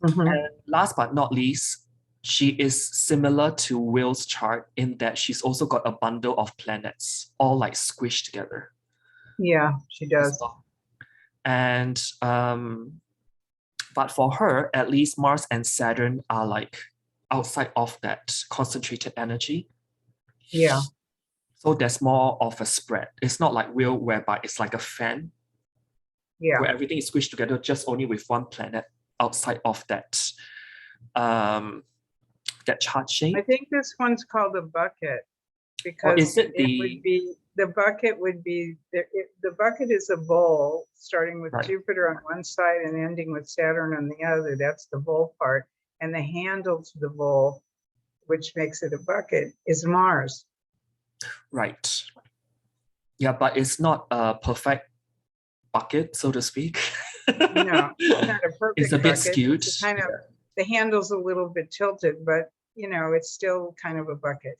And last but not least, she is similar to Will's chart in that she's also got a bundle of planets, all like squished together. Yeah, she does. And but for her, at least Mars and Saturn are like outside of that concentrated energy. Yeah. So there's more of a spread. It's not like Will, whereby it's like a fan. Yeah. Where everything is squished together just only with one planet outside of that that chart shape. I think this one's called a bucket, because it would be, the bucket would be, the bucket is a bowl starting with Jupiter on one side and ending with Saturn on the other. That's the bowl part. And the handle to the bowl, which makes it a bucket, is Mars. Right. Yeah, but it's not a perfect bucket, so to speak. No, it's not a perfect It's a bit bucket. skewed. It's kind of, the handle's a little bit tilted, but you know, it's still kind of a bucket.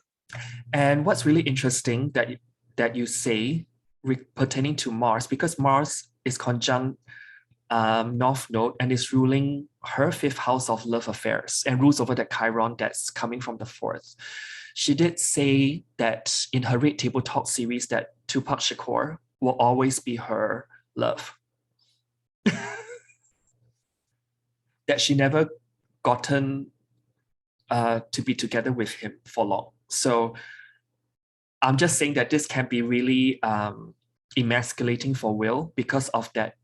And what's really interesting that you say pertaining to Mars, because Mars is conjunct North Node and is ruling her 5th house of love affairs and rules over the Chiron that's coming from the 4th. She did say that in her Red Table Talk series that Tupac Shakur will always be her love. That she never gotten to be together with him for long. So I'm just saying that this can be really emasculating for Will because of that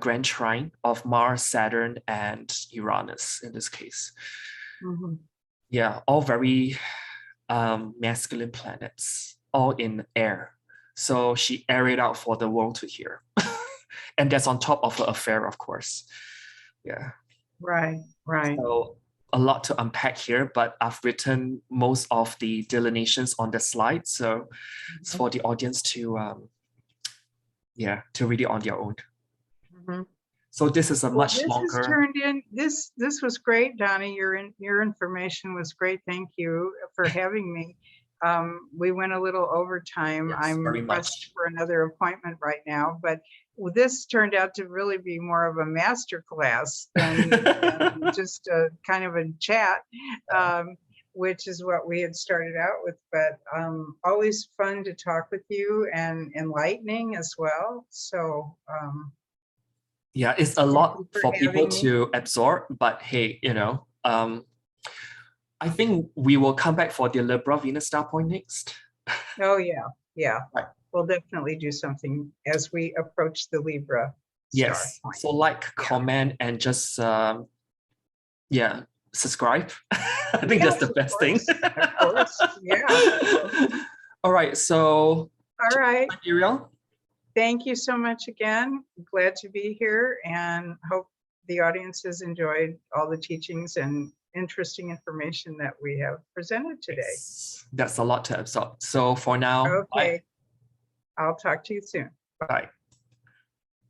grand trine of Mars, Saturn, and Uranus in this case. Yeah, all very masculine planets, all in air. So she aired it out for the world to hear. And that's on top of her affair, of course. Yeah. Right. So a lot to unpack here, but I've written most of the delineations on the slide. So it's for the audience to, to read it on their own. So this is a much this longer. Has turned in, this was great, Donny. Your information was great. Thank you for having me. We went a little over time. Yes, I'm pressed for another appointment right now, but this turned out to really be more of a master class than just a kind of a chat, which is what we had started out with. But always fun to talk with you and enlightening as well. So yeah, it's a lot for people to absorb, but hey, you know, I think we will come back for the Libra Venus star point next. Oh yeah, yeah. Right. We'll definitely do something as we approach the Libra star point. So like, comment, and just subscribe. I think that's the best thing. Of course, yeah. All right, so all right, Arielle. Thank you so much again. Glad to be here, and hope the audience has enjoyed all the teachings and interesting information that we have presented today. Yes, that's a lot to absorb. So for now, okay. bye. I'll talk to you soon. Bye.